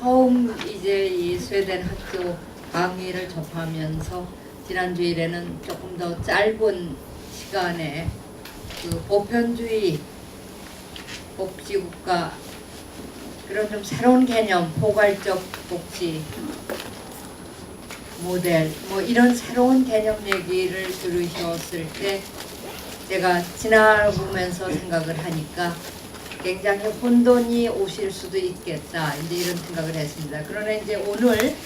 처음 이제 이 스웨덴 학교 강의를 접하면서 지난 주일에는 조금 더 짧은 시간에 그 보편주의 복지국가 그런 좀 새로운 개념, 포괄적 복지 모델 뭐 이런 새로운 개념 얘기를 들으셨을 때 제가 지나보면서 생각을 하니까 굉장히 혼돈이 오실 수도 있겠다 이제 이런 생각을 했습니다. 그러나 이제 오늘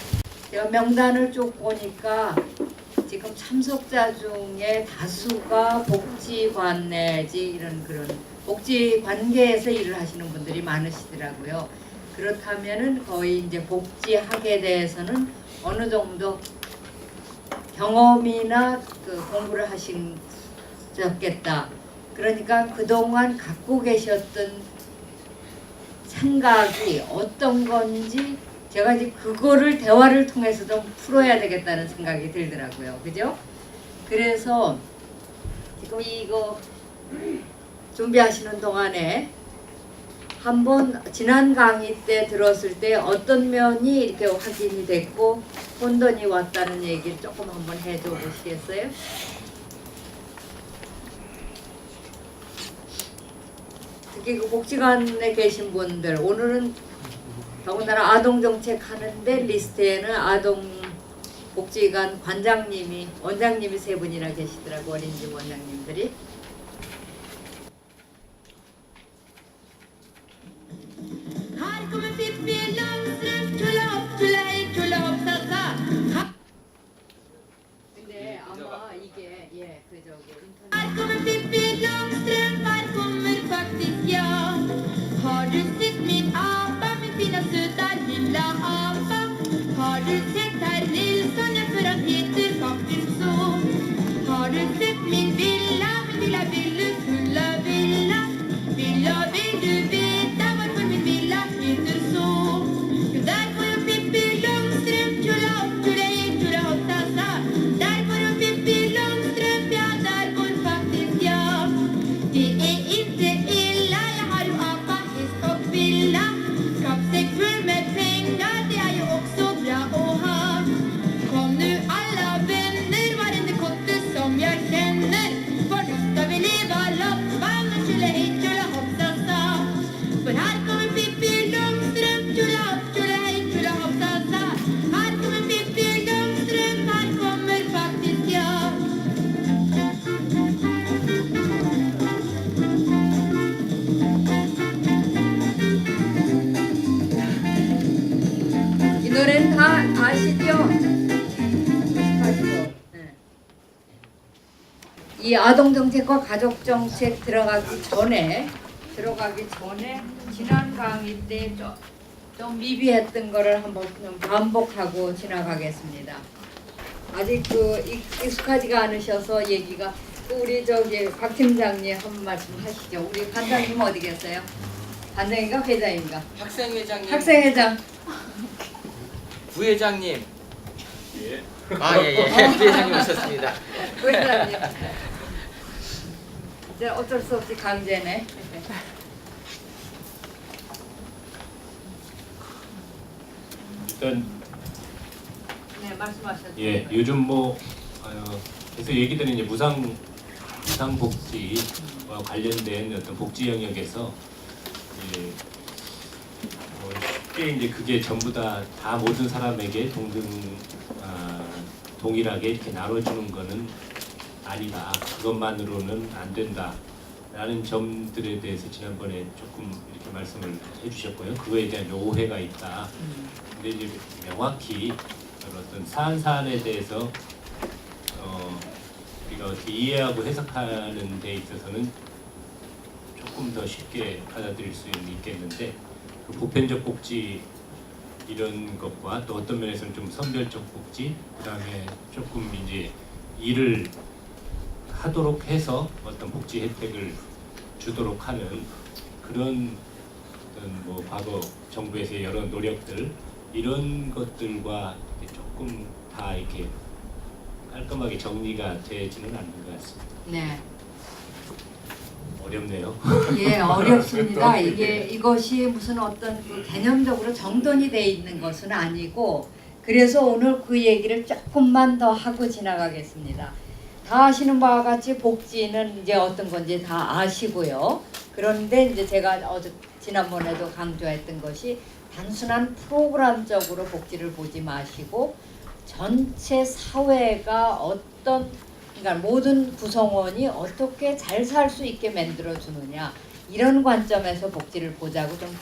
제가 명단을 쭉 보니까 지금 참석자 중에 다수가 복지관 내지 이런 그런 복지 관계에서 일을 하시는 분들이 많으시더라고요. 그렇다면은 거의 이제 복지학에 대해서는 어느 정도 경험이나 그 공부를 하셨겠다. 그러니까 그동안 갖고 계셨던 생각이 어떤 건지 제가 이제 그거를 대화를 통해서 좀 풀어야 되겠다는 생각이 들더라고요. 그죠? 그래서 지금 이거 준비하시는 동안에 한번 지난 강의 때 들었을 때 어떤 면이 이렇게 확인이 됐고 혼돈이 왔다는 얘기를 조금 한번 해줘 보시겠어요? 특히 그 복지관에 계신 분들 오늘은 더군다나 아동정책 하는데 리스트에는 아동복지관 관장님이 원장님이 3분이나 계시더라고. 어린이집 원장님들이. 근데 아마 이게 그 저기 인터넷 Har du sett min apa, min fina söta lilla apa? Har du sett herr Nilsson, ja för han heter faktiskt så. Har du sett min villa, min lilla villufulla villa? Vill du veta varför min villa heter så? Jo, där får jag Pippi Långstrump, tjolahopp, tjolahej, tjolahopptassa. Där får jag Pippi Långstrump, ja där går faktiskt jag. Det är inte illa, jag har ju apa, häst och villa. Kappsäck full med pengar, det är ju också bra att ha. Kom nu alla vänner, varenda kotte som jag känner. För nu ska vi leva loppan och tjolahej, tjolahopptassa. För här kommer Pippi Långstrump, tjolahopp, tjolahej, tjolahopptassa. Här kommer Pippi Långstrump, här kommer faktiskt jag. 이 노래는 다 아시죠? 네. 이 아동정책과 가족정책 들어가기 전에 지난 강의 때 좀 미비했던 거를 한번 좀 반복하고 지나가겠습니다. 아직 익숙하지가 않으셔서 얘기가 우리 저기 박 팀장님 한 말씀 하시죠. 우리 반장님 어디 계세요? 반장인가 회장인가? 학생회장님, 학생회장. 부회장님. 예. 부회장님 오셨습니다. 부회장님. 이제 어쩔 수 없이 강제네. 일단 네, 말씀하셨죠. 예 요즘 뭐 계속 얘기되는 이제 무상복지와 관련된 어떤 복지 영역에서 쉽게 이제 그게 전부 다 모든 사람에게 동일하게 이렇게 나눠주는 거는 아니다. 그것만으로는 안 된다라는 점들에 대해서 지난번에 조금 이렇게 말씀을 해주셨고요. 그거에 대한 오해가 있다. 근데 이제 명확히 어떤 사안에 대해서 우리가 어떻게 이해하고 해석하는 데 있어서는 조금 더 쉽게 받아들일 수 있겠는데 그 보편적 복지 이런 것과 또 어떤 면에서는 좀 선별적 복지 그다음에 조금 이제 일을 하도록 해서 어떤 복지 혜택을 주도록 하는 그런 어떤 뭐 과거 정부에서의 여러 노력들 이런 것들과 조금 다 이렇게 깔끔하게 정리가 되지는 않는 것 같습니다. 네. 어렵네요. 예, 어렵습니다. 이것이 무슨 어떤 그 개념적으로 정돈이 돼 있는 것은 아니고, 그래서 오늘 그 얘기를 조금만 더 하고 지나가겠습니다. 다 아시는 바와 같이 복지는 이제 어떤 건지 다 아시고요. 그런데 이제 제가 지난번에도 강조했던 것이 단순한 프로그램적으로 복지를 보지 마시고 전체 사회가 어떤, 그러니까 모든 구성원이 어떻게 잘 살 수 있게 만들어 주느냐, 이런 관점에서 복지를 보자고 좀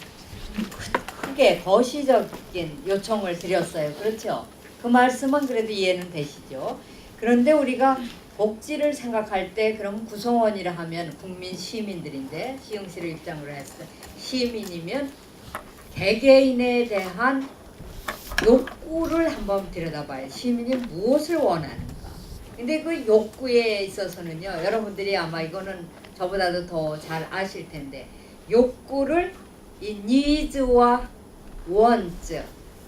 크게 거시적인 요청을 드렸어요. 그렇죠? 그 말씀은 그래도 이해는 되시죠? 그런데 우리가 복지를 생각할 때 그럼 구성원이라 하면 국민 시민들인데, 시흥시를 입장으로 했을 때 시민이면 개개인에 대한 욕구를 한번 들여다봐요. 시민이 무엇을 원하는가. 근데 그 욕구에 있어서는요, 여러분들이 아마 이거는 저보다도 더 잘 아실 텐데, 욕구를 이 needs와 wants,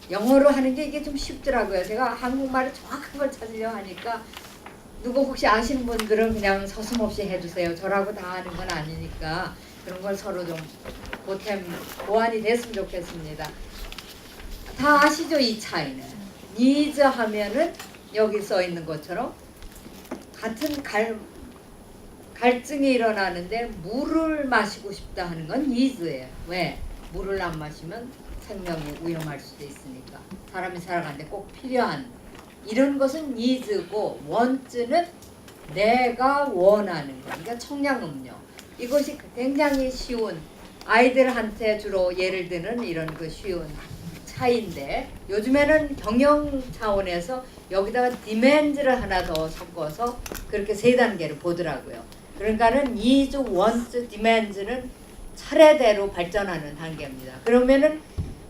영어로 하는 게 이게 좀 쉽더라고요. 제가 한국말을 정확한 걸 찾으려 하니까, 누구 혹시 아시는 분들은 그냥 서슴없이 해주세요. 저라고 다 아는 건 아니니까 그런 걸 서로 좀 보탬 보완이 됐으면 좋겠습니다. 다 아시죠? 이 차이는. needs 하면은 여기 써 있는 것처럼 같은 갈증이 일어나는데 물을 마시고 싶다 하는 건 needs예요. 왜? 물을 안 마시면 생명이 위험할 수도 있으니까. 사람이 살아가는데 꼭 필요한, 이런 것은 needs고, wants는 내가 원하는 거. 그러니까 청량음료. 이것이 굉장히 쉬운, 아이들한테 주로 예를 드는 이런 그 쉬운 차이인데, 요즘에는 경영 차원에서 여기다가 demands를 하나 더 섞어서 그렇게 세 단계를 보더라고요. 그러니까는 needs, wants, demands는 차례대로 발전하는 단계입니다. 그러면은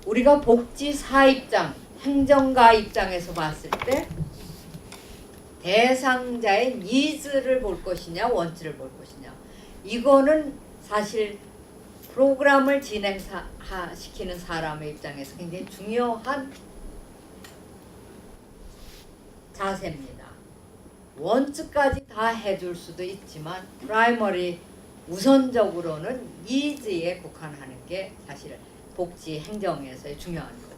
우리가 복지사 입장, 행정가 입장에서 봤을 때 대상자의 needs를 볼 것이냐, wants를 볼 것이냐, 이거는 사실 프로그램을 진행시키는 사람의 입장에서 굉장히 중요한 자세입니다. wants까지 다 해줄 수도 있지만 프라이머리 우선적으로는 needs에 국한하는 게 사실 복지 행정에서의 중요한 거죠.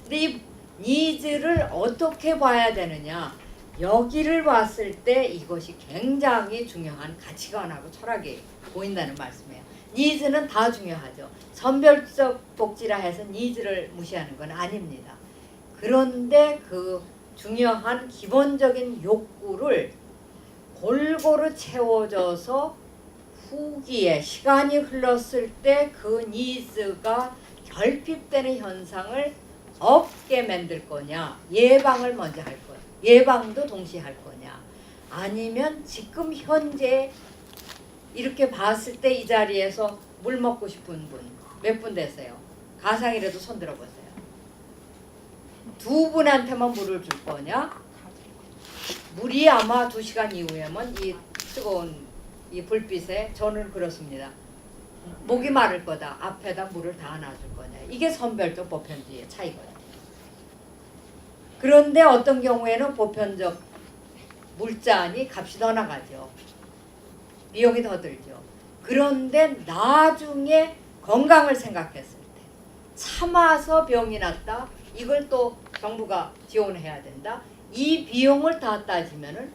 근데 이 needs를 어떻게 봐야 되느냐, 여기를 봤을 때 이것이 굉장히 중요한 가치관하고 철학이 보인다는 말씀이에요. needs는 다 중요하죠. 선별적 복지라 해서 needs를 무시하는 건 아닙니다. 그런데 그 중요한 기본적인 욕구를 골고루 채워져서 후기에 시간이 흘렀을 때 그 needs가 결핍되는 현상을 없게 만들 거냐, 예방을 먼저 할 거냐, 예방도 동시에 할 거냐, 아니면 지금 현재 이렇게 봤을 때 이 자리에서 물 먹고 싶은 분 몇 분 되세요? 가상이라도 손 들어보세요. 두 분한테만 물을 줄 거냐? 물이 아마 2시간 이후에만 이 뜨거운 이 불빛에, 저는 그렇습니다. 목이 마를 거다. 앞에다 물을 다 놔줄 거냐. 이게 선별적 보편주의의 차이거든요. 그런데 어떤 경우에는 보편적 물잔이 값이 더 나가죠. 비용이 더 들죠. 그런데 나중에 건강을 생각했을 때 참아서 병이 났다. 이걸 또 정부가 지원해야 된다. 이 비용을 다 따지면은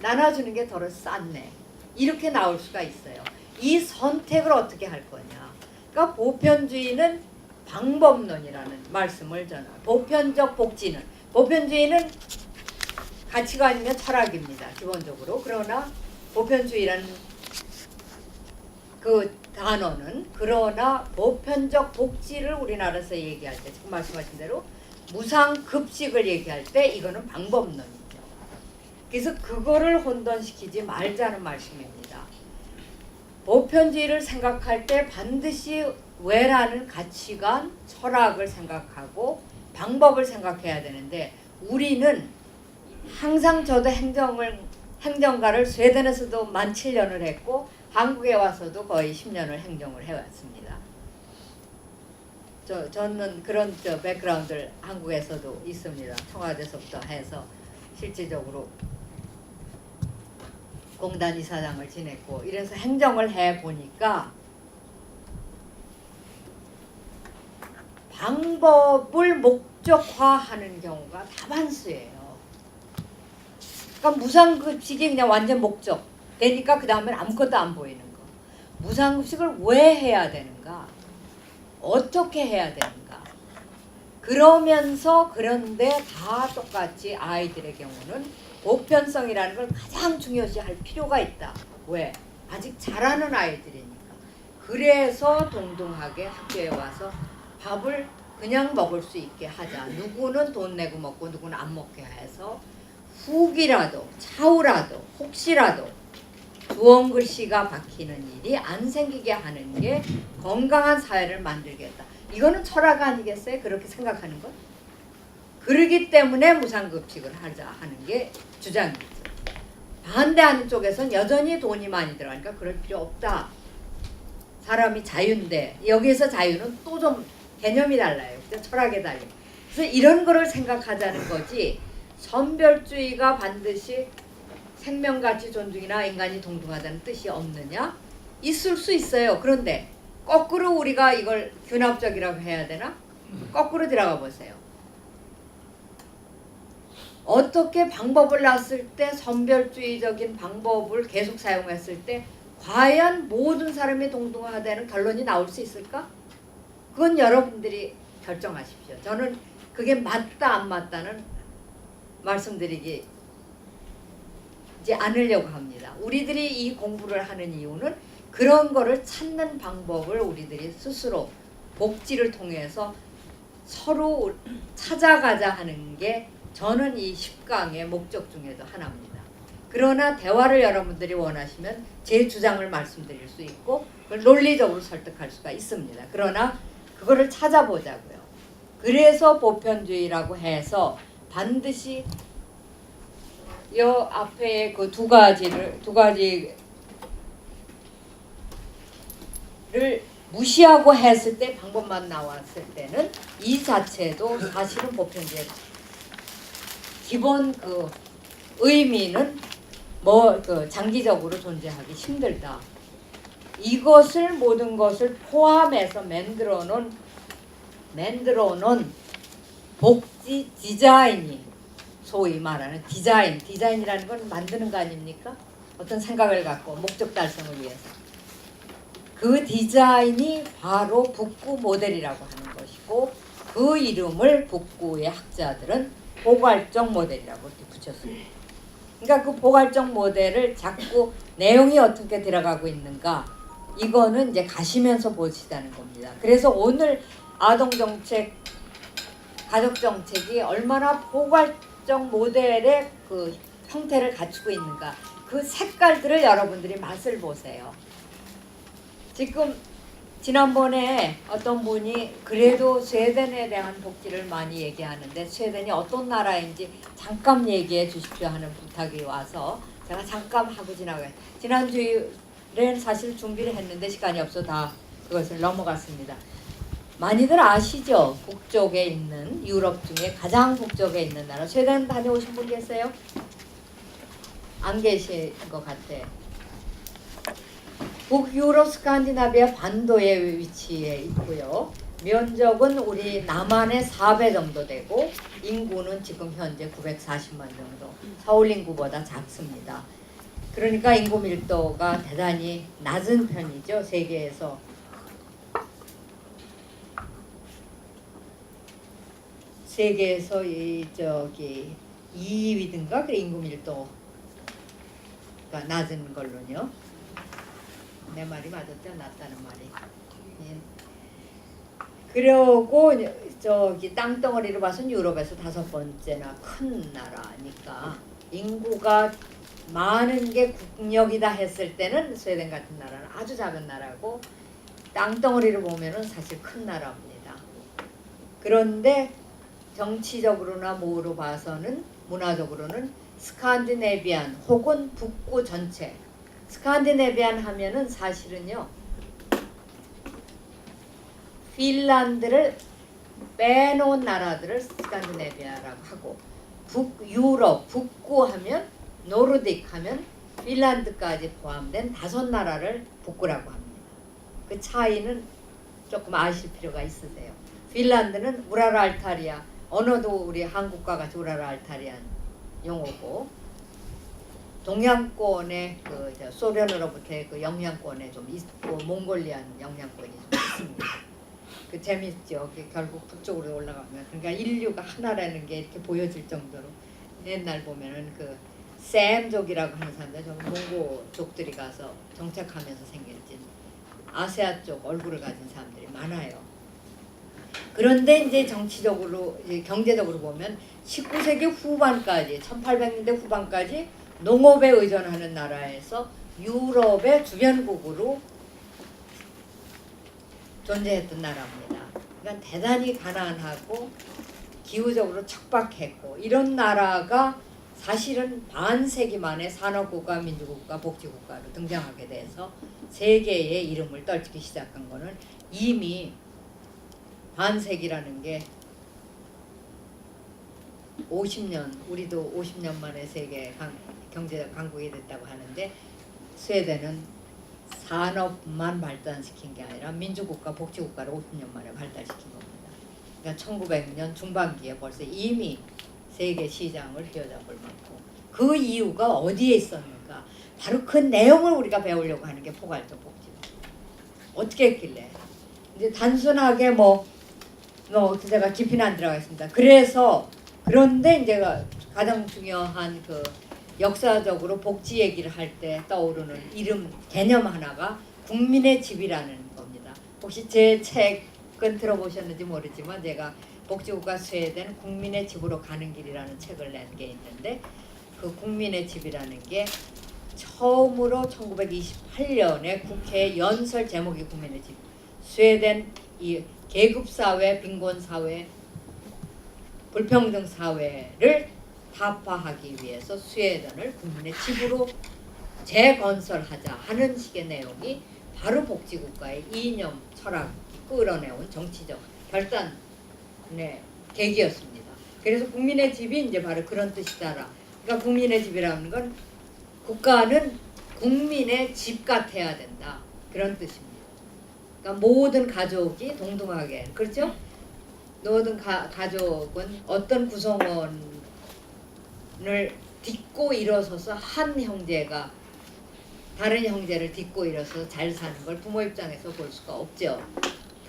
나눠주는 게 더 쌌네. 이렇게 나올 수가 있어요. 이 선택을 어떻게 할 거냐. 그러니까 보편주의는 방법론이라는 말씀을 전하. 보편적 복지는, 보편주의는 가치관이며 철학입니다. 기본적으로. 그러나 보편주의라는 그 단어는, 그러나 보편적 복지를 우리나라에서 얘기할 때 지금 말씀하신 대로 무상급식을 얘기할 때 이거는 방법론이죠. 그래서 그거를 혼돈시키지 말자는 말씀입니다. 보편주의를 생각할 때 반드시 왜라는 가치관, 철학을 생각하고 방법을 생각해야 되는데, 우리는 항상, 저도 행정가를 스웨덴에서도 만 7년을 했고 한국에 와서도 거의 10년을 행정을 해왔습니다. 저는 그런 백그라운드를 한국에서도 있습니다. 청와대에서부터 해서 실질적으로 공단 이사장을 지냈고 이래서 행정을 해 보니까 방법을 목적화하는 경우가 다반수예요. 그러니까 무상급식이 그냥 완전 목적 되니까 그 다음엔 아무것도 안 보이는 거. 무상급식을 왜 해야 되는가? 어떻게 해야 되는가? 그러면서 그런데 다 똑같이 아이들의 경우는 보편성이라는 걸 가장 중요시할 필요가 있다. 왜? 아직 자라는 아이들이니까. 그래서 동등하게 학교에 와서 밥을 그냥 먹을 수 있게 하자. 누구는 돈 내고 먹고 누구는 안 먹게 해서 후기라도 차후라도 혹시라도 두엉 글씨가 박히는 일이 안 생기게 하는 게 건강한 사회를 만들겠다. 이거는 철학 아니겠어요? 그렇게 생각하는 것? 그러기 때문에 무상급식을 하자 하는 게 주장이죠. 반대하는 쪽에서는 여전히 돈이 많이 들어가니까 그럴 필요 없다. 사람이 자유인데 여기에서 자유는 또 좀 개념이 달라요. 철학에 달라요. 그래서 이런 거를 생각하자는 거지 선별주의가 반드시 생명가치 존중이나 인간이 동등하다는 뜻이 없느냐? 있을 수 있어요. 그런데 거꾸로 우리가 이걸 균합적이라고 해야 되나? 거꾸로 들어가 보세요. 어떻게 방법을 놨을 때 선별주의적인 방법을 계속 사용했을 때 과연 모든 사람이 동등하다는 결론이 나올 수 있을까? 그건 여러분들이 결정하십시오. 저는 그게 맞다 안 맞다는 말씀드리지 않으려고 합니다. 우리들이 이 공부를 하는 이유는 그런 거를 찾는 방법을 우리들이 스스로 복지를 통해서 서로 찾아가자 하는 게 저는 이 10강의 목적 중에도 하나입니다. 그러나 대화를 여러분들이 원하시면 제 주장을 말씀드릴 수 있고 그걸 논리적으로 설득할 수가 있습니다. 그러나 그거를 찾아보자고요. 그래서 보편주의라고 해서 반드시 이 앞에 그 두 가지를 무시하고 했을 때 방법만 나왔을 때는 이 자체도 사실은 보편주의 기본 그 의미는 뭐 그 장기적으로 존재하기 힘들다. 이것을 모든 것을 포함해서 만들어 놓은 복지 디자인이 소위 말하는 디자인이라는 건 만드는 거 아닙니까? 어떤 생각을 갖고 목적 달성을 위해서. 그 디자인이 바로 북구 모델이라고 하는 것이고 그 이름을 북구의 학자들은 포괄적 모델이라고 이렇게 붙였습니다. 그러니까 그 포괄적 모델을 자꾸 내용이 어떻게 들어가고 있는가 이거는 이제 가시면서 보시다는 겁니다. 그래서 오늘 아동정책, 가족정책이 얼마나 포괄적 모델의 그 형태를 갖추고 있는가 그 색깔들을 여러분들이 맛을 보세요. 지금 지난번에 어떤 분이 그래도 스웨덴에 대한 복지를 많이 얘기하는데 스웨덴이 어떤 나라인지 잠깐 얘기해 주십시오 하는 부탁이 와서 제가 잠깐 하고 지나가요. 지난주에는 사실 준비를 했는데 시간이 없어 다 그것을 넘어갔습니다. 많이들 아시죠? 북쪽에 있는 유럽 중에 가장 북쪽에 있는 나라 스웨덴 다녀오신 분 계세요? 안 계신 것 같아. 북유럽 스칸디나비아 반도의 위치에 있고요. 면적은 우리 남한의 4배 정도 되고 인구는 지금 현재 940만 정도. 서울 인구보다 작습니다. 그러니까 인구 밀도가 대단히 낮은 편이죠. 세계에서. 세계에서 2위든가 그 인구 밀도가 낮은 걸로요. 내 말이 맞았죠? 낮다는 말이. 예. 그러고 땅덩어리로 봐서는 유럽에서 5번째나 큰 나라니까 인구가 많은 게 국력이다 했을 때는 스웨덴 같은 나라는 아주 작은 나라고 땅덩어리로 보면은 사실 큰 나라입니다. 그런데 정치적으로나 뭐로 봐서는 문화적으로는 스칸디네비안 혹은 북구 전체 스칸디네비안 하면은 사실은요 핀란드를 빼놓은 나라들을 스칸디네비아라고 하고 북유럽 북구 하면 노르딕 하면 핀란드까지 포함된 5나라를 북구라고 합니다. 그 차이는 조금 아실 필요가 있으세요. 핀란드는 우라르알타리아, 언어도 우리 한국과 같이 우라르알타리안 용어고, 동양권의 그 소련으로부터의 그 영향권에 좀 있고, 몽골리안 영향권이 좀 있습니다. 그 재밌죠. 결국 북쪽으로 올라가면, 그러니까 인류가 하나라는 게 이렇게 보여질 정도로, 옛날 보면은 그 샘족이라고 하는 사람들, 좀 몽고족들이 가서 정착하면서 생겨진 아시아 쪽 얼굴을 가진 사람들이 많아요. 그런데 이제 정치적으로, 이제 경제적으로 보면 19세기 후반까지, 1800년대 후반까지 농업에 의존하는 나라에서 유럽의 주변국으로 존재했던 나라입니다. 그러니까 대단히 가난하고 기후적으로 척박했고, 이런 나라가 사실은 반세기 만에 산업국가, 민주국가, 복지국가로 등장하게 돼서 세계의 이름을 떨치기 시작한 거는 이미 반세기라는 게 50년, 우리도 50년 만에 세계 경제적 강국이 됐다고 하는데, 스웨덴은 산업만 발전시킨 게 아니라 민주국가, 복지국가를 50년 만에 발달시킨 겁니다. 그러니까 1900년 중반기에 벌써 이미 세계 시장을 휘어잡을 만큼. 그 이유가 어디에 있었는가? 바로 그 내용을 우리가 배우려고 하는 게 포괄적 복지. 어떻게 했길래? 이제 단순하게 제가 깊이는 안 들어가겠습니다. 그런데 이제 가장 중요한 그 역사적으로 복지 얘기를 할 때 떠오르는 개념 하나가 국민의 집이라는 겁니다. 혹시 제 책은 들어보셨는지 모르지만, 제가 복지국가 스웨덴 국민의 집으로 가는 길이라는 책을 낸 게 있는데, 그 국민의 집이라는 게 처음으로 1928년에 국회 연설 제목이 국민의 집. 스웨덴 이 계급사회, 빈곤사회, 불평등 사회를 타파하기 위해서 스웨덴을 국민의 집으로 재건설하자 하는 식의 내용이 바로 복지국가의 이념, 철학, 끌어내온 정치적 결단의 계기였습니다. 그래서 국민의 집이 이제 바로 그런 뜻이다. 그러니까 국민의 집이라는 건 국가는 국민의 집 같아야 된다. 그런 뜻입니다. 그러니까 모든 가족이 동등하게, 그렇죠? 모든 가족은 어떤 구성원을 딛고 일어서서 한 형제가 다른 형제를 딛고 일어서서 잘 사는 걸 부모 입장에서 볼 수가 없죠.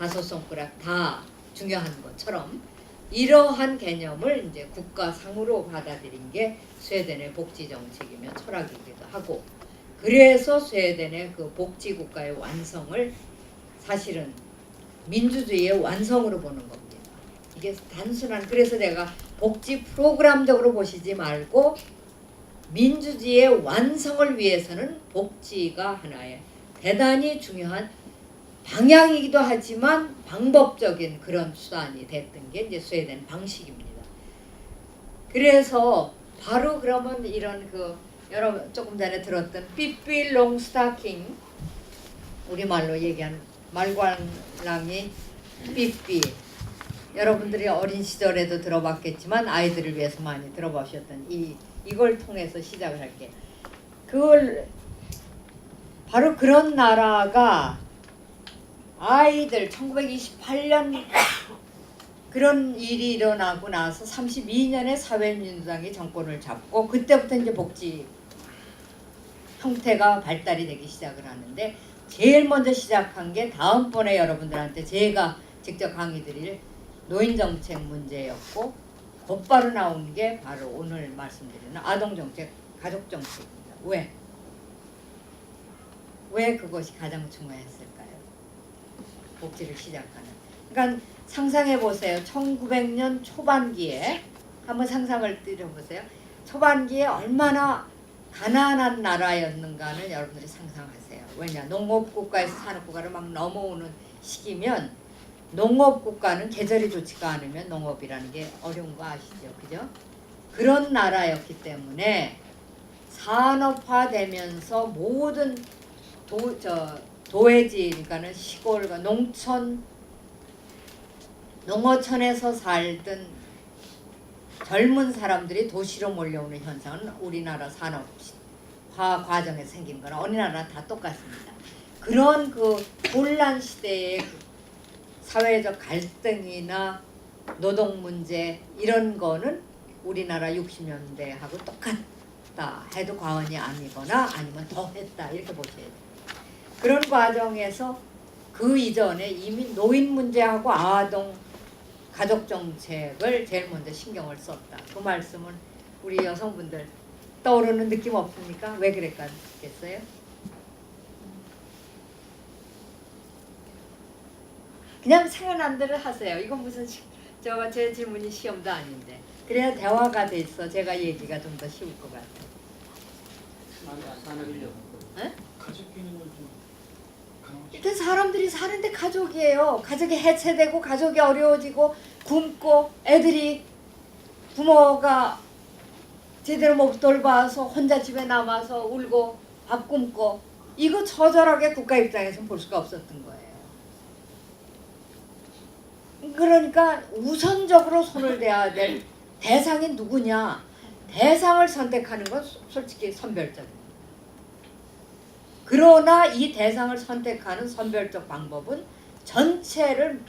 5 손가락 다 중요한 것처럼 이러한 개념을 이제 국가상으로 받아들인 게 스웨덴의 복지 정책이며 철학이기도 하고, 그래서 스웨덴의 그 복지 국가의 완성을 사실은 민주주의의 완성으로 보는 겁니다. 이게 단순한, 그래서 내가 복지 프로그램적으로 보시지 말고 민주주의의 완성을 위해서는 복지가 하나의 대단히 중요한 방향이기도 하지만 방법적인 그런 수단이 됐던 게 이제 스웨덴 방식입니다. 그래서 바로 그러면 이런 여러분 조금 전에 들었던 삐삐 롱스타킹, 우리말로 얘기한 말괄량이 삐삐, 여러분들이 어린 시절에도 들어봤겠지만 아이들을 위해서 많이 들어보셨던 이걸 통해서 시작을 할게요. 바로 그런 나라가 아이들 1928년 그런 일이 일어나고 나서 32년에 사회민주당이 정권을 잡고, 그때부터 이제 복지 형태가 발달이 되기 시작을 하는데, 제일 먼저 시작한 게 다음번에 여러분들한테 제가 직접 강의 드릴 노인정책 문제였고, 곧바로 나온 게 바로 오늘 말씀드리는 아동정책, 가족정책입니다. 왜 그것이 가장 중요했을까요? 복지를 시작하는. 그러니까 상상해 보세요. 1900년 초반기에 한번 상상을 드려보세요. 초반기에 얼마나 가난한 나라였는가는 여러분들이 상상하세요. 왜냐, 농업국가에서 산업국가를 막 넘어오는 시기면, 농업국가는 계절이 좋지가 않으면 농업이라는 게 어려운 거 아시죠? 그죠? 그런 나라였기 때문에 산업화되면서 모든 도회지, 그러니까는 시골과 농어촌에서 살던 젊은 사람들이 도시로 몰려오는 현상은 우리나라 산업 과정에서 생긴 거나 어느 나라 다 똑같습니다. 그런 그 혼란 시대의 그 사회적 갈등이나 노동 문제 이런 거는 우리나라 60년대하고 똑같다 해도 과언이 아니거나 아니면 더 했다 이렇게 보셔야 돼요. 그런 과정에서 그 이전에 이미 노인 문제하고 아동 가족 정책을 제일 먼저 신경을 썼다. 그 말씀은 우리 여성분들 떠오르는 느낌 없습니까? 왜 그랬겠어요? 그냥 생각난 대로 하세요. 이건 무슨 제 질문이 시험도 아닌데. 그래야 대화가 돼 있어. 제가 얘기가 좀 더 쉬울 것 같아요. 네? 가족끼리는 좀 일단 사람들이 사는데 가족이에요. 가족이 해체되고 가족이 어려워지고 굶고 애들이 부모가 제대로 못 돌봐서 혼자 집에 남아서 울고 밥 굶고 이거 처절하게 국가 입장에서 볼 수가 없었던 거예요. 그러니까 우선적으로 손을 대야 될 대상이 누구냐. 대상을 선택하는 건 솔직히 선별적입니다. 그러나 이 대상을 선택하는 선별적 방법은 전체를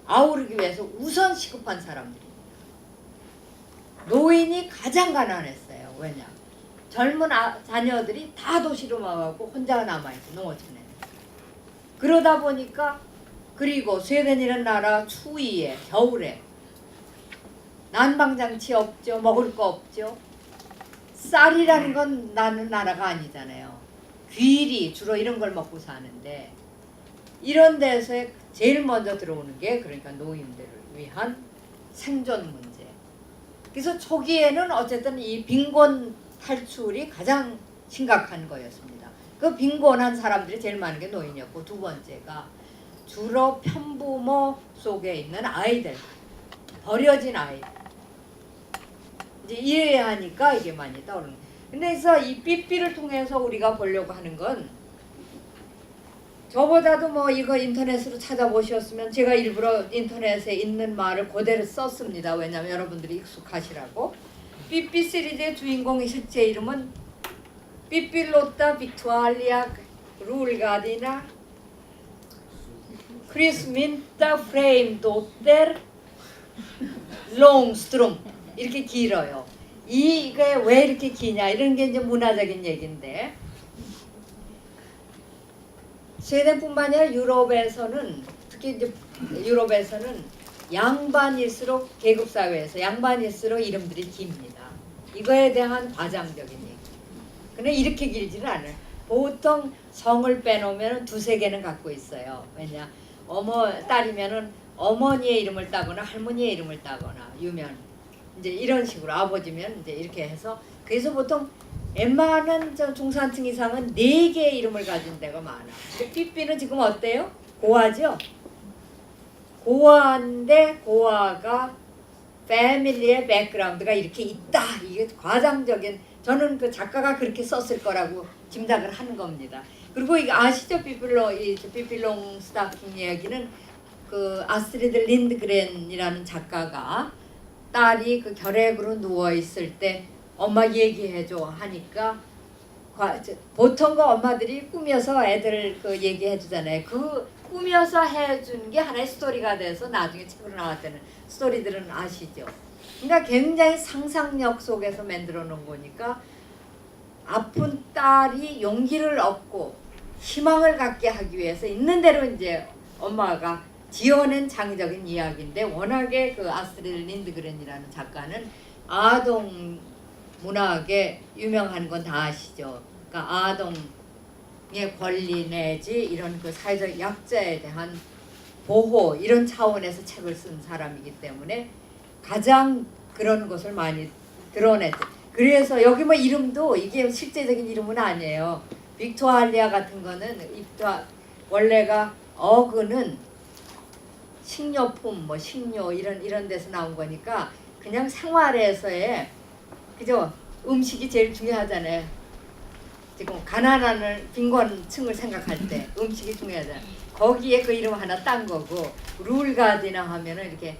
아우르기 위해서 우선 시급한 사람들입니다. 노인이 가장 가난했어요. 왜냐? 젊은 자녀들이 다 도시로 와갖고 혼자 남아있어 농어촌에. 그러다 보니까 그리고 스웨덴이라는 나라 추위에 겨울에 난방장치 없죠. 먹을 거 없죠. 쌀이라는 건 나는 나라가 아니잖아요. 귀리 주로 이런 걸 먹고 사는데 이런 데서 제일 먼저 들어오는 게 그러니까 노인들을 위한 생존 문제. 그래서 초기에는 어쨌든 이 빈곤 탈출이 가장 심각한 거였습니다. 그 빈곤한 사람들이 제일 많은 게 노인이었고 두 번째가 주로 편부모 속에 있는 아이들, 버려진 아이들. 이제 이해하니까 이게 많이 떠오르는 거예요. 그래서 이 삐삐를 통해서 우리가 보려고 하는 건 저보다도 뭐 이거 인터넷으로 찾아보셨으면 제가 일부러 인터넷에 있는 말을 그대로 썼습니다. 왜냐하면 여러분들이 익숙하시라고. 삐삐 시리즈의 주인공의 실제 이름은 삐삐로타 빅토리아 룰가디나 크리스민타 프레임 도텔 롱스트롬 이렇게 길어요. 이게 왜 이렇게 기냐 이런 게 이제 문화적인 얘기인데 스웨덴뿐만 아니라 유럽에서는 특히 이제 유럽에서는 양반일수록 계급 사회에서 양반일수록 이름들이 깁니다. 이거에 대한 과장적인 얘기. 근데 이렇게 길지는 않아요. 보통 성을 빼놓으면 두세 개는 갖고 있어요. 왜냐 딸이면은 어머니의 이름을 따거나 할머니의 이름을 따거나 유면 이제 이런 식으로 아버지면 이제 이렇게 해서 그래서 보통 웬만한 중산층 이상은 4개의 이름을 가진 데가 많아. 삐삐는 지금 어때요? 고아죠? 고아인데 고아가 패밀리의 백그라운드가 이렇게 있다. 이게 과장적인 저는 그 작가가 그렇게 썼을 거라고 짐작을 하는 겁니다. 그리고 이거 아시죠? 삐삐롱 스타킹 이야기는 그 아스트리드 린드그렌이라는 작가가 딸이 그 결핵으로 누워 있을 때 엄마 얘기해줘 하니까 보통 그 엄마들이 꾸며서 애들 그 얘기해주잖아요. 그 꾸며서 해준 게 하나의 스토리가 돼서 나중에 책으로 나왔다는 스토리들은 아시죠? 그러니까 굉장히 상상력 속에서 만들어 놓은 거니까 아픈 딸이 용기를 얻고 희망을 갖게 하기 위해서 있는 대로 이제 엄마가 지어낸 창의적인 이야기인데 워낙에 그 아스트리드 린드그렌이라는 작가는 아동 문학에 유명한 건 다 아시죠? 그러니까 아동의 권리 내지 이런 그 사회적 약자에 대한 보호 이런 차원에서 책을 쓴 사람이기 때문에 가장 그런 것을 많이 드러냈죠. 그래서 여기 뭐 이름도 이게 실제적인 이름은 아니에요. 빅토리아 같은 거는 원래가 어그는 식료품 뭐 식료 이런 데서 나온 거니까 그냥 생활에서의 그죠? 음식이 제일 중요하잖아요. 지금 가난한 빈곤층을 생각할 때 음식이 중요하잖아요. 거기에 그 이름 하나 딴 거고 룰가디나 하면은 이렇게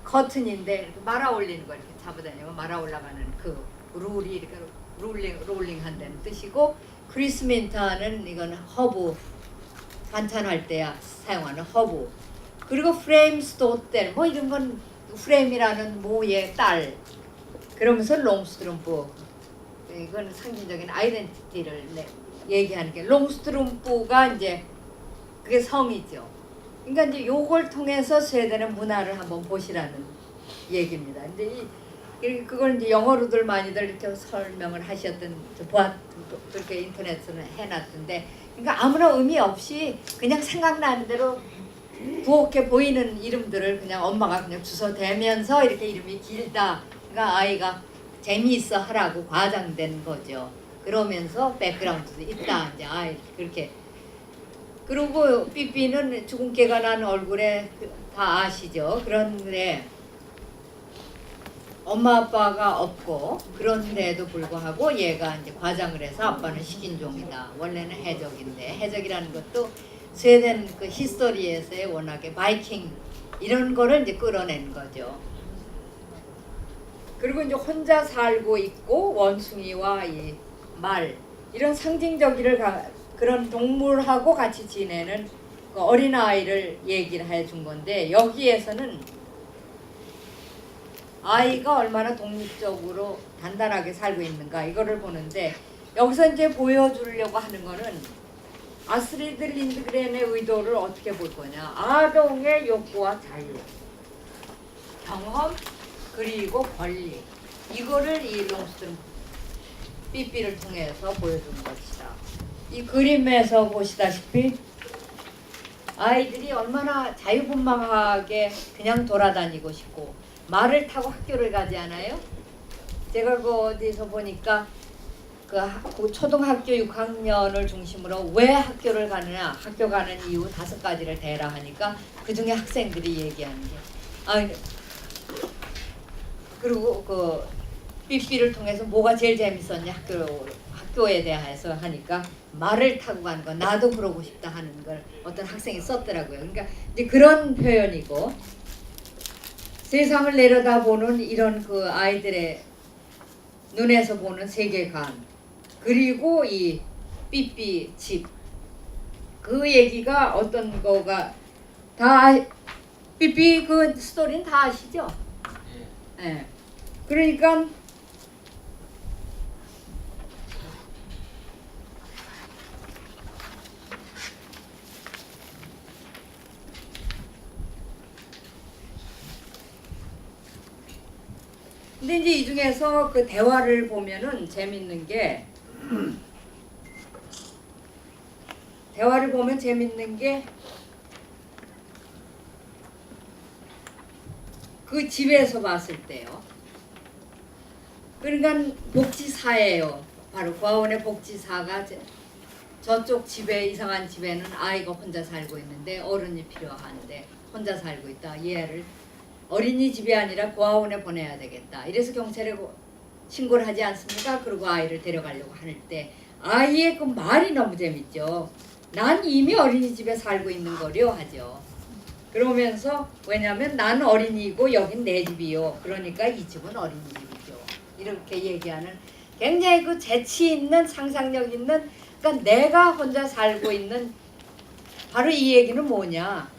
커튼인데 이렇게 말아 올리는 거 이렇게 잡아다니면 말아 올라가는 그 룰이 이렇게 롤링한다는 뜻이고 크리스민트는 이건 허브 반찬할 때 사용하는 허브. 그리고 프레임스 도텔 뭐 이런 건 프레임이라는 모의 딸. 그러면서 롱스트룸프 이건 상징적인 아이덴티티를 얘기하는 게 롱스트룸프가 이제 그게 성이죠. 그러니까 이제 요걸 통해서 스웨덴의 문화를 한번 보시라는 얘기입니다. 근데 그걸 이제 영어로들 많이들 이렇게 설명을 하셨던 그렇게 인터넷에는 해놨던데, 그러니까 아무런 의미 없이 그냥 생각나는 대로 부엌에 보이는 이름들을 그냥 엄마가 그냥 주워 대면서 이렇게 이름이 길다. 그러니까 아이가 재미있어 하라고 과장된 거죠. 그러면서 백그라운드도 있다. 이제 아이 그렇게. 그리고 삐삐는 주근깨가 난 얼굴에 다 아시죠. 그런데 엄마 아빠가 없고 그런데도 불구하고 얘가 이제 과장을 해서 아빠는 식인종이다. 원래는 해적인데 해적이라는 것도 스웨덴 그 히스토리에서의 워낙에 바이킹 이런 거를 이제 끌어낸 거죠. 그리고 이제 혼자 살고 있고 원숭이와 이 말 이런 상징적인 그런 동물하고 같이 지내는 그 어린아이를 얘기를 해준 건데, 여기에서는 아이가 얼마나 독립적으로 단단하게 살고 있는가 이거를 보는데, 여기서 이제 보여주려고 하는 거는 아스트리드 린드그렌의 의도를 어떻게 볼 거냐. 아동의 욕구와 자유, 경험, 그리고 권리, 이거를 이 롱스트룸 삐삐를 통해서 보여주는 것이다. 이 그림에서 보시다시피 아이들이 얼마나 자유분방하게 그냥 돌아다니고 싶고 말을 타고 학교를 가지 않아요? 제가 그 어디서 보니까 그 초등학교 6학년을 중심으로 왜 학교를 가느냐, 학교 가는 이유 5가지를 대라 하니까 그 중에 학생들이 얘기하는 게 그리고 그 삐삐를 통해서 뭐가 제일 재밌었냐 학교에 대해서 하니까 말을 타고 가는 거, 나도 그러고 싶다 하는 걸 어떤 학생이 썼더라고요. 그러니까 이제 그런 표현이고, 세상을 내려다보는 이런 그 아이들의 눈에서 보는 세계관, 그리고 이 삐삐 집, 그 얘기가 어떤 거가 다 삐삐 그 스토리는 다 아시죠? 예. 그러니까 근데 이제 이 중에서 그 대화를 보면은 재밌는 게 그 집에서 봤을 때요. 그러니까 복지사예요. 바로 고아원의 복지사가 저쪽 집에, 이상한 집에는 아이가 혼자 살고 있는데 어른이 필요한데 혼자 살고 있다. 얘를 어린이집이 아니라 고아원에 보내야 되겠다. 이래서 경찰에 신고를 하지 않습니까? 그리고 아이를 데려가려고 할 때 아이의 그 말이 너무 재밌죠. 난 이미 어린이집에 살고 있는 거려 하죠. 그러면서 왜냐하면 나는 어린이고 여긴 내 집이요. 그러니까 이 집은 어린이집이죠. 이렇게 얘기하는 굉장히 그 재치 있는, 상상력 있는, 그러니까 내가 혼자 살고 있는, 바로 이 얘기는 뭐냐.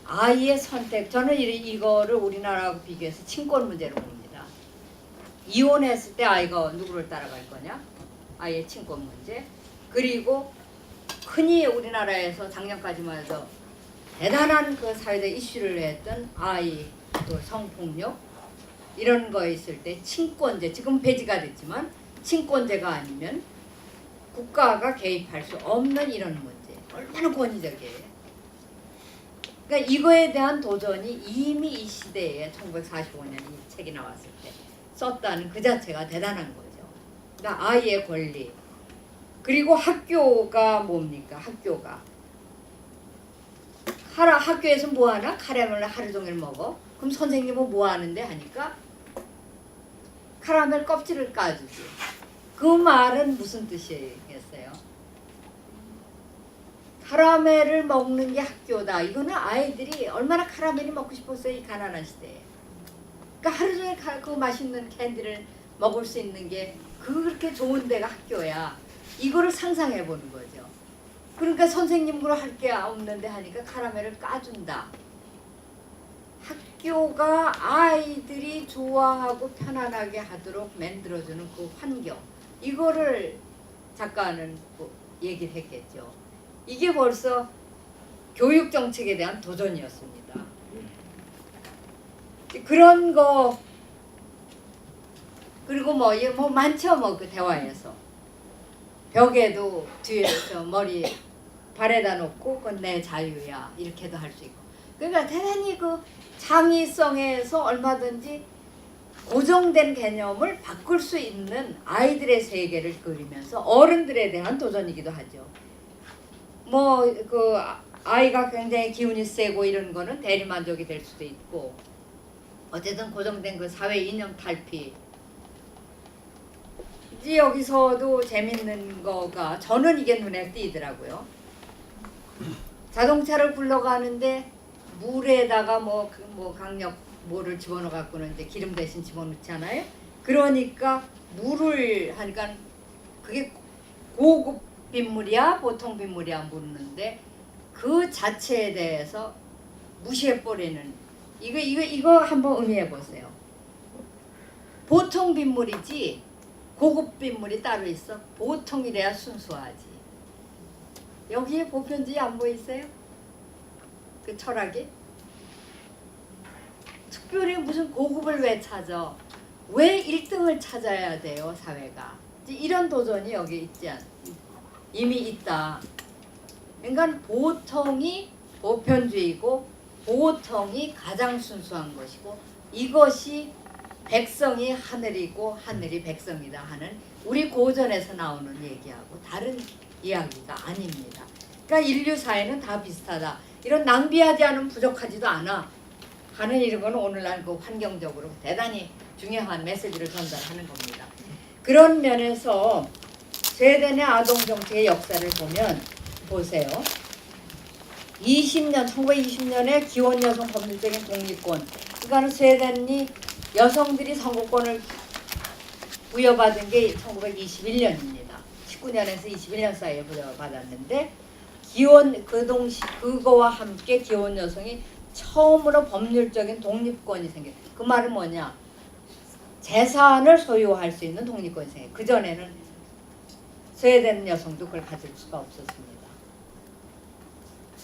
아이의 선택. 저는 이거를 우리나라하고 비교해서 친권 문제로 봅니다. 이혼했을 때 아이가 누구를 따라갈 거냐? 아이의 친권 문제. 그리고 흔히 우리나라에서 작년까지만 해도 대단한 그 사회적 이슈를 했던 아이 그 성폭력 이런 거 있을 때 친권제, 지금 폐지가 됐지만 친권제가 아니면 국가가 개입할 수 없는 이런 문제. 얼마나 권위적이에요. 그러니까 이거에 대한 도전이 이미 이 시대에 1945년 이 책이 나왔을 때 썼다는 그 자체가 대단한 거죠. 그러니까 아이의 권리. 그리고 학교가 뭡니까? 학교에서 뭐 하나? 카라멜을 하루 종일 먹어. 그럼 선생님은 뭐 하는데 하니까 카라멜 껍질을 까주지. 그 말은 무슨 뜻이겠어요? 카라멜을 먹는 게 학교다. 이거는 아이들이 얼마나 카라멜이 먹고 싶었어요, 이 가난한 시대에. 그러니까 하루 종일 그 맛있는 캔디를 먹을 수 있는 게 그렇게 좋은 데가 학교야. 이거를 상상해 보는 거죠. 그러니까 선생님으로 할 게 없는데 하니까 카라멜을 까준다. 학교가 아이들이 좋아하고 편안하게 하도록 만들어주는 그 환경, 이거를 작가는 얘기를 했겠죠. 이게 벌써 교육 정책에 대한 도전이었습니다. 그런 거, 그리고 뭐 많죠. 그 대화에서 벽에도 뒤에서 머리 발에다 놓고 그건 내 자유야 이렇게도 할 수 있고. 그러니까 대단히 그 창의성에서 얼마든지 고정된 개념을 바꿀 수 있는 아이들의 세계를 그리면서 어른들에 대한 도전이기도 하죠. 뭐 그 아이가 굉장히 기운이 세고 이런 거는 대리만족이 될 수도 있고, 어쨌든 고정된 그 사회 이념 탈피. 이제 여기서도 재밌는 거가, 저는 이게 눈에 띄더라고요. 자동차를 굴러가는데 물에다가 뭐 강력 뭐를 집어넣어 갖고는 이제 기름 대신 집어넣잖아요. 그러니까 물을 하니까 그게 고급 빗물이야 보통 빗물이야 묻는데 그 자체에 대해서 무시해 버리는, 이거 한번 의미해 보세요. 보통 빗물이지 고급 빗물이 따로 있어? 보통이래야 순수하지. 여기에 보편주의 안 보이세요? 그 철학이? 특별히 무슨 고급을 왜 찾아? 왜 1등을 찾아야 돼요, 사회가? 이런 도전이 여기 이미 있다. 그러니까 보통이 보편주의고 보통이 가장 순수한 것이고 이것이 백성이 하늘이고 하늘이 백성이다 하는 우리 고전에서 나오는 얘기하고 다른 이야기가 아닙니다. 그러니까 인류 사회는 다 비슷하다. 이런 낭비하지 않으면 부족하지도 않아 하는 이런 거는 오늘날 그 환경적으로 대단히 중요한 메시지를 전달하는 겁니다. 그런 면에서 스웨덴의 아동 정책의 역사를 보면 보세요. 1920년에 기혼 여성 법률적인 독립권. 그러니까 스웨덴이 여성들이 선거권을 부여받은 게 1921년입니다. 19년에서 21년 사이에 부여받았는데 기혼 그거와 함께 기혼 여성이 처음으로 법률적인 독립권이 생겨요. 그 말은 뭐냐? 재산을 소유할 수 있는 독립권이 생겨요. 그 전에는 스웨덴 여성도 그걸 가질 수가 없었습니다.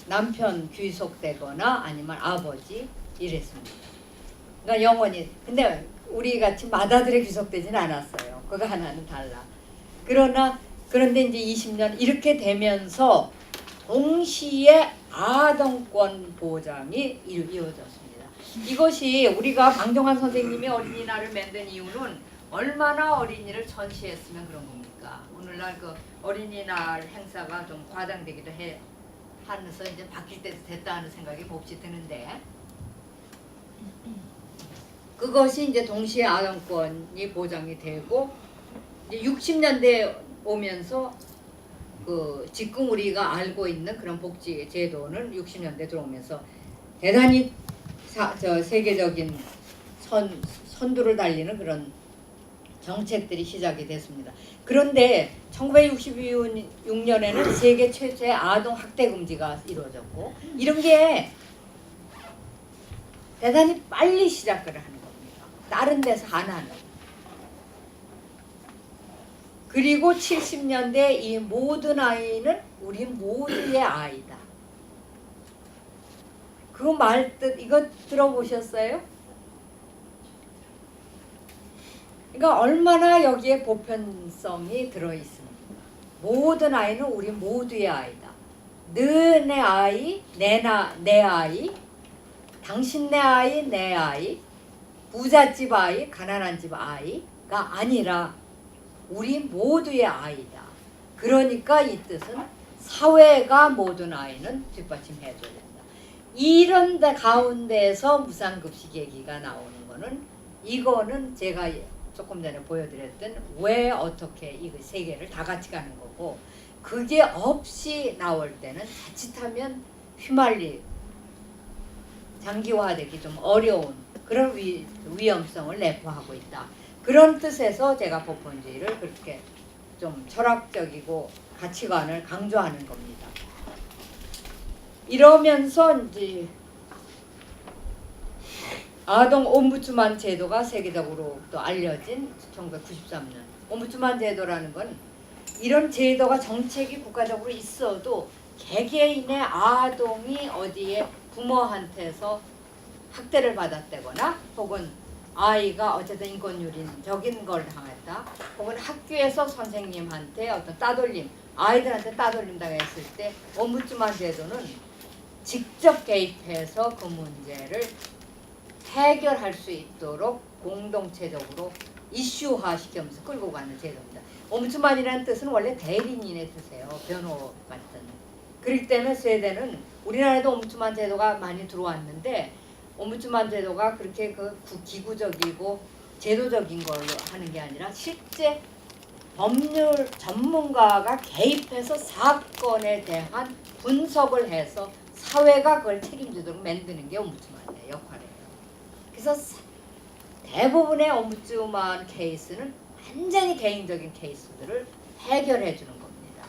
남편 귀속되거나 아니면 아버지 이랬습니다. 그러니까 영원히. 근데 우리 같이 맏아들에 귀속되지는 않았어요. 그거 하나는 달라. 그런데 이제 20년 이렇게 되면서 동시에 아동권 보장이 이루어졌습니다. 이것이 우리가 방정환 선생님이 어린이날을 만든 이유는 얼마나 어린이를 전시했으면 그런 겁니까? 오늘날 그 어린이날 행사가 좀 과장되기도 하면서 이제 바뀔 때도 됐다 하는 생각이 몹시 드는데, 그것이 이제 동시에 아동권이 보장이 되고 이제 60년대 오면서 그 지금 우리가 알고 있는 그런 복지 제도는 60년대 들어오면서 대단히 세계적인 선두를 달리는 그런 정책들이 시작이 됐습니다. 그런데 1966년에는 세계 최초의 아동 학대 금지가 이루어졌고 이런 게 대단히 빨리 시작을 하는 겁니다. 다른 데서 안 하는. 그리고 70년대 이 모든 아이는 우리 모두의 아이다. 그 말뜻 이거 들어보셨어요? 그러니까 얼마나 여기에 보편성이 들어있습니다. 모든 아이는 우리 모두의 아이다. 너네 아이, 내 아이, 당신 내 아이, 내 아이, 부잣집 아이, 가난한 집 아이가 아니라 우리 모두의 아이다. 그러니까 이 뜻은 사회가 모든 아이는 뒷받침해줘야 된다. 이런 데 가운데서 무상급식 얘기가 나오는 거는 이거는 제가 조금 전에 보여드렸던 왜 어떻게 이 세계를 다 같이 가는 거고 그게 없이 나올 때는 자칫하면 장기화되기 좀 어려운 그런 위험성을 내포하고 있다. 그런 뜻에서 제가 법본주의를 그렇게 좀 철학적이고 가치관을 강조하는 겁니다. 이러면서 이제 아동 옴부츠만 제도가 세계적으로 또 알려진 1993년. 옴부츠만 제도라는 건 이런 제도가 정책이 국가적으로 있어도 개개인의 아동이 어디에 부모한테서 학대를 받았다거나 혹은 아이가 어쨌든 인권유린적인 걸 당했다 혹은 학교에서 선생님한테 어떤 따돌림 아이들한테 따돌림 당했을 때 옴부츠만 제도는 직접 개입해서 그 문제를 해결할 수 있도록 공동체적으로 이슈화 시키면서 끌고 가는 제도입니다. 옴부츠만이라는 뜻은 원래 대리인의 뜻이에요. 변호 같은. 그렇기 때문에 스웨덴은 우리나라에도 옴부츠만 제도가 많이 들어왔는데 옴부츠만 제도가 그렇게 그 기구적이고 제도적인 걸로 하는 게 아니라 실제 법률 전문가가 개입해서 사건에 대한 분석을 해서 사회가 그걸 책임지도록 만드는 게 옴부츠만의 역할이에요. 그래서 대부분의 옴부츠만 케이스는 완전히 개인적인 케이스들을 해결해 주는 겁니다.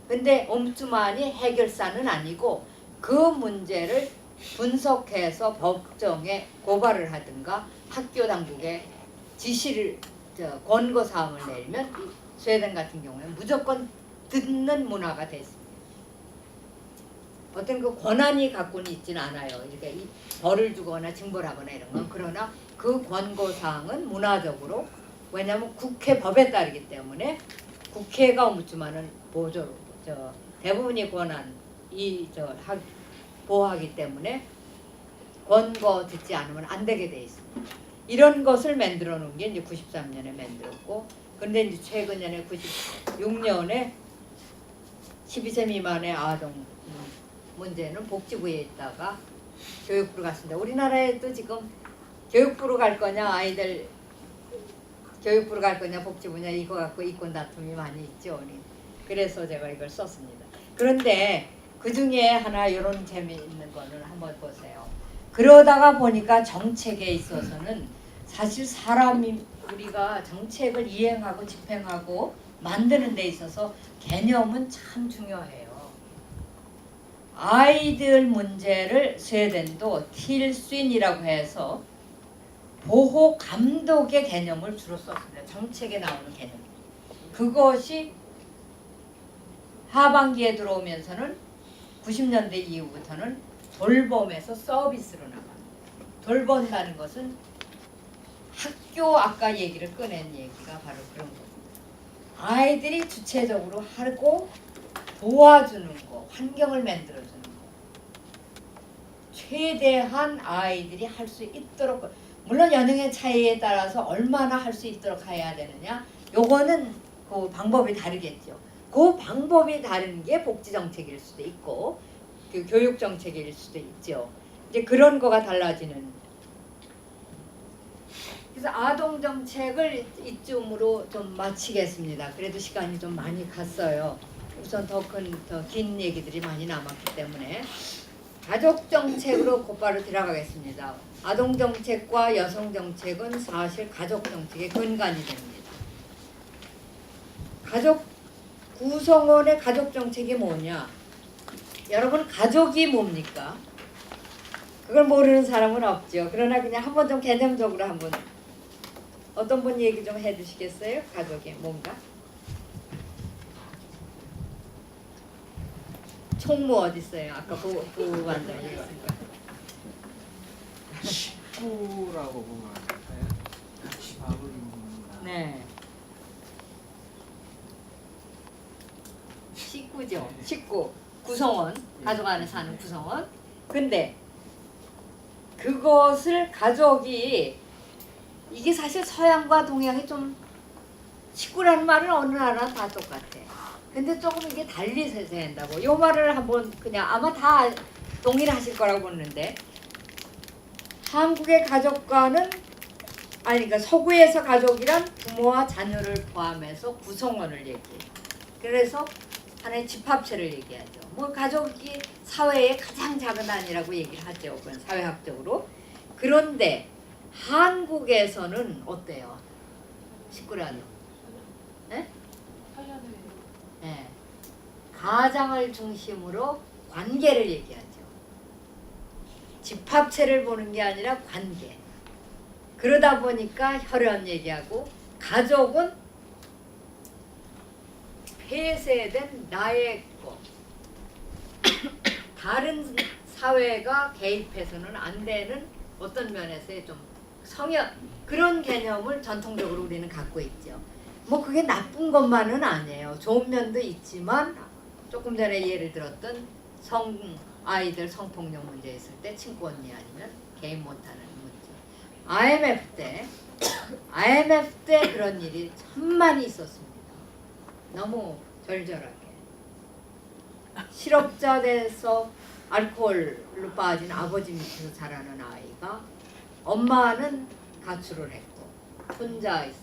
근데 옴부츠만이 해결사는 아니고 그 문제를 분석해서 법정에 고발을 하든가 학교 당국에 지시를 권고 사항을 내리면 스웨덴 같은 경우에는 무조건 듣는 문화가 됐습니다. 어떤 그 권한이 갖고는 있지는 않아요. 이렇게 벌을 주거나 징벌을 하거나 이런 건. 그러나 그 권고 사항은 문화적으로 왜냐하면 국회 법에 따르기 때문에 국회가 옴부츠만을 보조로 대부분의 권한 보호하기 때문에 권고 듣지 않으면 안 되게 돼 있습니다. 이런 것을 만들어 놓은 게 이제 93년에 만들었고, 근데 이제 최근에 96년에 12세 미만의 아동 문제는 복지부에 있다가 교육부로 갔습니다. 우리나라에도 지금 교육부로 갈 거냐 아이들 교육부로 갈 거냐 복지부냐 이거 갖고 이권 다툼이 많이 있죠. 그래서 제가 이걸 썼습니다. 그런데 그 중에 하나 이런 재미있는 거는 한번 보세요. 그러다가 보니까 정책에 있어서는 사실 사람이 우리가 정책을 이행하고 집행하고 만드는 데 있어서 개념은 참 중요해요. 아이들 문제를 스웨덴도 틸스윈이라고 해서 보호 감독의 개념을 주로 썼습니다. 정책에 나오는 개념. 그것이 하반기에 들어오면서는 90년대 이후부터는 돌봄에서 서비스로 나갑니다. 돌본다는 것은 학교 아까 얘기를 꺼낸 얘기가 바로 그런 겁니다. 아이들이 주체적으로 하고 도와주는 거, 환경을 만들어주는 거. 최대한 아이들이 할 수 있도록, 물론 연령의 차이에 따라서 얼마나 할 수 있도록 해야 되느냐, 요거는 그 방법이 다르겠죠. 그 방법이 다른 게 복지정책일 수도 있고 그 교육정책일 수도 있죠. 이제 그런 거가 달라지는. 그래서 아동정책을 이쯤으로 좀 마치겠습니다. 그래도 시간이 좀 많이 갔어요. 우선 더 긴 얘기들이 많이 남았기 때문에 가족정책으로 곧바로 들어가겠습니다. 아동정책과 여성정책은 사실 가족정책의 근간이 됩니다. 구성원의 가족정책이 뭐냐? 여러분 가족이 뭡니까? 그걸 모르는 사람은 없죠. 그러나 그냥 한번 좀 개념적으로 한번 어떤 분 얘기 좀 해주시겠어요? 가족이 뭔가? 총무 어디 있어요? 아까 부반장이 있으니까. 식구라고 보면 할까요? 같이 밥을 먹는다. 네. 식구죠. 식구. 구성원. 가족 안에 사는 구성원. 근데 그것을 가족이 이게 사실 서양과 동양이 좀 식구라는 말은 어느 나라 다 똑같아. 근데 조금 이게 달리 된다고. 이 말을 한번 그냥 아마 다 동일하실 거라고 보는데 한국의 가족과는 그러니까 서구에서 가족이란 부모와 자녀를 포함해서 구성원을 얘기해요. 그래서 하나의 집합체를 얘기하죠. 뭐 가족이 사회의 가장 작은 단위라고 얘기를 하죠. 그건 사회학적으로. 그런데 한국에서는 어때요? 19라뇨. 네? 네. 가장을 중심으로 관계를 얘기하죠. 집합체를 보는 게 아니라 관계. 그러다 보니까 혈연 얘기하고 가족은 폐쇄된 나의 것. 다른 사회가 개입해서는 안 되는 어떤 면에서의 좀 성역 그런 개념을 전통적으로 우리는 갖고 있죠. 뭐 그게 나쁜 것만은 아니에요. 좋은 면도 있지만 조금 전에 예를 들었던 아이들 성폭력 문제 있을 때 친권이 아니면 개입 못하는 문제. IMF 때 그런 일이 천만이 있었습니다. 너무 절절하게. 실업자 돼서 알코올로 빠진 아버지 밑에서 자라는 아이가 엄마는 가출을 했고 혼자 있어.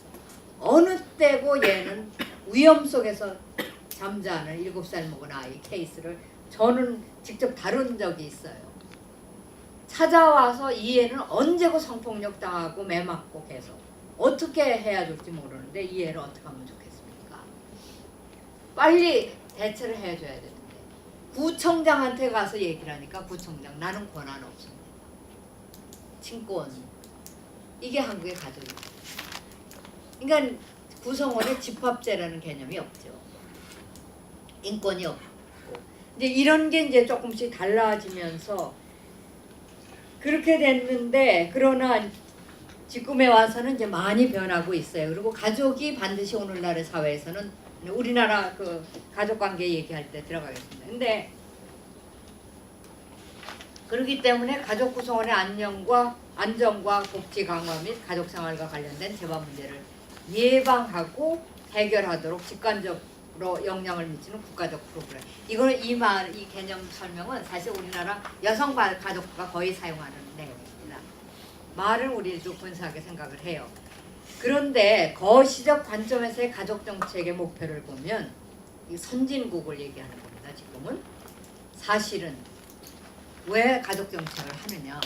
어느 때고 얘는 위험 속에서 잠자는 7살 먹은 아이 케이스를 저는 직접 다룬 적이 있어요. 찾아와서 이 애는 언제고 성폭력 당하고 매 맞고 계속 어떻게 해야 될지 모르는데 이 애를 어떻게 하면 좋겠습니까? 빨리 대처를 해줘야 되는데 구청장한테 가서 얘기를 하니까 구청장 나는 권한 없습니다. 친권 이게 한국의 가족입니다. 그러니까 구성원의 집합제라는 개념이 없죠. 인권이 없고 이제 이런 게 이제 조금씩 달라지면서 그렇게 됐는데 그러나 지금에 와서는 이제 많이 변하고 있어요. 그리고 가족이 반드시 오늘날의 사회에서는 우리나라 그 가족관계 얘기할 때 들어가겠습니다. 근데 그렇기 때문에 가족 구성원의 안정과 복지 강화 및 가족생활과 관련된 재반 문제를 예방하고 해결하도록 직관적으로 영향을 미치는 국가적 프로그램. 이거는 이 개념 설명은 사실 우리나라 여성 가족부가 거의 사용하는 내용입니다. 말은 우리도 근사하게 생각을 해요. 그런데 거시적 관점에서의 가족 정책의 목표를 보면 이 선진국을 얘기하는 겁니다. 지금은 사실은 왜 가족 정책을 하느냐?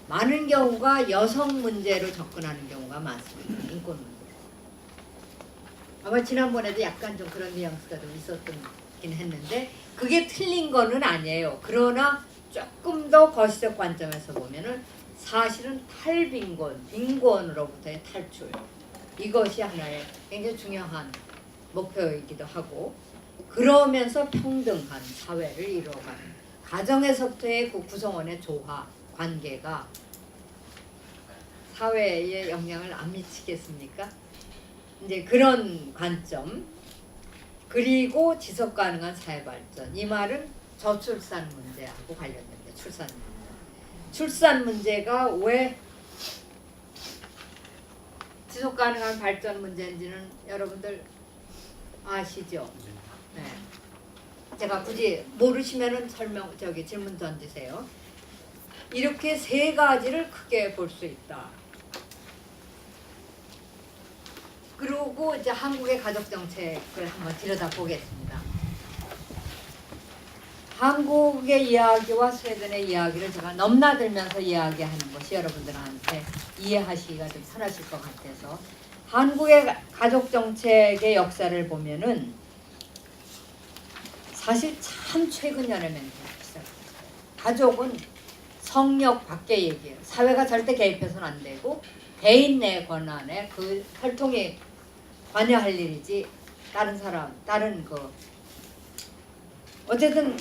많은 경우가 여성 문제로 접근하는 경우가 많습니다. 인권 문제. 아마 지난번에도 약간 좀 그런 뉘앙스가 좀 있었긴 했는데 그게 틀린 거는 아니에요. 그러나 조금 더 거시적 관점에서 보면은 사실은 빈곤으로부터의 탈출 이것이 하나의 굉장히 중요한 목표이기도 하고 그러면서 평등한 사회를 이루어가는 가정에서부터의 그 구성원의 조화 관계가 사회에 영향을 안 미치겠습니까? 이제 그런 관점 그리고 지속 가능한 사회 발전 이 말은 저출산 문제하고 관련됩니다. 출산 문제가 왜 지속 가능한 발전 문제인지는 여러분들 아시죠? 네. 제가 굳이 모르시면은 질문 던지세요. 이렇게 세 가지를 크게 볼 수 있다. 그리고 이제 한국의 가족 정책을 한번 들여다보겠습니다. 한국의 이야기와 스웨덴의 이야기를 제가 넘나들면서 이야기하는 것이 여러분들한테 이해하시기가 좀 편하실 것 같아서 한국의 가족 정책의 역사를 보면은 사실 참 최근 여름엔 시작했어요. 가족은 성역 밖의 얘기예요. 사회가 절대 개입해서는 안 되고 개인 내 권한에 그 혈통이 관여할 일이지 다른 어쨌든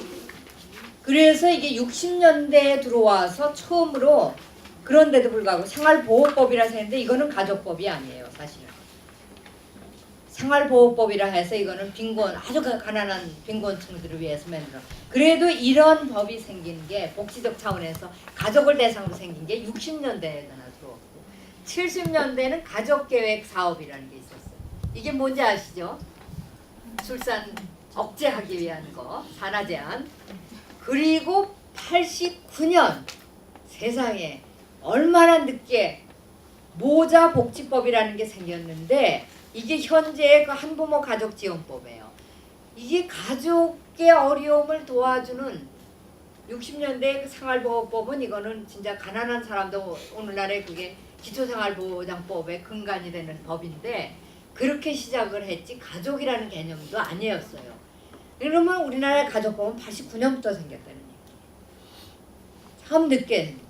그래서 이게 60년대에 들어와서 처음으로 그런데도 불구하고 생활보호법이라서 했는데 이거는 가족법이 아니에요. 사실은 생활보호법이라 해서 이거는 아주 가난한 빈곤층들을 위해서 만들어. 그래도 이런 법이 생긴 게 복지적 차원에서 가족을 대상으로 생긴 게 60년대에 들어왔고 70년대에는 가족계획 사업이라는 게 있었어요. 이게 뭔지 아시죠? 출산 억제하기 위한 거, 산하 제한. 그리고 89년 세상에 얼마나 늦게 모자 복지법이라는 게 생겼는데 이게 현재의 그 한부모 가족 지원법이에요. 이게 가족의 어려움을 도와주는 60년대 그 생활보호법은 이거는 진짜 가난한 사람도 오늘날에 그게 기초생활보장법의 근간이 되는 법인데 그렇게 시작을 했지 가족이라는 개념도 아니었어요. 그러면 우리나라의 가족법은 89년부터 생겼다는 얘기예요. 참 늦게 생겼죠.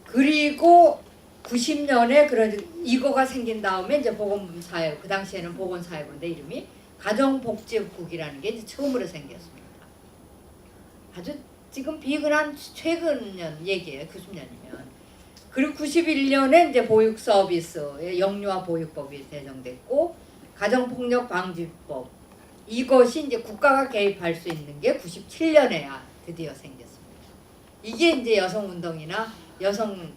그리고 90년에 이거가 생긴 다음에 이제 보건사회, 그 당시에는 보건사회부인데 이름이 가정복지국이라는 게 이제 처음으로 생겼습니다. 아주 지금 비근한 최근 년 얘기예요. 90년이면. 그리고 91년에 이제 보육 서비스의 영유아 보육법이 제정됐고 가정폭력 방지법 이것이 이제 국가가 개입할 수 있는 게 97년에야 드디어 생겼습니다. 이게 이제 여성 운동이나 여성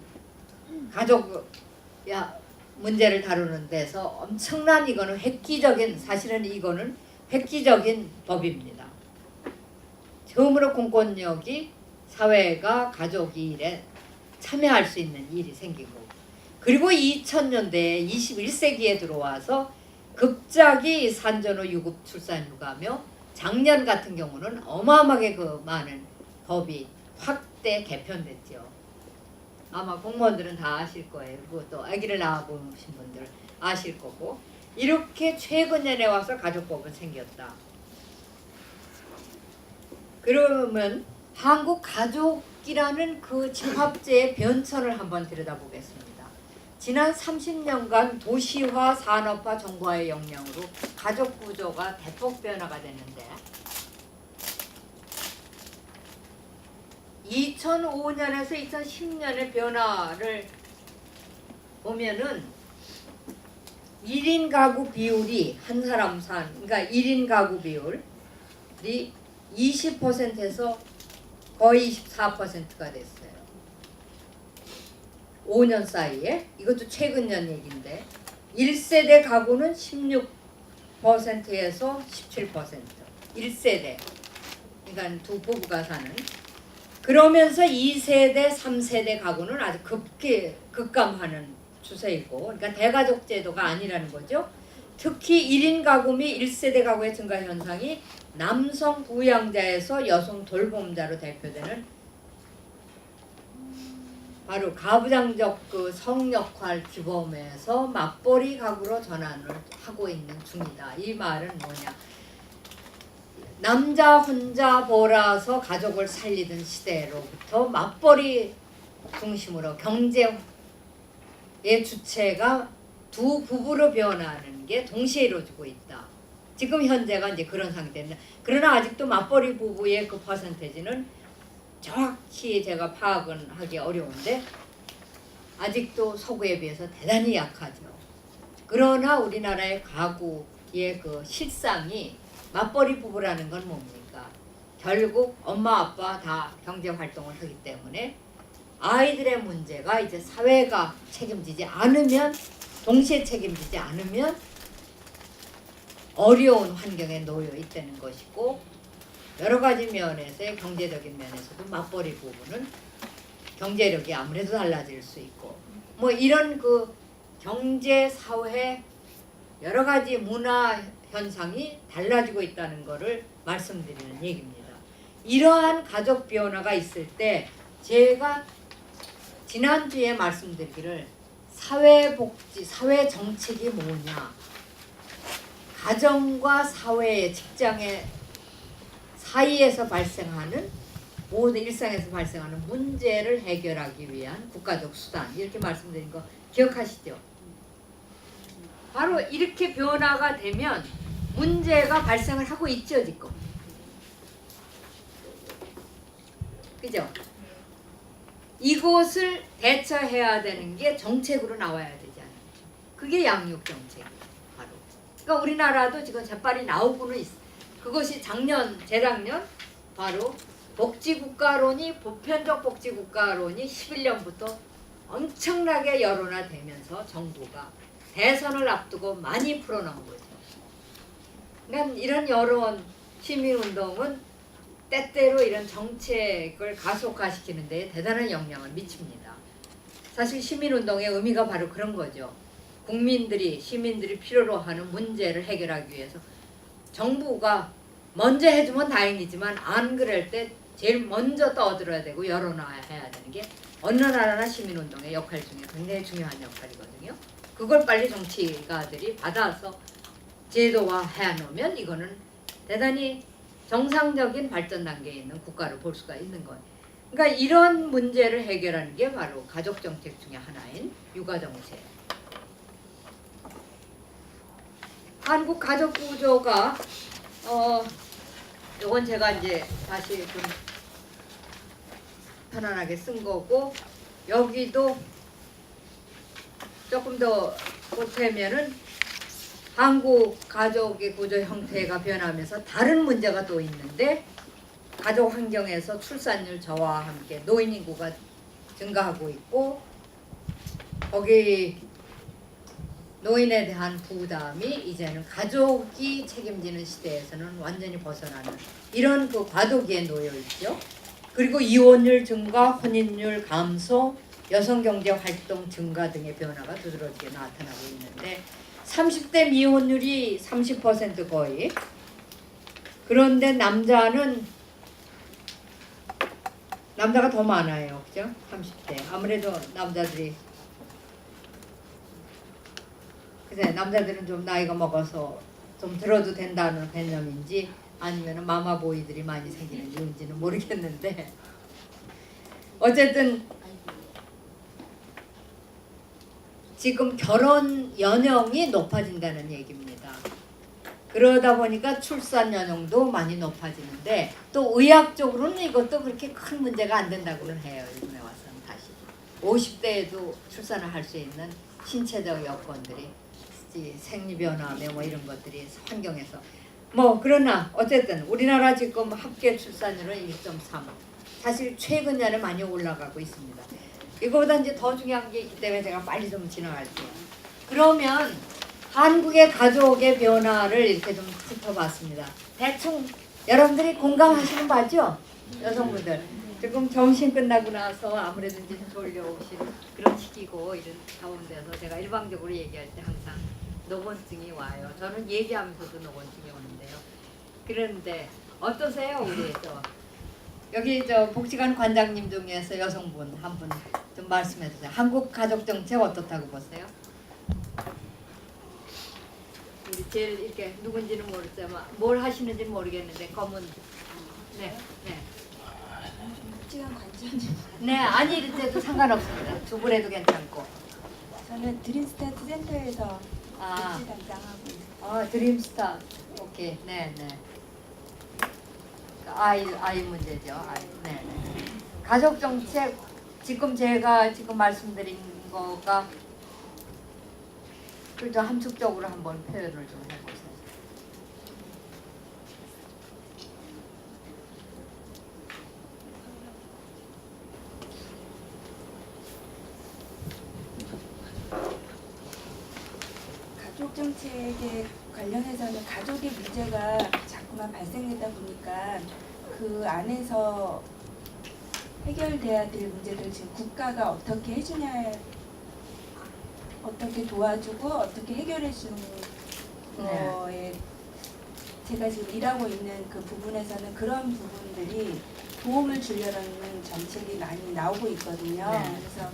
가족 문제를 다루는 데서 엄청난 이거는 획기적인 사실은 이거는 획기적인 법입니다. 처음으로 공권력이 사회가 가족 일에 참여할 수 있는 일이 생긴 거고 그리고 2000년대에 21세기에 들어와서 급작이 산전후 유급 출산휴가며 작년 같은 경우는 어마어마하게 그 많은 법이 확대 개편됐죠. 아마 공무원들은 다 아실 거예요. 그리고 또 아기를 낳아보신 분들 아실 거고 이렇게 최근년에 와서 가족법은 생겼다. 그러면 한국 가족이라는 그 집합제의 변천을 한번 들여다보겠습니다. 지난 30년간 도시화, 산업화, 정부화의 영향으로 가족 구조가 대폭 변화가 됐는데 2005년에서 2010년의 변화를 보면은 1인 가구 비율이 한 사람 그러니까 1인 가구 비율이 20%에서 거의 24%가 됐어요. 5년 사이에 이것도 최근 년 얘기인데 1세대 가구는 16%에서 17% 1세대 그러니까 두 부부가 사는 그러면서 2세대, 3세대 가구는 아주 급감하는 추세이고 그러니까 대가족 제도가 아니라는 거죠. 특히 1인 가구 및 1세대 가구의 증가 현상이 남성 부양자에서 여성 돌봄자로 대표되는 바로 가부장적 그 성역할 규범에서 맞벌이 가구로 전환을 하고 있는 중이다. 이 말은 뭐냐? 남자 혼자 벌어서 가족을 살리던 시대로부터 맞벌이 중심으로 경제의 주체가 두 부부로 변하는 게 동시에 이루어지고 있다. 지금 현재가 이제 그런 상태입니다. 그러나 아직도 맞벌이 부부의 그 퍼센테이지는 정확히 제가 파악은 하기 어려운데 아직도 서구에 비해서 대단히 약하죠. 그러나 우리나라의 가구의 그 실상이 맞벌이 부부라는 건 뭡니까? 결국 엄마 아빠 다 경제 활동을 하기 때문에 아이들의 문제가 이제 사회가 책임지지 않으면 동시에 책임지지 않으면 어려운 환경에 놓여 있다는 것이고 여러 가지 면에서의 경제적인 면에서도 맞벌이 부부는 경제력이 아무래도 달라질 수 있고 뭐 이런 그 경제 사회 여러 가지 문화 현상이 달라지고 있다는 것을 말씀드리는 얘기입니다. 이러한 가족 변화가 있을 때 제가 지난주에 말씀드리기를 사회복지, 사회정책이 뭐냐 가정과 사회의 직장의 사이에서 발생하는 모든 일상에서 발생하는 문제를 해결하기 위한 국가적 수단 이렇게 말씀드린 거 기억하시죠? 바로 이렇게 변화가 되면 문제가 발생을 하고 있죠 지금. 그죠? 이것을 대처해야 되는 게 정책으로 나와야 되지 않을까. 그게 양육 정책이에요. 바로. 그러니까 우리나라도 지금 재빨리 나오고는 있어. 그것이 재작년 바로 복지국가론이 보편적 복지국가론이 11년부터 엄청나게 여론화되면서 정부가 대선을 앞두고 많이 풀어나온 거죠. 그러니까 이런 여론 시민운동은 때때로 이런 정책을 가속화시키는 데 대단한 영향을 미칩니다. 사실 시민운동의 의미가 바로 그런 거죠. 시민들이 필요로 하는 문제를 해결하기 위해서 정부가 먼저 해주면 다행이지만 안 그럴 때 제일 먼저 떠들어야 되고 여론화해야 되는 게 어느 나라나 시민운동의 역할 중에 굉장히 중요한 역할이거든요. 그걸 빨리 정치가들이 받아서 제도화해 놓으면 이거는 대단히 정상적인 발전 단계에 있는 국가를 볼 수가 있는 거예요. 그러니까 이런 문제를 해결하는 게 바로 가족 정책 중에 하나인 육아 정책. 한국 가족 구조가 요건 제가 이제 다시 좀 편안하게 쓴 거고, 여기도 조금 더 보태면은 한국 가족의 구조 형태가 변하면서 다른 문제가 또 있는데, 가족 환경에서 출산율 저하와 함께 노인 인구가 증가하고 있고, 거기 노인에 대한 부담이 이제는 가족이 책임지는 시대에서는 완전히 벗어나는 이런 그 과도기에 놓여 있죠. 그리고 이혼율 증가, 혼인율 감소, 여성 경제 활동 증가 등의 변화가 두드러지게 나타나고 있는데, 30대 미혼율이 30% 거의. 그런데 남자가 더 많아요, 그죠? 30대. 아무래도 남자들이, 그래, 남자들은 좀 나이가 먹어서 좀 들어도 된다는 개념인지 아니면 마마보이들이 많이 생기는 이유인지는 모르겠는데, 어쨌든 지금 결혼 연령이 높아진다는 얘기입니다. 그러다 보니까 출산 연령도 많이 높아지는데, 또 의학적으로는 이것도 그렇게 큰 문제가 안 된다고는 해요. 이번에 와서는 다시 50대에도 출산을 할 수 있는 신체적 여건들이, 생리변화며 뭐 이런 것들이 환경에서 그러나 어쨌든 우리나라 지금 합계 출산율은 1.3. 사실 최근 년에 많이 올라가고 있습니다. 이거보다 이제 더 중요한 게 있기 때문에 제가 빨리 좀 지나갈게요. 그러면 한국의 가족의 변화를 이렇게 좀 짚어봤습니다. 대충 여러분들이 공감하시는 바죠? 여성분들. 지금 점심 끝나고 나서 아무래도 이제 졸려오시는 그런 시기고 이런 가운데서 제가 일방적으로 얘기할 때 항상 노곤증이 와요. 저는 얘기하면서도 노곤증이 오는데요. 그런데 어떠세요? 우리 여기 복지관 관장님 중에서 여성분 한 분 좀 말씀해 주세요. 한국 가족 정책 어떻다고 보세요? 우리 제일 이렇게 누군지는 모르지만 뭘 하시는지는 모르겠는데 검은 네. 복지관 관장님. 네, 아니 이래도 상관없습니다. 두 분에도 괜찮고. 저는 드림스타트 센터에서 아. 복지 담당하고 있어요. 드림스타. 오케이. 네. 아이 문제죠. 네. 가족 정책 지금 제가 말씀드린 거가 그저 함축적으로 한번 표현을 좀 해보세요. 가족 정책에 관련해서는 가족의 문제가 자꾸만 발생되다 보니까 그 안에서 해결돼야 될 문제들 지금 국가가 어떻게 해주냐, 어떻게 도와주고 어떻게 해결해 주는 거에 제가 지금 일하고 있는 그 부분에서는 그런 부분들이 도움을 주려는 정책이 많이 나오고 있거든요. 네. 그래서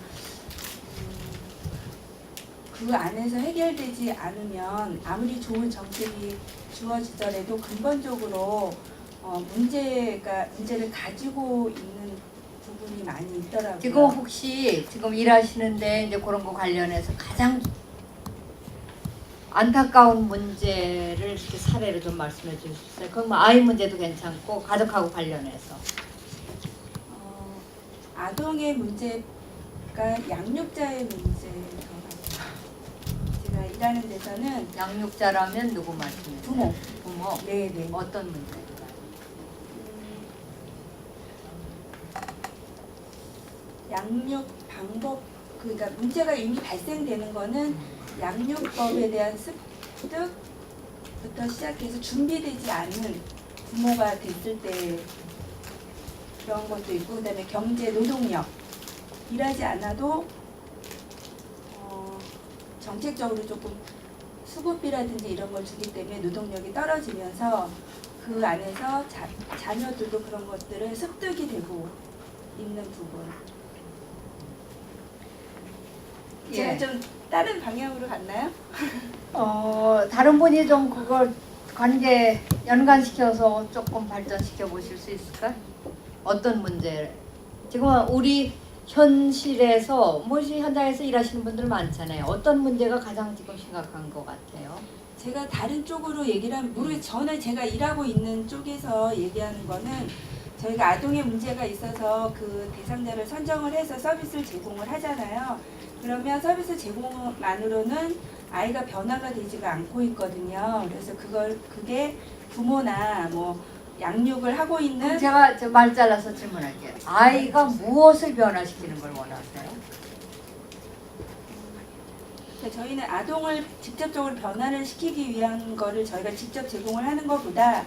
그 안에서 해결되지 않으면 아무리 좋은 정책이 주어지더라도 근본적으로 문제를 가지고 있는 부분이 많이 있더라고요. 지금 혹시 지금 일하시는데 이제 그런 거 관련해서 가장 안타까운 문제를 이렇게 사례를 좀 말씀해 주셨어요. 그럼 아이 문제도 괜찮고 가족하고 관련해서. 아동의 문제가 양육자의 문제인 것 같아요. 제가 일하는 데서는 양육자라면 누구 말씀이세요? 부모. 부모. 네네. 어떤 문제인가요? 양육 방법, 그러니까 문제가 이미 발생되는 거는 양육법에 대한 습득부터 시작해서 준비되지 않은 부모가 됐을 때 그런 것도 있고, 그다음에 경제 노동력, 일하지 않아도 정책적으로 조금 수급비라든지 이런 걸 주기 때문에 노동력이 떨어지면서 그 안에서 자녀들도 그런 것들을 습득이 되고 있는 부분. 제가 예. 좀 다른 방향으로 갔나요? 다른 분이 좀 그걸 관계 연관시켜서 조금 발전시켜 보실 수 있을까? 어떤 문제? 지금 우리 현실에서 뭐지 현장에서 일하시는 분들 많잖아요. 어떤 문제가 가장 지금 심각한 것 같아요? 제가 다른 쪽으로 얘기를 하면 저는 제가 일하고 있는 쪽에서 얘기하는 거는 저희가 아동의 문제가 있어서 그 대상자를 선정을 해서 서비스를 제공을 하잖아요. 그러면 서비스 제공만으로는 아이가 변화가 되지가 않고 있거든요. 그래서 그게 부모나 뭐 양육을 하고 있는 제가 말 잘라서 질문할게요. 아이가 무엇을 변화시키는 걸 원하세요? 저희는 아동을 직접적으로 변화를 시키기 위한 거를 저희가 직접 제공을 하는 것보다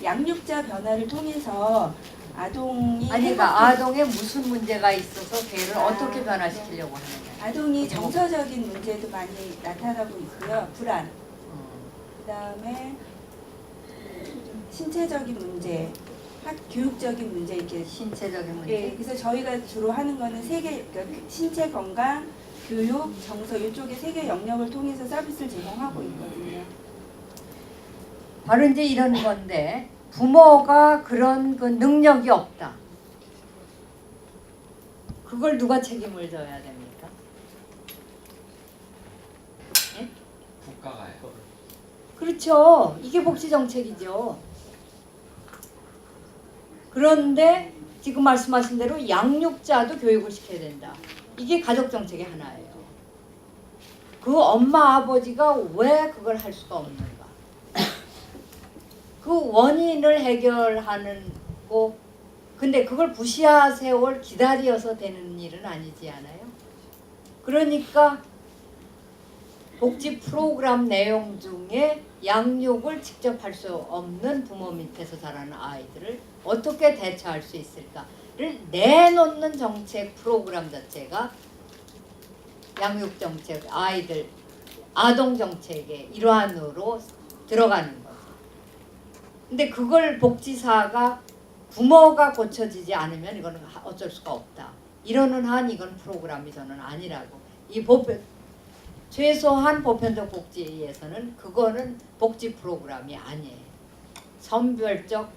양육자 변화를 통해서 아동이 그러니까 아동에 무슨 문제가 있어서 걔를 어떻게 변화시키려고 하느냐. 아동이 정서적인 문제도 많이 나타나고 있고요. 불안. 그다음에 신체적인 문제, 교육적인 문제 이렇게 신체적인 문제. 예, 그래서 저희가 주로 하는 거는 그러니까 신체 건강, 교육, 정서 이쪽에 세 개 영역을 통해서 서비스를 제공하고 있거든요. 바로 이제 이런 건데 부모가 그런 그 능력이 없다. 그걸 누가 책임을 져야 됩니까? 예? 국가가요. 그렇죠. 이게 복지 정책이죠. 그런데 지금 말씀하신 대로 양육자도 교육을 시켜야 된다. 이게 가족 정책의 하나예요. 그 엄마 아버지가 왜 그걸 할 수가 없는가? 그 원인을 해결하는 거. 근데 그걸 부시아 세월 기다려서 되는 일은 아니지 않아요? 그러니까 복지 프로그램 내용 중에 양육을 직접 할 수 없는 부모 밑에서 자라는 아이들을 어떻게 대처할 수 있을까를 내놓는 정책 프로그램 자체가 양육 정책, 아동 정책의 일환으로 들어가는 거죠. 근데 그걸 복지사가 부모가 고쳐지지 않으면 이거는 어쩔 수가 없다. 이러는 한 이건 프로그램이 저는 아니라고. 이 최소한 보편적 복지에서는 그거는 복지 프로그램이 아니에요. 선별적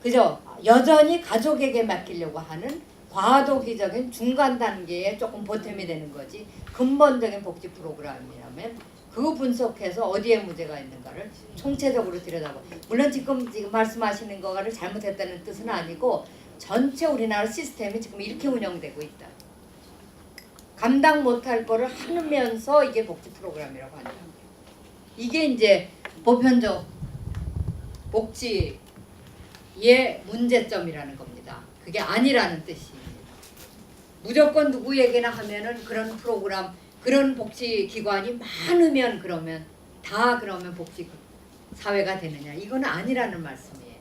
그죠? 여전히 가족에게 맡기려고 하는 과도기적인 중간 단계에 조금 보탬이 되는 거지 근본적인 복지 프로그램이라면 그 분석해서 어디에 문제가 있는가를 총체적으로 들여다보. 물론 지금 말씀하시는 거를 잘못했다는 뜻은 아니고 전체 우리나라 시스템이 지금 이렇게 운영되고 있다. 감당 못할 거를 하면서 이게 복지 프로그램이라고 하는 거예요. 이게 이제 보편적 복지의 문제점이라는 겁니다. 그게 아니라는 뜻입니다. 무조건 누구에게나 하면은 그런 프로그램, 그런 복지 기관이 많으면 그러면 복지 사회가 되느냐? 이건 아니라는 말씀이에요.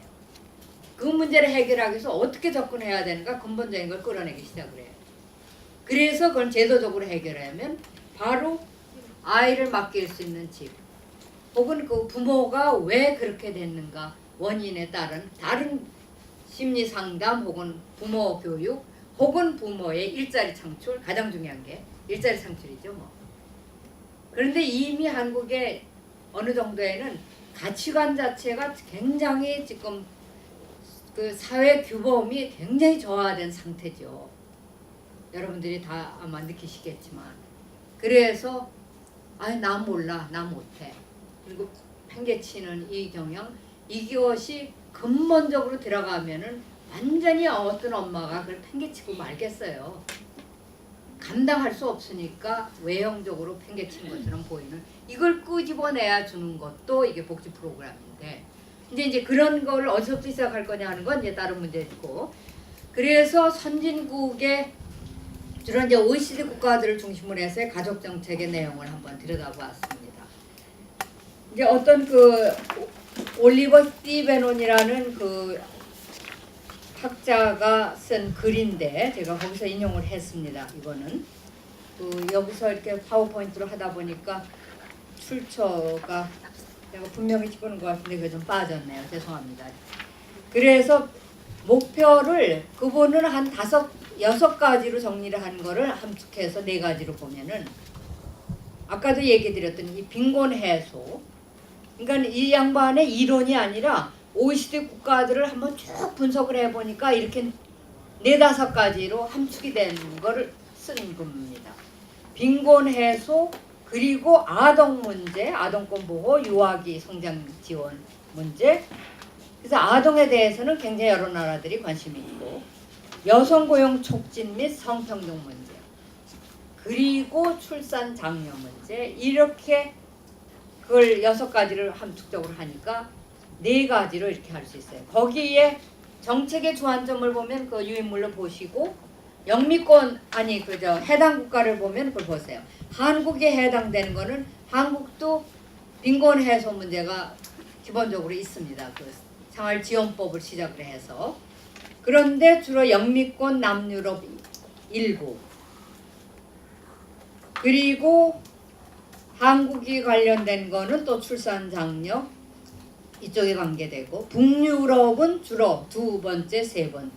그 문제를 해결하기 위해서 어떻게 접근해야 되는가 근본적인 걸 끌어내기 시작을 해요. 그래서 그건 제도적으로 해결하면 바로 아이를 맡길 수 있는 집 혹은 그 부모가 왜 그렇게 됐는가 원인에 따른 다른 심리 상담 혹은 부모 교육 혹은 부모의 일자리 창출, 가장 중요한 게 일자리 창출이죠. 뭐. 그런데 이미 한국의 어느 정도에는 가치관 자체가 굉장히 지금 그 사회 규범이 굉장히 저하된 상태죠. 여러분들이 다 아마 느끼시겠지만 그래서 나 몰라, 나 못해. 그리고 팽개치는 이 경향, 이것이 근본적으로 들어가면은 완전히 어떤 엄마가 그걸 팽개치고 말겠어요. 감당할 수 없으니까 외형적으로 팽개친 것처럼 보이는 이걸 끄집어내야 주는 것도 이게 복지 프로그램인데 근데 이제 그런 거를 어디서부터 시작할 거냐 하는 건 이제 다른 문제고 그래서 선진국의 주로 이제 OECD 국가들을 중심으로 해서의 가족 정책의 내용을 한번 들여다보았습니다. 이제 어떤 그 올리버 스티베논이라는 그 학자가 쓴 글인데 제가 거기서 인용을 했습니다. 이거는 그 여기서 이렇게 파워포인트로 하다 보니까 출처가 내가 분명히 찍어놓은 것 같은데 그게 좀 빠졌네요. 죄송합니다. 그래서 목표를 그분은 한 5, 6가지로 정리를 한 거를 함축해서 4가지로 보면은 아까도 얘기 드렸던 이 빈곤 해소. 그러니까 이 양반의 이론이 아니라 OECD 국가들을 한번 쭉 분석을 해보니까 이렇게 4-5가지로 함축이 된 거를 쓴 겁니다. 빈곤 해소, 그리고 아동 문제, 아동권 보호, 유아기 성장 지원 문제. 그래서 아동에 대해서는 굉장히 여러 나라들이 관심이 있고, 여성 고용 촉진 및 성평등 문제, 그리고 출산 장려 문제, 이렇게 그걸 6가지를 함축적으로 하니까 4가지로 이렇게 할 수 있어요. 거기에 정책의 주안점을 보면 그 유인물로 보시고, 영미권 아니 그저 해당 국가를 보면 그걸 보세요. 한국에 해당되는 거는 한국도 빈곤 해소 문제가 기본적으로 있습니다. 그 생활지원법을 시작을 해서. 그런데 주로 영미권 남유럽 일부, 그리고 한국이 관련된 거는 또 출산 장려 이쪽에 관계되고, 북유럽은 주로 2번째, 3번째.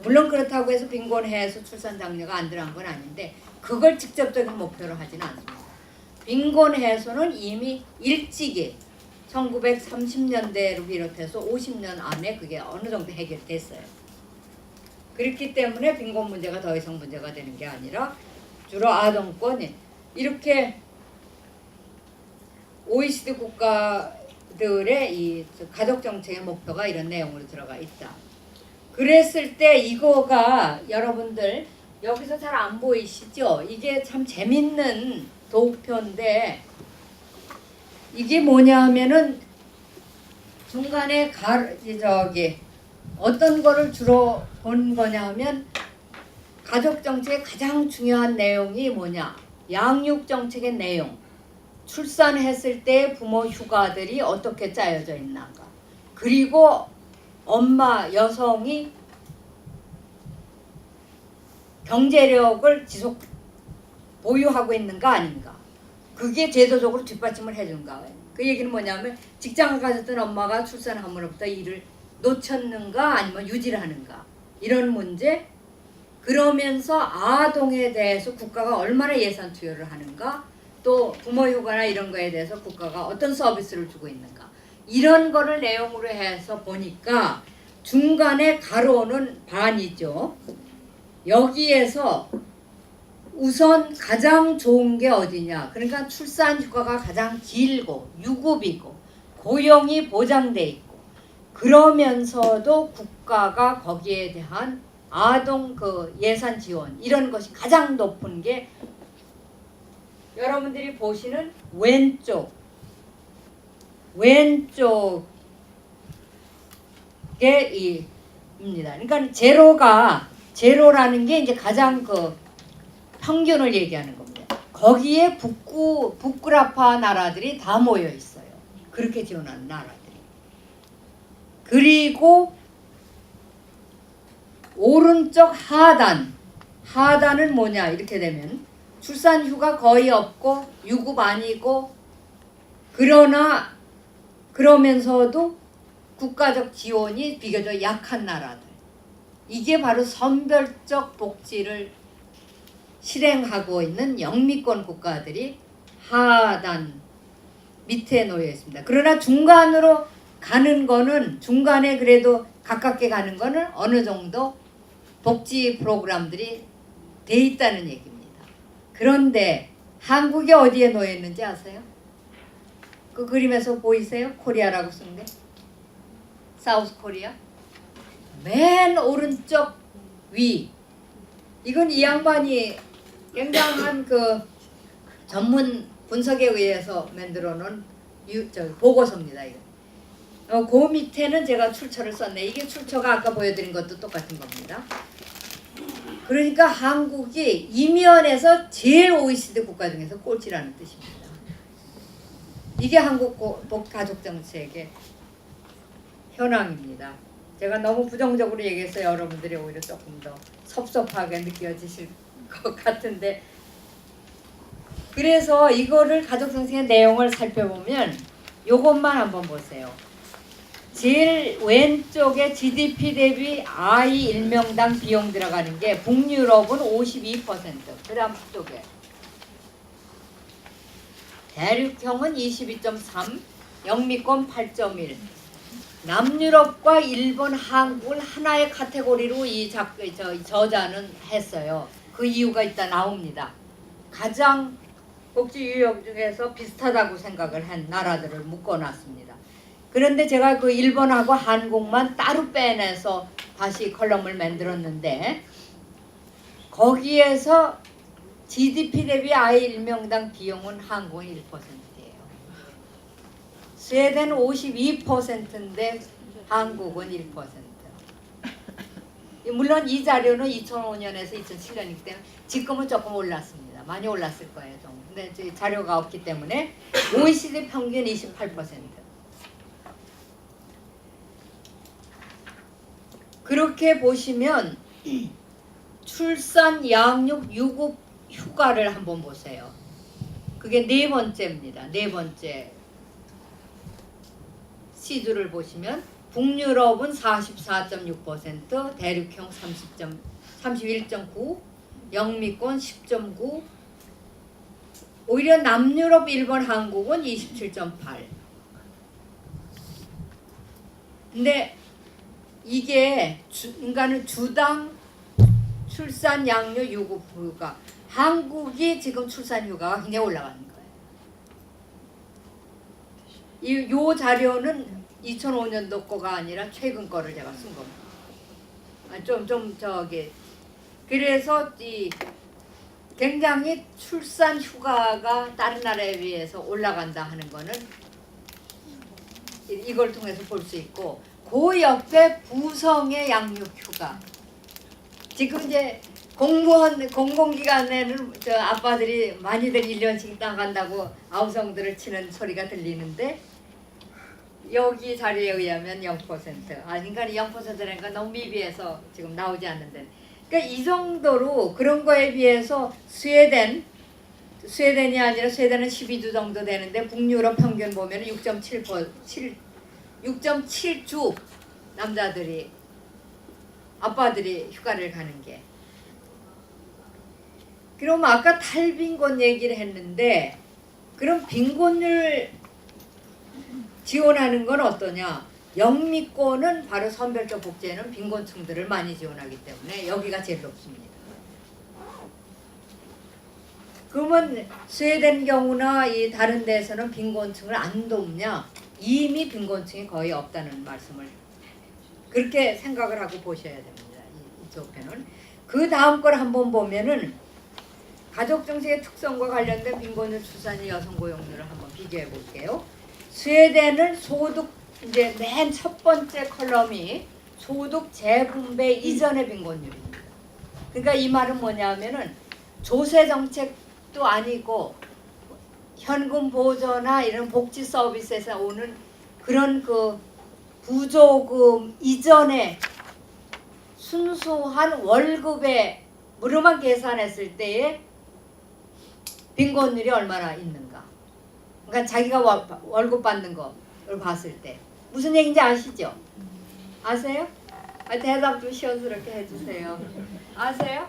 물론 그렇다고 해서 빈곤 해소 출산 장려가 안 들어간 건 아닌데 그걸 직접적인 목표로 하지는 않습니다. 빈곤 해소는 이미 일찍이 1930년대를 비롯해서 50년 안에 그게 어느 정도 해결됐어요. 그렇기 때문에 빈곤 문제가 더 이상 문제가 되는 게 아니라 주로 아동권이 이렇게 OECD 국가들의 이 가족 정책의 목표가 이런 내용으로 들어가 있다. 그랬을 때 이거가 여러분들 여기서 잘 안 보이시죠? 이게 참 재밌는 도표인데 이게 뭐냐 하면은 중간에 어떤 거를 주로 본 거냐 하면 가족 정책의 가장 중요한 내용이 뭐냐? 양육 정책의 내용. 출산했을 때 부모 휴가들이 어떻게 짜여져 있는가. 그리고 엄마 여성이 경제력을 지속 보유하고 있는가 아닌가. 그게 제도적으로 뒷받침을 해준가. 그 얘기는 뭐냐면 직장을 가졌던 엄마가 출산함으로부터 일을 놓쳤는가 아니면 유지를 하는가. 이런 문제. 그러면서 아동에 대해서 국가가 얼마나 예산 투여를 하는가. 또 부모휴가나 이런 거에 대해서 국가가 어떤 서비스를 주고 있는가. 이런 거를 내용으로 해서 보니까 중간에 가로는 반이죠. 여기에서 우선 가장 좋은 게 어디냐. 그러니까 출산 휴가가 가장 길고 유급이고 고용이 보장돼 있고 그러면서도 국가가 거기에 대한 아동 그 예산 지원 이런 것이 가장 높은 게 여러분들이 보시는 왼쪽에 입니다. 그러니까 제로라는 게 이제 가장 그 평균을 얘기하는 겁니다. 거기에 북구라파 나라들이 다 모여 있어요. 그렇게 지원하는 나라들이. 그리고 오른쪽 하단은 뭐냐 이렇게 되면 출산 휴가 거의 없고 유급 아니고 그러면서도 국가적 지원이 비교적 약한 나라들. 이게 바로 선별적 복지를 실행하고 있는 영미권 국가들이 하단 밑에 놓여 있습니다. 그러나 중간으로 가는 거는 중간에 그래도 가깝게 가는 거는 어느 정도 복지 프로그램들이 돼 있다는 얘기입니다. 그런데 한국이 어디에 놓여 있는지 아세요? 그 그림에서 보이세요? 코리아라고 쓴 게? 사우스 코리아? 맨 오른쪽 위. 이건 이 양반이 굉장한 그 전문 분석에 의해서 만들어 놓은 보고서입니다. 이거. 그 밑에는 제가 출처를 썼네. 이게 출처가 아까 보여드린 것도 똑같은 겁니다. 그러니까 한국이 이면에서 제일 OECD 국가 중에서 꼴찌라는 뜻입니다. 이게 한국 가족정책의 현황입니다. 제가 너무 부정적으로 얘기해서 여러분들이 오히려 조금 더 섭섭하게 느껴지실 것 같은데, 그래서 이거를 가족정책의 내용을 살펴보면 요것만 한번 보세요. 제일 왼쪽에 GDP 대비 아이 1명당 비용 들어가는 게 북유럽은 52%, 그 다음 쪽에 대륙형은 22.3, 영미권 8.1. 남유럽과 일본, 한국을 하나의 카테고리로 저자는 했어요. 그 이유가 이따 나옵니다. 가장 복지 유형 중에서 비슷하다고 생각을 한 나라들을 묶어놨습니다. 그런데 제가 그 일본하고 한국만 따로 빼내서 다시 컬럼을 만들었는데 거기에서 GDP 대비 아이 1명당 비용은 한국은 1%예요. 스웨덴 52%인데 한국은 1%. 물론 이 자료는 2005년에서 2007년이기 때문에 지금은 조금 올랐습니다. 많이 올랐을 거예요. 좀. 근데 자료가 없기 때문에 OECD 평균 28%. 그렇게 보시면 출산, 양육, 유급, 휴가를 한번 보세요. 그게 네 번째입니다. 네 번째 시주를 보시면 북유럽은 44.6%, 대륙형 31.9%, 영미권 10.9%, 오히려 남유럽, 일본, 한국은 27.8%. 근데 이게 인간은 주당 출산, 양육, 유급, 휴가. 한국이 지금 출산 휴가가 굉장히 올라가는 거예요. 이 자료는 2005년도 거가 아니라 최근 거를 제가 쓴 겁니다. 그래서 굉장히 출산 휴가가 다른 나라에 비해서 올라간다 하는 거는 이걸 통해서 볼 수 있고, 그 옆에 부성의 양육 휴가. 지금 이제 공공기관에는 저 아빠들이 많이들 1년씩 나간다고 아우성들을 치는 소리가 들리는데 여기 자료에 의하면 0%. 그러니까 0%라니까 너무 미비해서 지금 나오지 않는데. 그러니까 이 정도로 그런 거에 비해서 스웨덴이 아니라 스웨덴은 12주 정도 되는데 북유럽 평균 보면 6.7주 남자들이 아빠들이 휴가를 가는 게. 그럼 아까 탈빈곤 얘기를 했는데 그럼 빈곤을 지원하는 건 어떠냐? 영미권은 바로 선별적 복지에는 빈곤층들을 많이 지원하기 때문에 여기가 제일 높습니다. 그러면 스웨덴 경우나 이 다른 데서는 빈곤층을 안 돕냐? 이미 빈곤층이 거의 없다는 말씀을 그렇게 생각을 하고 보셔야 됩니다. 이쪽 편은. 그 다음 걸 한번 보면은 가족 정책의 특성과 관련된 빈곤율, 출산율, 여성 고용률을 한번 비교해 볼게요. 스웨덴은 소득 이제 맨 첫 번째 컬럼이 소득 재분배 이전의 빈곤율입니다. 그러니까 이 말은 뭐냐면은 조세 정책도 아니고 현금 보조나 이런 복지 서비스에서 오는 그런 그 부조금 이전에 순수한 월급에 무료만 계산했을 때에 빈곤율이 얼마나 있는가. 그러니까 자기가 월급 받는 거를 봤을 때 무슨 얘기인지 아시죠? 아세요? 대답 좀 시원스럽게 해주세요. 아세요?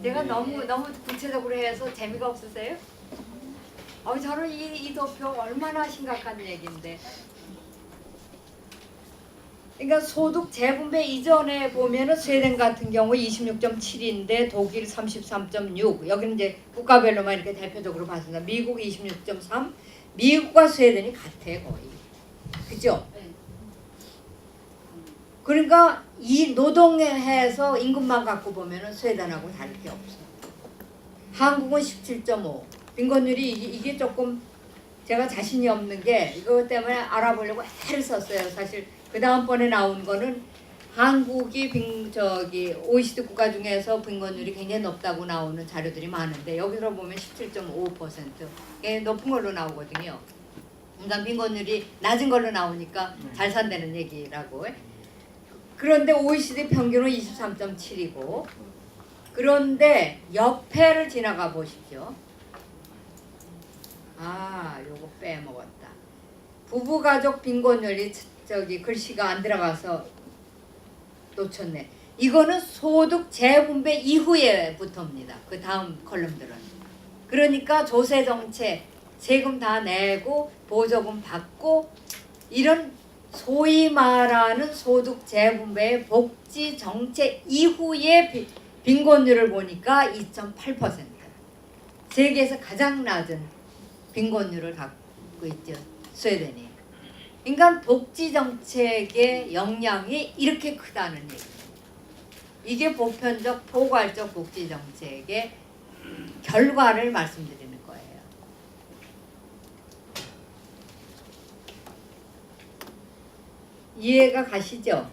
제가 너무 구체적으로 해서 재미가 없으세요? 저는 이 도표 얼마나 심각한 얘기인데. 그러니까 소득 재분배 이전에 보면은 스웨덴 같은 경우 26.7인데 독일 33.6. 여기는 이제 국가별로만 이렇게 대표적으로 봤습니다. 미국 26.3. 미국과 스웨덴이 같아요 거의. 그죠? 그러니까 이 노동해서 임금만 갖고 보면은 스웨덴하고 다를 게 없어요. 한국은 17.5. 빈곤율이 이게 조금 제가 자신이 없는 게 이것 때문에 알아보려고 애를 썼어요. 사실 그 다음번에 나온 거는 한국이 OECD 국가 중에서 빈곤율이 굉장히 높다고 나오는 자료들이 많은데 여기서 보면 17.5%게 높은 걸로 나오거든요. 그러니까 빈곤율이 낮은 걸로 나오니까 잘 산다는 얘기라고. 그런데 OECD 평균은 23.7이고 그런데 옆에를 지나가 보십시오. 요거 빼먹었다. 부부가족 빈곤율이 글씨가 안 들어가서 놓쳤네. 이거는 소득 재분배 이후에 부터입니다. 그 다음 컬럼들은. 그러니까 조세 정책 세금 다 내고 보조금 받고 이런 소위 말하는 소득 재분배의 복지 정책 이후의 빈곤율을 보니까 2.8%. 세계에서 가장 낮은 빈곤율을 갖고 있죠. 스웨덴이. 그러니까 복지 정책의 영향이 이렇게 크다는 얘기예요. 이게 보편적 포괄적 복지 정책의 결과를 말씀드리는 거예요. 이해가 가시죠?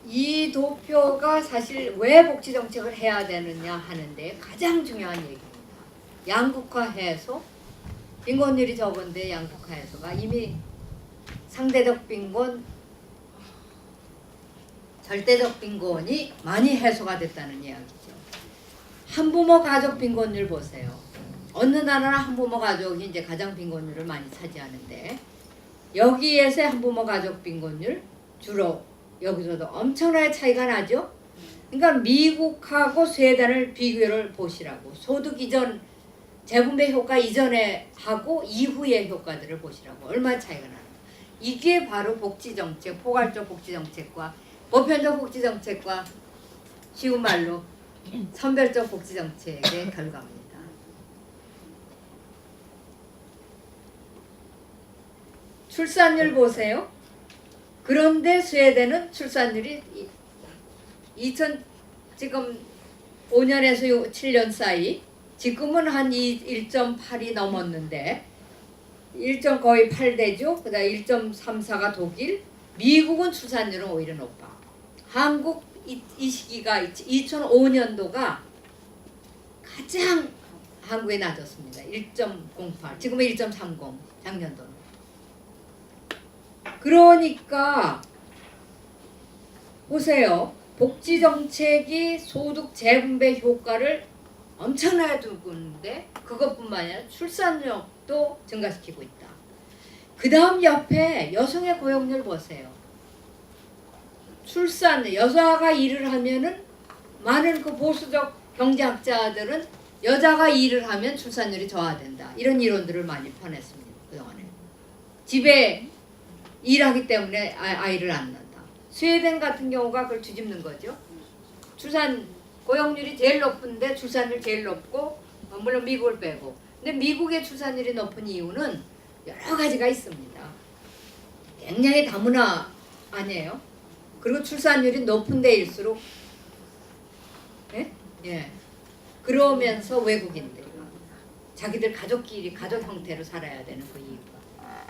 이 도표가 사실 왜 복지 정책을 해야 되느냐 하는데 가장 중요한 얘기입니다. 양극화 해소, 빈곤율이 적은데 양극화 해소가 이미 상대적 빈곤, 절대적 빈곤이 많이 해소가 됐다는 이야기죠. 한부모 가족 빈곤율 보세요. 어느 나라나 한부모 가족이 이제 가장 빈곤율을 많이 차지하는데 여기에서 한부모 가족 빈곤율 주로 여기서도 엄청나게 차이가 나죠. 그러니까 미국하고 스웨덴을 비교를 보시라고. 소득 이전 재분배 효과 이전에 하고 이후의 효과들을 보시라고. 얼마나 차이가 나요. 이게 바로 복지정책, 포괄적 복지정책과 보편적 복지정책과 쉬운 말로 선별적 복지정책의 결과입니다. 출산율 보세요. 그런데 스웨덴은 출산율이 지금 5년에서 7년 사이 지금은 한 1.8이 넘었는데 1. 거의 8대죠. 그다음 1.34가 독일, 미국은 출산율은 오히려 높아. 한국 이 시기가 2005년도가 가장 한국에 낮았습니다. 1.08. 지금은 1.30. 작년도는. 그러니까 보세요. 복지 정책이 소득 재분배 효과를 엄청나게 두고 있는데 그것뿐만 아니라 출산력도 증가시키고 있다. 그 다음 옆에 여성의 고용률 보세요. 여자가 일을 하면은 많은 그 보수적 경제학자들은 여자가 일을 하면 출산율이 저하된다. 이런 이론들을 많이 펴냈습니다. 그동안에. 집에 일하기 때문에 아이를 안 낳는다. 스웨덴 같은 경우가 그걸 뒤집는 거죠. 고용률이 제일 높은데 출산율 제일 높고 물론 미국을 빼고. 근데 미국의 출산율이 높은 이유는 여러 가지가 있습니다. 굉장히 다문화 아니에요? 그리고 출산율이 높은 데일수록 예. 그러면서 외국인들이 자기들 가족끼리 가족 형태로 살아야 되는 그 이유가.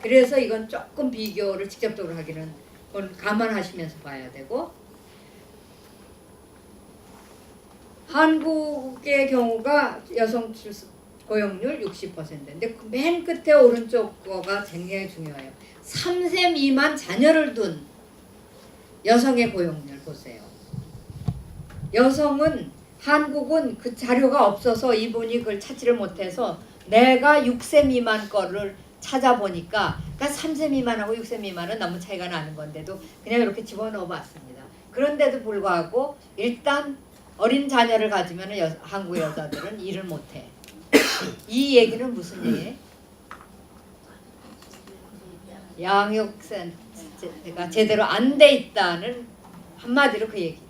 그래서 이건 조금 비교를 직접적으로 하기는 그건 감안하시면서 봐야 되고 한국의 경우가 여성 고용률 60%인데 그 맨 끝에 오른쪽 거가 굉장히 중요해요. 3세 미만 자녀를 둔 여성의 고용률 보세요. 여성은 한국은 그 자료가 없어서 이분이 그걸 찾지를 못해서 내가 6세 미만 거를 찾아보니까 그러니까 3세 미만하고 6세 미만은 너무 차이가 나는 건데도 그냥 이렇게 집어넣어 봤습니다. 그런데도 불구하고 일단 어린 자녀를 가지면 한국 여자들은 일을 못해. 이 얘기는 무슨 얘기예요? 양육센터가 제대로 안 돼 있다는 한마디로 그 얘기죠.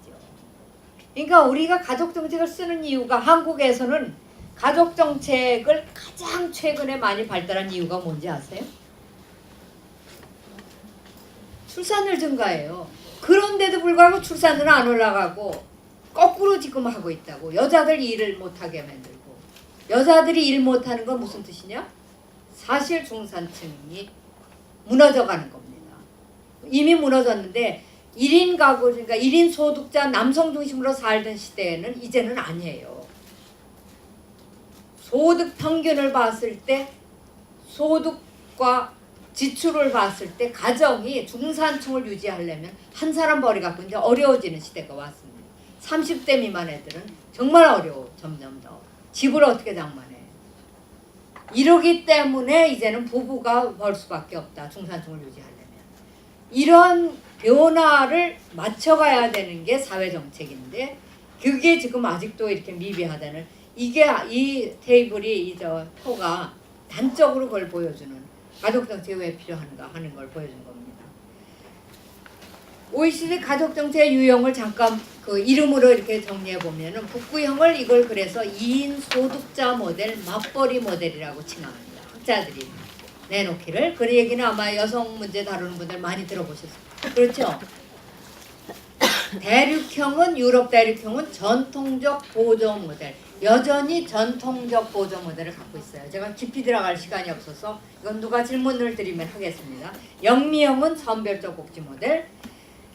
그러니까 우리가 가족정책을 쓰는 이유가 한국에서는 가족정책을 가장 최근에 많이 발달한 이유가 뭔지 아세요? 출산율 증가예요. 그런데도 불구하고 출산율은 안 올라가고 거꾸로 지금 하고 있다고. 여자들 일을 못하게 만들고. 여자들이 일 못하는 건 무슨 뜻이냐? 사실 중산층이 무너져가는 겁니다. 이미 무너졌는데 1인 가구, 그러니까 1인 소득자 남성 중심으로 살던 시대에는 이제는 아니에요. 소득 평균을 봤을 때 소득과 지출을 봤을 때 가정이 중산층을 유지하려면 한 사람 벌이 갖고 이제 어려워지는 시대가 왔습니다. 30대 미만 애들은 정말 어려워. 점점 더. 집을 어떻게 장만해. 이러기 때문에 이제는 부부가 벌 수밖에 없다. 중산층을 유지하려면. 이런 변화를 맞춰가야 되는 게 사회정책인데 그게 지금 아직도 이렇게 미비하다는 이게 이 테이블이 이저 표가 단적으로 그걸 보여주는 가족정책이 왜 필요한가 하는 걸 보여준 겁니다. OECD 가족정책 유형을 잠깐 그 이름으로 이렇게 정리해 보면은 북구형을 이걸 그래서 2인 소득자 모델, 맞벌이 모델이라고 칭합니다. 학자들이 내놓기를. 그 얘기는 아마 여성 문제 다루는 분들 많이 들어보셨을 거예요. 그렇죠? 대륙형은 유럽 대륙형은 전통적 보조 모델. 여전히 전통적 보조 모델을 갖고 있어요. 제가 깊이 들어갈 시간이 없어서 이건 누가 질문을 드리면 하겠습니다. 영미형은 선별적 복지 모델.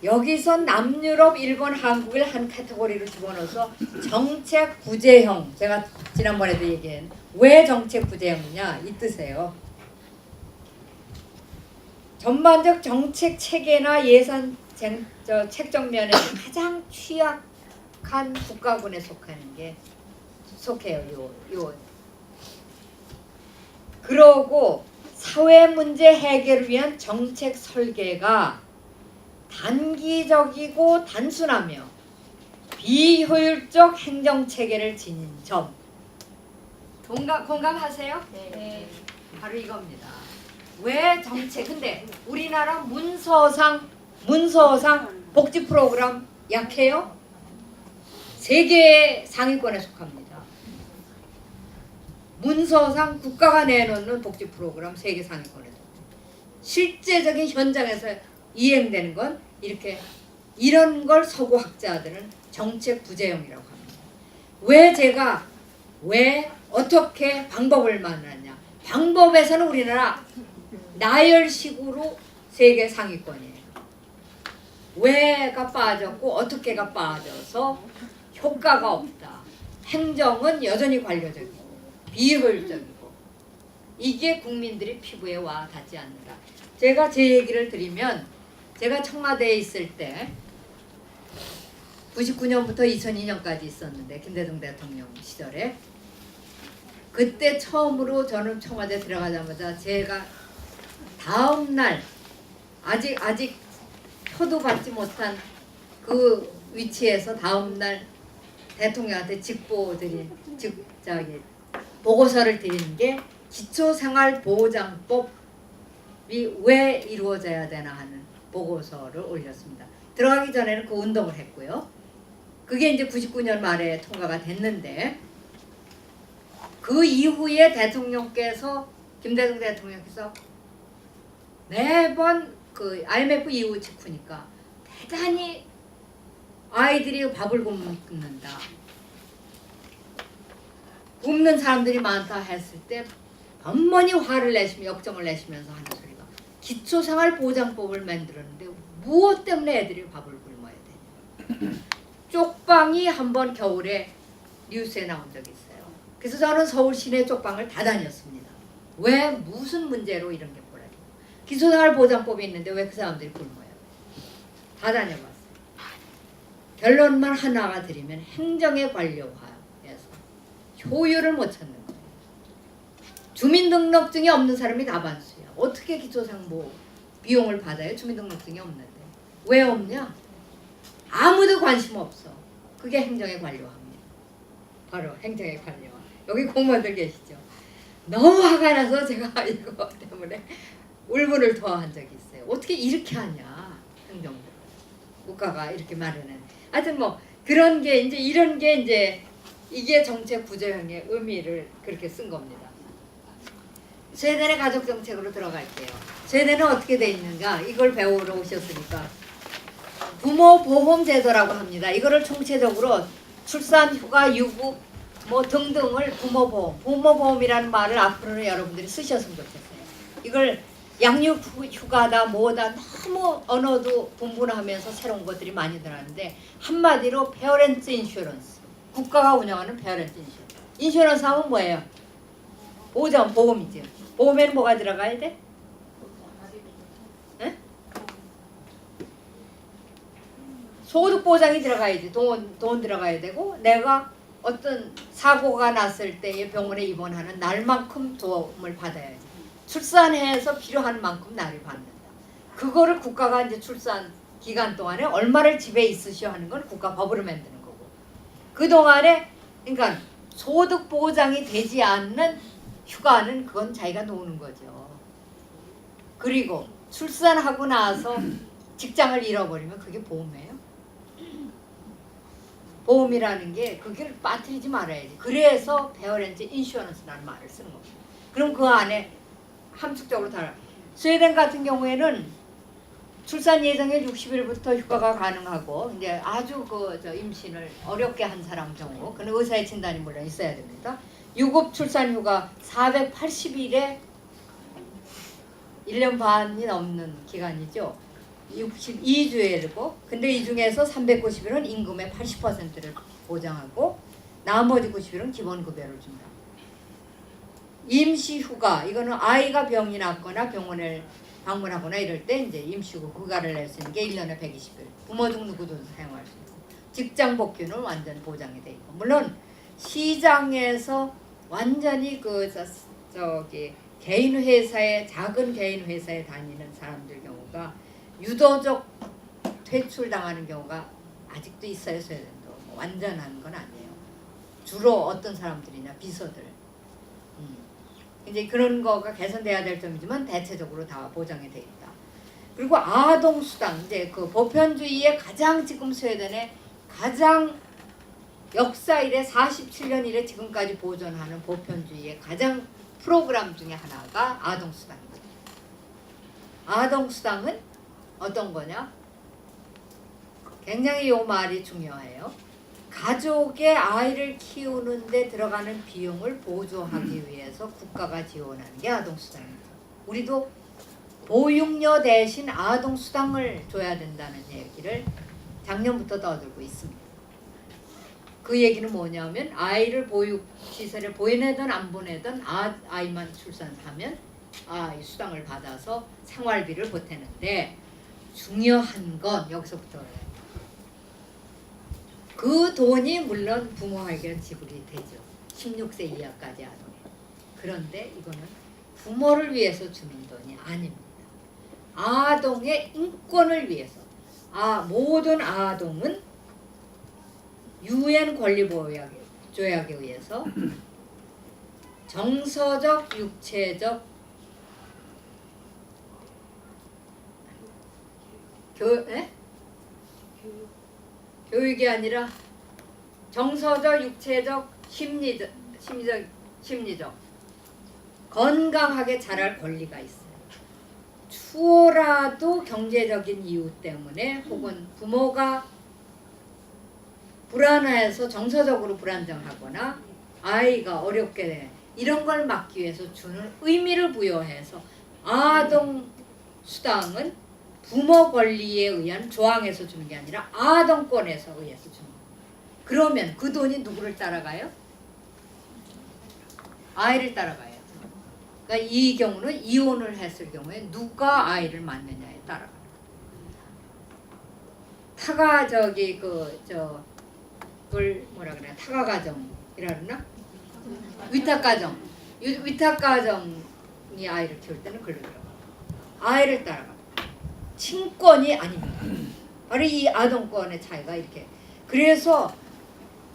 여기서 남유럽, 일본, 한국을 한 카테고리로 집어넣어서 정책 부재형. 제가 지난번에도 얘기한 왜 정책 부재형이냐 이 뜻이에요. 전반적 정책 체계나 예산 책정 면에서 가장 취약한 국가군에 속해요. 그러고 사회 문제 해결을 위한 정책 설계가 단기적이고 단순하며 비효율적 행정 체계를 지닌 점. 공감하세요? 네. 바로 이겁니다. 왜 정책? 근데 우리나라 문서상 복지 프로그램 약해요? 세계 상위권에 속합니다. 문서상 국가가 내놓는 복지 프로그램 세계 상위권에 속합니다. 실제적인 현장에서 이행되는 건 이런 걸 서구 학자들은 정책 부재형이라고 합니다. 왜 어떻게 방법을 만났냐? 방법에서는 우리나라 나열식으로 세계 상위권이에요. 왜가 빠졌고 어떻게가 빠져서 효과가 없다. 행정은 여전히 관료적이고 비효율적이고 이게 국민들이 피부에 와 닿지 않는다. 제가 제 얘기를 드리면 제가 청와대에 있을 때 99년부터 2002년까지 있었는데 김대중 대통령 시절에 그때 처음으로 저는 청와대 들어가자마자 제가 다음 날 아직 표도 받지 못한 그 위치에서 다음 날 대통령한테 보고서를 드리는 게 기초생활보장법이 왜 이루어져야 되나 하는 보고서를 올렸습니다. 들어가기 전에는 그 운동을 했고요. 그게 이제 99년 말에 통과가 됐는데 그 이후에 김대중 대통령께서 매번 그 IMF 이후 직후니까 대단히 아이들이 밥을 굶는다. 굶는 사람들이 많다 했을 때 번번이 화를 내시며 역정을 내시면서 하는 소리가 기초생활보장법을 만들었는데 무엇 때문에 애들이 밥을 굶어야 되냐. 쪽방이 한번 겨울에 뉴스에 나온 적이 있어요. 그래서 저는 서울 시내 쪽방을 다 다녔습니다. 왜 무슨 문제로 이런 게 벌어지고 기초생활보장법이 있는데 왜 그 사람들이 굶어요. 다 다녀봤어요. 결론만 하나가 드리면 행정의 관료화에서 효율을 못 찾는 거예요. 주민등록증이 없는 사람이 다반수야. 어떻게 기초생활 비용을 받아요? 주민등록증이 없는데. 왜 없냐? 아무도 관심 없어. 그게 행정의 관료화입니다. 바로 행정의 관료화. 여기 공무원들 계시죠? 너무 화가 나서 제가 이거 때문에 울분을 토한 적이 있어요. 어떻게 이렇게 하냐? 행정부. 국가가 이렇게 마련해. 하여튼 그런 게 이런 게 이게 정책 부재형의 의미를 그렇게 쓴 겁니다. 스웨덴의 가족 정책으로 들어갈게요. 스웨덴은 어떻게 돼 있는가? 이걸 배우러 오셨으니까 부모 보험 제도라고 합니다. 이거를 총체적으로 출산, 휴가, 유급 등등을 부모보험이라는 말을 앞으로는 여러분들이 쓰셨으면 좋겠어요. 이걸 양육 휴가다 뭐다 너무 언어도 분분하면서 새로운 것들이 많이 들어가는데 한마디로 페어렌트 인슈런스. 국가가 운영하는 페어렌트 인슈런스. 인슈런스 하면 뭐예요? 보험이죠. 보험에는 뭐가 들어가야 돼? 에? 소득 보장이 들어가야지. 돈 들어가야 되고 내가 어떤 사고가 났을 때에 병원에 입원하는 날만큼 도움을 받아야지. 출산해서 필요한 만큼 나를 받는다. 그거를 국가가 이제 출산 기간 동안에 얼마를 집에 있으셔 하는 건 국가 법으로 만드는 거고. 그 동안에 그러니까 소득 보장이 되지 않는 휴가는 그건 자기가 노는 거죠. 그리고 출산하고 나서 직장을 잃어버리면 그게 보험이에요? 보험이라는 게 그걸 빠뜨리지 말아야지. 그래서 페어렌트 인슈어런스라는 말을 쓰는 겁니다. 그럼 그 안에 함축적으로 다 스웨덴 같은 경우에는 출산 예정일 60일부터 휴가가 가능하고 이제 아주 임신을 어렵게 한 사람 경우 그는 의사의 진단이 물론 있어야 됩니다. 유급 출산 휴가 480일에 1년 반이 넘는 기간이죠. 62주일이고 근데 이 중에서 390일은 임금의 80%를 보장하고 나머지 90일은 기본급여를 준다. 임시휴가 이거는 아이가 병이 났거나 병원을 방문하거나 이럴 때 이제 임시휴가를 낼 수 있는 게 1년에 120일. 부모 중 누구든 사용할 수 있고 직장 복귀는 완전 보장이 돼 있고 물론 시장에서 완전히 개인 회사에 작은 개인 회사에 다니는 사람들 경우가 유도적 퇴출당하는 경우가 아직도 있어요. 스웨덴도 완전한 건 아니에요. 주로 어떤 사람들이냐 비서들. 이제 그런 거가 개선돼야 될 점이지만 대체적으로 다 보장이 돼 있다. 그리고 아동 수당 이제 그 보편주의의 가장 지금 스웨덴의 가장 역사 이래 47년 이래 지금까지 보존하는 보편주의의 가장 프로그램 중에 하나가 아동 수당이죠. 아동 수당은 어떤 거냐? 굉장히 이 말이 중요해요. 가족의 아이를 키우는데 들어가는 비용을 보조하기 위해서 국가가 지원하는 게 아동수당입니다. 우리도 보육료 대신 아동수당을 줘야 된다는 얘기를 작년부터 떠들고 있습니다. 그 얘기는 뭐냐면 아이를 보육시설에 보내든 안 보내든 아이만 출산하면 이 수당을 받아서 생활비를 보태는데 중요한 건 여기서부터예요. 그 돈이 물론 부모에게 지불이 되죠. 16세 이하까지 아동에. 그런데 이거는 부모를 위해서 주는 돈이 아닙니다. 아동의 인권을 위해서. 모든 아동은 유엔 권리보호조약에 의해서 정서적, 육체적 교육이 아니라 정서적, 육체적, 심리적 건강하게 자랄 권리가 있어요. 추호라도 경제적인 이유 때문에 혹은 부모가 불안해서 정서적으로 불안정하거나 아이가 어렵게 돼 이런 걸 막기 위해서 주는 의미를 부여해서 아동 수당은 부모 권리에 의한 조항에서 주는 게 아니라 아동권에서 의해서 주는 거예요. 그러면 그 돈이 누구를 따라가요? 아이를 따라가요. 그러니까 이 경우는 이혼을 했을 경우에 누가 아이를 낳느냐에 따라가요. 그걸 뭐라 그래? 타가 가정이라 그러나? 위탁 가정. 위탁 가정이 아이를 키울 때는 글로 들어가. 아이를 따라가. 친권이 아닙니다. 바로 이 아동권의 차이가 이렇게. 그래서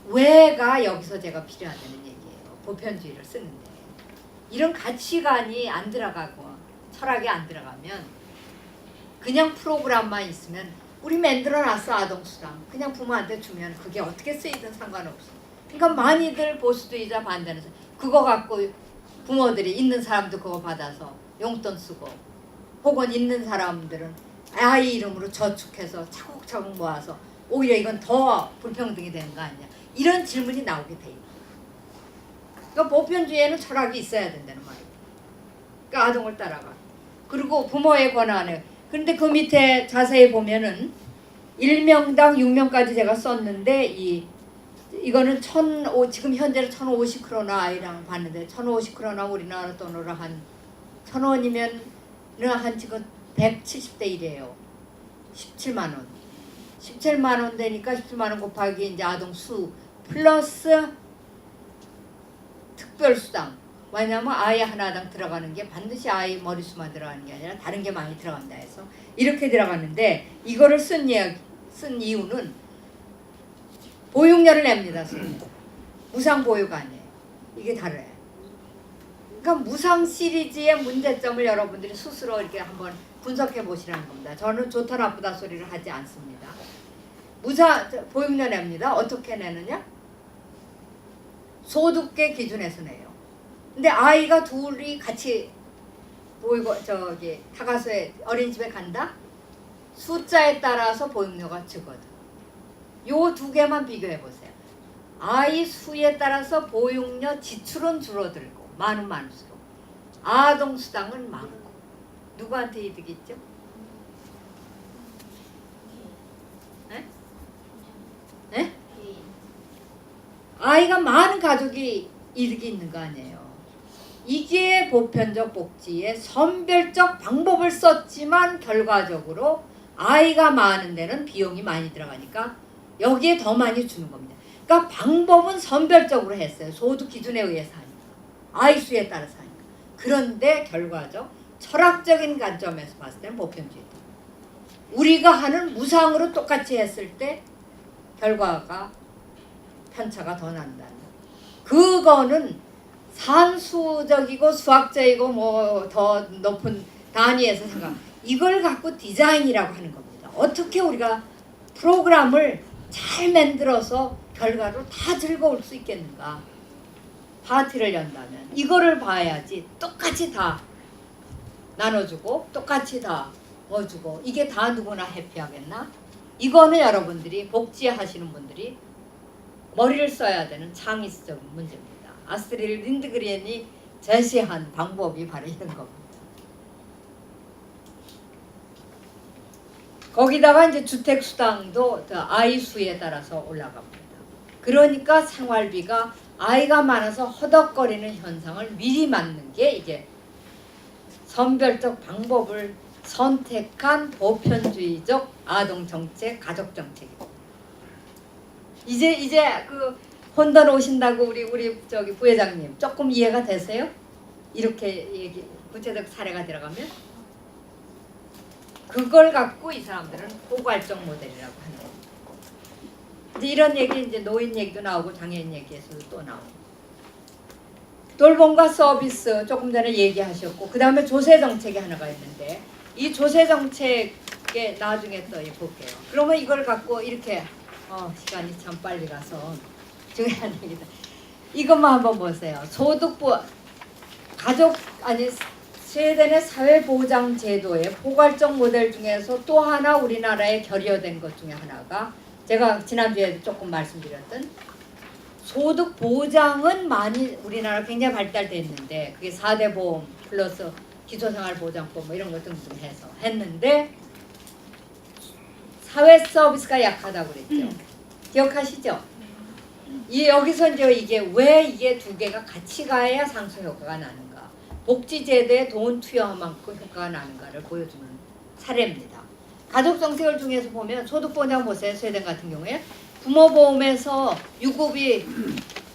왜가 여기서 제가 필요하다는 얘기예요. 보편주의를 쓰는데 이런 가치관이 안 들어가고 철학이 안 들어가면 그냥 프로그램만 있으면 우리 만들어놨어 아동수당 그냥 부모한테 주면 그게 어떻게 쓰이든 상관없어. 그러니까 많이들 보수주의자 반대는 그거 갖고 부모들이 있는 사람도 그거 받아서 용돈 쓰고 혹은 있는 사람들은 아이 이름으로 저축해서 차곡차곡 모아서 오히려 이건 더 불평등이 되는 거 아니냐 이런 질문이 나오게 돼 있는 거예요. 그러니까 보편주의에는 철학이 있어야 된다는 말이에요. 그러니까 아동을 따라가. 그리고 부모의 권한을 그런데 그 밑에 자세히 보면은 1명당 6명까지 제가 썼는데 이거는 지금 현재는 1,050크로나 아이랑 봤는데 1,050크로나 우리나라 돈으로 한 1,000원이면 한 지금 170대 1이에요. 17만 원. 17만 원 되니까 17만 원 곱하기 이제 아동 수 플러스 특별수당. 왜냐면 아이 하나당 들어가는 게 반드시 아이 머리수만 들어가는 게 아니라 다른 게 많이 들어간다 해서 이렇게 들어가는데 이거를 쓴 이유는 보육료를 냅니다. 무상 보유가 아니에요. 이게 다르요. 그러니까 무상 시리즈의 문제점을 여러분들이 스스로 이렇게 한번 분석해 보시라는 겁니다. 저는 좋다 나쁘다 소리를 하지 않습니다. 무상 보육료 냅니다. 어떻게 내느냐? 소득계 기준에서 내요. 근데 아이가 둘이 같이 보이고 저기 타가수에 어린이집에 간다? 숫자에 따라서 보육료가 주거든. 요 두 개만 비교해 보세요. 아이 수에 따라서 보육료 지출은 줄어들고 많은 많을수록 아동 수당은 많고 누구한테 이득이 있죠? 네? 네? 아이가 많은 가족이 이득이 있는 거 아니에요. 이게 보편적 복지의 선별적 방법을 썼지만 결과적으로 아이가 많은 데는 비용이 많이 들어가니까 여기에 더 많이 주는 겁니다. 그러니까 방법은 선별적으로 했어요. 소득 기준에 의해서 하니까. 아이 수에 따라서 하니까. 그런데 결과적 철학적인 관점에서 봤을 때는 보편주의다. 우리가 하는 무상으로 똑같이 했을 때 결과가 편차가 더 난다는. 그거는 산수적이고 수학적이고 뭐 더 높은 단위에서 생각. 이걸 갖고 디자인이라고 하는 겁니다. 어떻게 우리가 프로그램을 잘 만들어서 결과로 다 즐거울 수 있겠는가? 파티를 연다면 이거를 봐야지. 똑같이 다 나눠주고 똑같이 다 뭐 주고 이게 다 누구나 해피하겠나? 이거는 여러분들이 복지하시는 분들이 머리를 써야 되는 창의적인 문제입니다. 아스트리드 린드그렌이 제시한 방법이 바로 이런 겁니다. 거기다가 이제 주택 수당도 아이 수에 따라서 올라갑니다. 그러니까 생활비가 아이가 많아서 허덕거리는 현상을 미리 막는 게 이게 선별적 방법을 선택한 보편주의적 아동 정책, 가족 정책입니다. 이제 그 혼돈 오신다고 우리 저기 부회장님 조금 이해가 되세요? 이렇게 얘기 구체적 사례가 들어가면 그걸 갖고 이 사람들은 포괄적 모델이라고 하는 겁니다. 이제 이런 얘기 이제 노인 얘기도 나오고 장애인 얘기에서도 또 나오고 돌봄과 서비스 조금 전에 얘기하셨고 그 다음에 조세 정책이 하나가 있는데 이 조세 정책에 나중에 또 볼게요. 그러면 이걸 갖고 이렇게 시간이 참 빨리 가서 중요한 얘기다. 이것만 한번 보세요. 소득부 가족 아니 스웨덴의 사회보장제도의 포괄적 모델 중에서 또 하나 우리나라에 결여된 것 중에 하나가 제가 지난주에 조금 말씀드렸던 소득 보장은 많이 우리나라 굉장히 발달돼 있는데 그게 4대 보험 플러스 기초생활보장법 뭐 이런 것 등등 해서 했는데 사회 서비스가 약하다고 그랬죠. 기억하시죠? 여기서 이제 이게 왜 이게 두 개가 같이 가야 상승 효과가 나는가? 복지제도에 돈 투여한 만큼 효과가 나는가를 보여주는 사례입니다. 가족 정책을 중에서 보면 소득보장 보세요. 스웨덴 같은 경우에 부모보험에서 유급이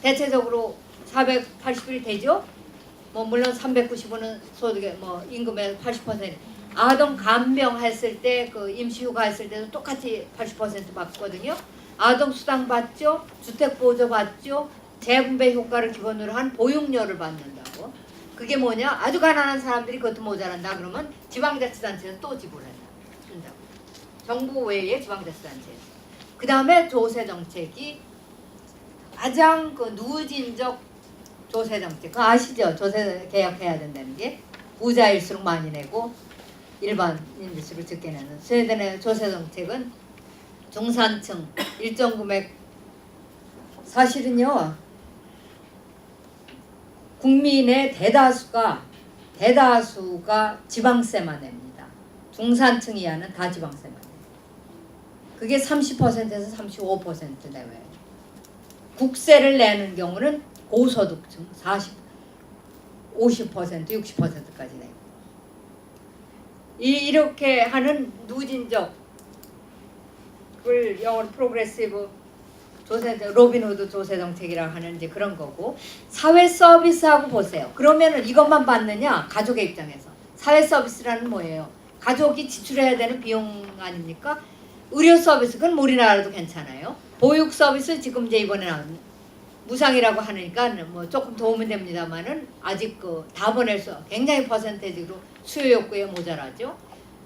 대체적으로 480일 되죠. 뭐 물론 390원은 소득의 뭐 임금의 80%. 아동 간병했을 때 그 임시휴가 했을 때도 똑같이 80% 받거든요. 아동 수당 받죠. 주택 보조 받죠. 재분배 효과를 기본으로 한 보육료를 받는다고. 그게 뭐냐? 아주 가난한 사람들이 그것도 모자란다 그러면 지방자치단체에서 또 지불한다. 준다고. 정부 외에 지방자치단체에서. 그 다음에 조세정책이 가장 그 누진적 조세정책. 그거 아시죠? 조세 개혁해야 된다는 게 부자일수록 많이 내고 일반인일수록 적게 내는 스웨덴의 조세정책은 중산층 일정 금액 사실은요 국민의 대다수가 지방세만 냅니다. 중산층 이하는 다 지방세만 내요. 그게 30%에서 35% 내외예요. 국세를 내는 경우는 고소득층 50%, 60%까지 내요. 이렇게 하는 누진적 그걸 영어로 프로그레시브 조세 로빈후드 조세 정책이라고 하는 이제 그런 거고 사회 서비스하고 보세요. 그러면은 이것만 받느냐? 가족의 입장에서 사회 서비스라는 뭐예요? 가족이 지출해야 되는 비용 아닙니까? 의료 서비스 그건 우리나라도 괜찮아요. 보육 서비스 지금 이제 이번에 나온 무상이라고 하니까 뭐 조금 도움은 됩니다만은 아직 다 보낼 수 굉장히 퍼센테이지로 수요 욕구에 모자라죠.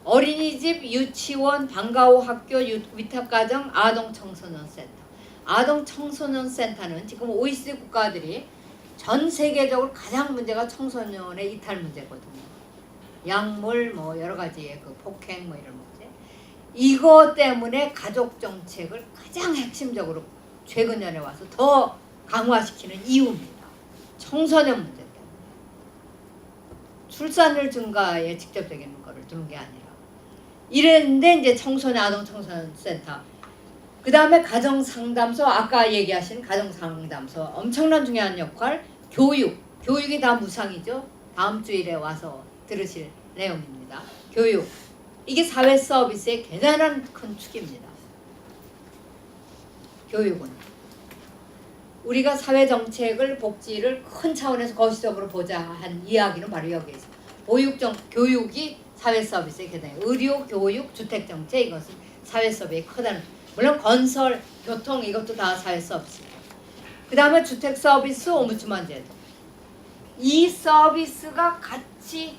어린이집, 유치원, 방과 후 학교, 위탁가정, 아동 청소년 센터. 아동 청소년 센터는 지금 OECD 국가들이 전 세계적으로 가장 문제가 청소년의 이탈 문제거든요. 약물 뭐 여러 가지의 그 폭행 뭐 이런 문제. 이거 때문에 가족 정책을 가장 핵심적으로 최근 년에 와서 더 강화시키는 이유입니다. 청소년 문제 때문에. 출산율 증가에 직접적인 거를 두는 게 아니라. 이랬는데 이제 청소년 아동 청소년 센터. 그 다음에 가정상담소, 아까 얘기하신 가정상담소 엄청난 중요한 역할. 교육이 다 무상이죠. 다음 주일에 와서 들으실 내용입니다. 교육. 이게 사회 서비스의 대단한 큰 축입니다. 교육은. 우리가 사회 정책을 복지를 큰 차원에서 거시적으로 보자 한 이야기는 바로 여기에서 교육이 사회 서비스의 계단. 의료, 교육, 주택 정책 이것은 사회 서비스의 크다는. 물론 건설, 교통 이것도 다 사회 서비스. 그 다음에 주택 서비스, 오무츠만 제도. 이 서비스가 같이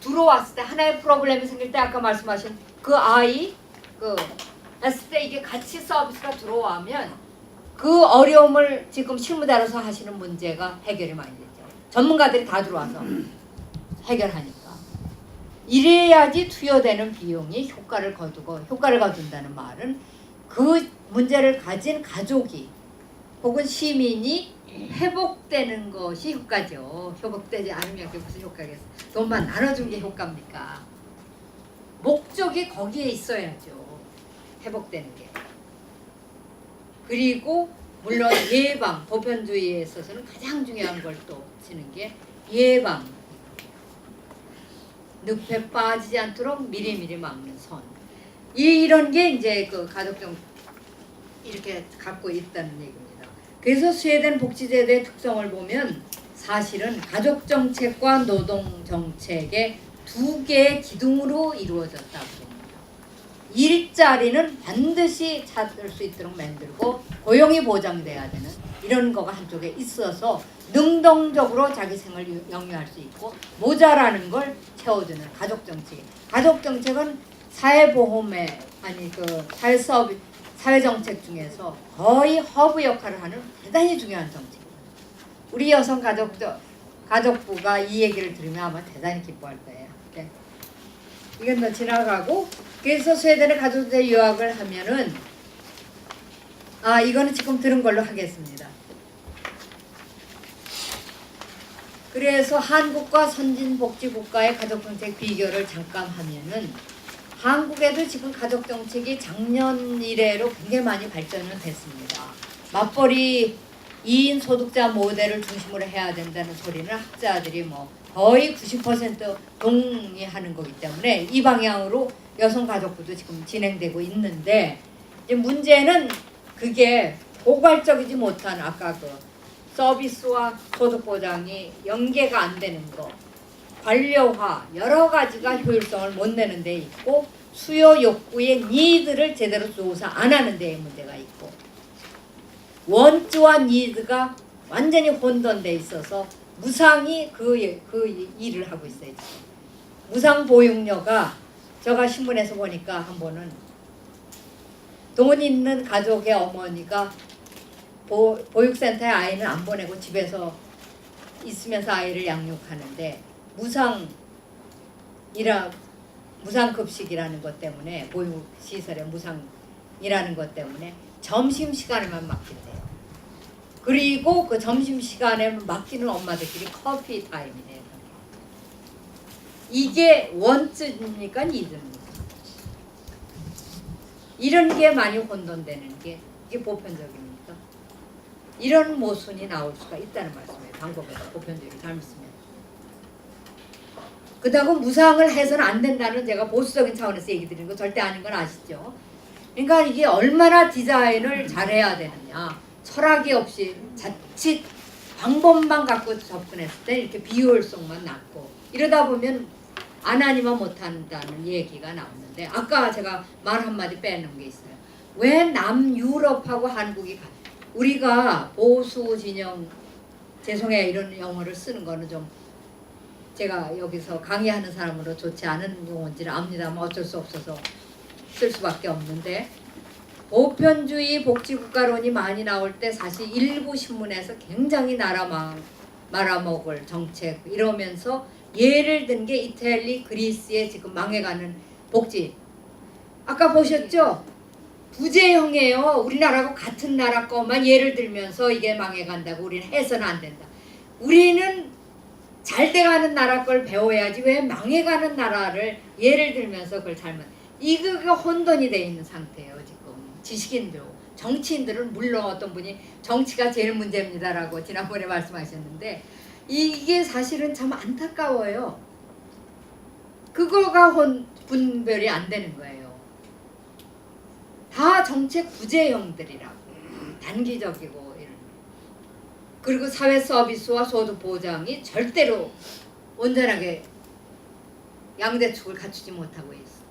들어왔을 때 하나의 프로블렘이 생길 때 아까 말씀하신 그 아이 했을 때 이게 같이 서비스가 들어오면 그 어려움을 지금 실무자로서 하시는 문제가 해결이 많이 되죠. 전문가들이 다 들어와서 해결하니까. 이래야지 투여되는 비용이 효과를 거둔다는 말은 그 문제를 가진 가족이 혹은 시민이 회복되는 것이 효과죠. 회복되지 않으면 그게 무슨 효과겠어. 돈만 나눠준 게 효과입니까? 목적이 거기에 있어야죠. 회복되는 게. 그리고 물론 예방, 보편주의에 있어서는 가장 중요한 걸 또 치는 게 예방. 늪에 빠지지 않도록 미리미리 막는 선. 이런 게 이제 그 가족정 이렇게 갖고 있다는 얘기입니다. 그래서 스웨덴 복지제도의 특성을 보면 사실은 가족정책과 노동정책의 두 개의 기둥으로 이루어졌다고 봅니다. 일자리는 반드시 찾을 수 있도록 만들고 고용이 보장돼야 되는 이런 거가 한쪽에 있어서 능동적으로 자기 생을 영위할 수 있고 모자라는 걸 채워주는 가족정책. 가족정책은 사회보험에 사회 서비스 사회정책 중에서 거의 허브 역할을 하는 대단히 중요한 정책입니다. 우리 여성 가족부가 이 얘기를 들으면 아마 대단히 기뻐할 거예요. 네. 이건 더 지나가고 그래서 스웨덴의 가족제 유학을 하면은 이거는 지금 들은 걸로 하겠습니다. 그래서 한국과 선진복지국가의 가족정책 비교를 잠깐 하면은 한국에도 지금 가족정책이 작년 이래로 굉장히 많이 발전은 됐습니다. 맞벌이 2인 소득자 모델을 중심으로 해야 된다는 소리는 학자들이 거의 90% 동의하는 거기 때문에 이 방향으로 여성가족부도 지금 진행되고 있는데 이제 문제는 그게 포괄적이지 못한 아까 그 서비스와 소득보장이 연계가 안 되는 거 관료화 여러 가지가 효율성을 못 내는 데 있고 수요 욕구의 니드를 제대로 조사 안 하는 데에 문제가 있고 원츠와 니드가 완전히 혼돈돼 있어서 무상이 그 일을 하고 있어요. 지금. 무상 보육료가 제가 신문에서 보니까 한 번은 돈 있는 가족의 어머니가 보육센터에 아이는 안 보내고 집에서 있으면서 아이를 양육하는데 무상급식이라는 것 때문에 보육시설에 무상이라는 것 때문에 점심시간에만 맡긴대요. 그리고 그 점심시간에 맡기는 엄마들끼리 커피 타임이네요. 이게 원츠입니까? 니드입니까? 이런 게 많이 혼돈되는 게 이게 보편적입니까? 이런 모순이 나올 수가 있다는 말씀이에요. 방법에서 보편적으로 닮았으면. 그렇다고 무상을 해서는 안 된다는 제가 보수적인 차원에서 얘기 드리는 거 절대 아닌 건 아시죠? 그러니까 이게 얼마나 디자인을 잘해야 되느냐. 철학이 없이 자칫 방법만 갖고 접근했을 때 이렇게 비효율성만 낮고 이러다 보면 안 하니만 못한다는 얘기가 나오는데 아까 제가 말 한마디 빼놓은 게 있어요. 왜 남유럽하고 한국이 우리가 보수 진영, 죄송해요 이런 용어를 쓰는 거는 좀 제가 여기서 강의하는 사람으로 좋지 않은 용어인지를 압니다만 어쩔 수 없어서 쓸 수밖에 없는데, 보편주의 복지국가론이 많이 나올 때 사실 일부 신문에서 굉장히 말아먹을 정책 이러면서 예를 든 게 이탈리, 그리스의 지금 망해가는 복지. 아까 보셨죠? 부재형이에요. 우리나라하고 같은 나라 것만 예를 들면서 이게 망해간다고 우리는 해서는 안 된다. 우리는 잘 돼가는 나라 걸 배워야지 왜 망해가는 나라를 예를 들면서 그걸 잘못. 이거가 혼돈이 돼 있는 상태예요 지금. 지식인들, 정치인들은 물론 어떤 분이 정치가 제일 문제입니다라고 지난번에 말씀하셨는데 이게 사실은 참 안타까워요. 그거가 분별이 안 되는 거예요. 다 정책 부재형들이라고. 단기적이고 이런. 그리고 사회 서비스와 소득 보장이 절대로 온전하게 양대축을 갖추지 못하고 있어.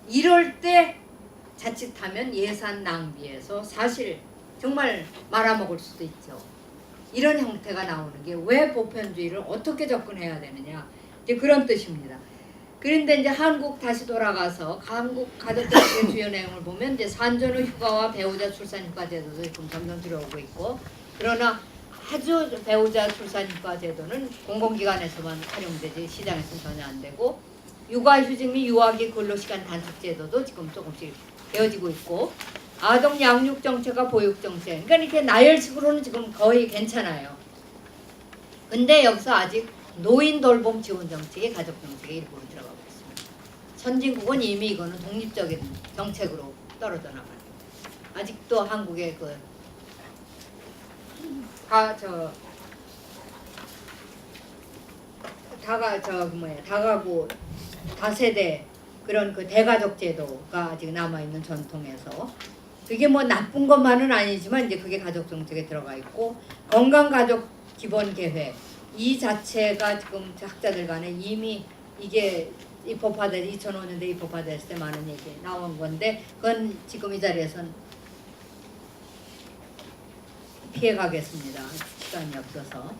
이럴 때 자칫하면 예산 낭비해서 사실 정말 말아먹을 수도 있죠. 이런 형태가 나오는 게 왜 보편주의를 어떻게 접근해야 되느냐 이제 그런 뜻입니다. 그런데 이제 한국 다시 돌아가서 한국 가족정책의 주요 내용을 보면 이제 산전후 휴가와 배우자 출산 휴가 제도도 지금 점점 들어오고 있고, 그러나 아주 배우자 출산 휴가 제도는 공공기관에서만 활용되지 시장에서는 전혀 안 되고, 육아휴직 및 유아기 근로시간 단축 제도도 지금 조금씩 되어지고 있고, 아동 양육 정책과 보육 정책, 그러니까 이렇게 나열식으로는 지금 거의 괜찮아요. 근데 여기서 아직 노인 돌봄 지원 정책이 가족 정책의 일부로 들어가고 있습니다. 선진국은 이미 이거는 독립적인 정책으로 떨어져 나가요. 아직도 한국의 다가구 다세대 그런 그 대가족 제도가 아직 남아 있는 전통에서 그게 뭐 나쁜 것만은 아니지만 이제 그게 가족 정책에 들어가 있고, 건강 가족 기본 계획 이 자체가 지금 학자들 간에 이미 이게 입법화돼 2005년대 입법화됐을 때 많은 얘기 나온 건데 그건 지금 이 자리에선 피해가겠습니다. 시간이 없어서.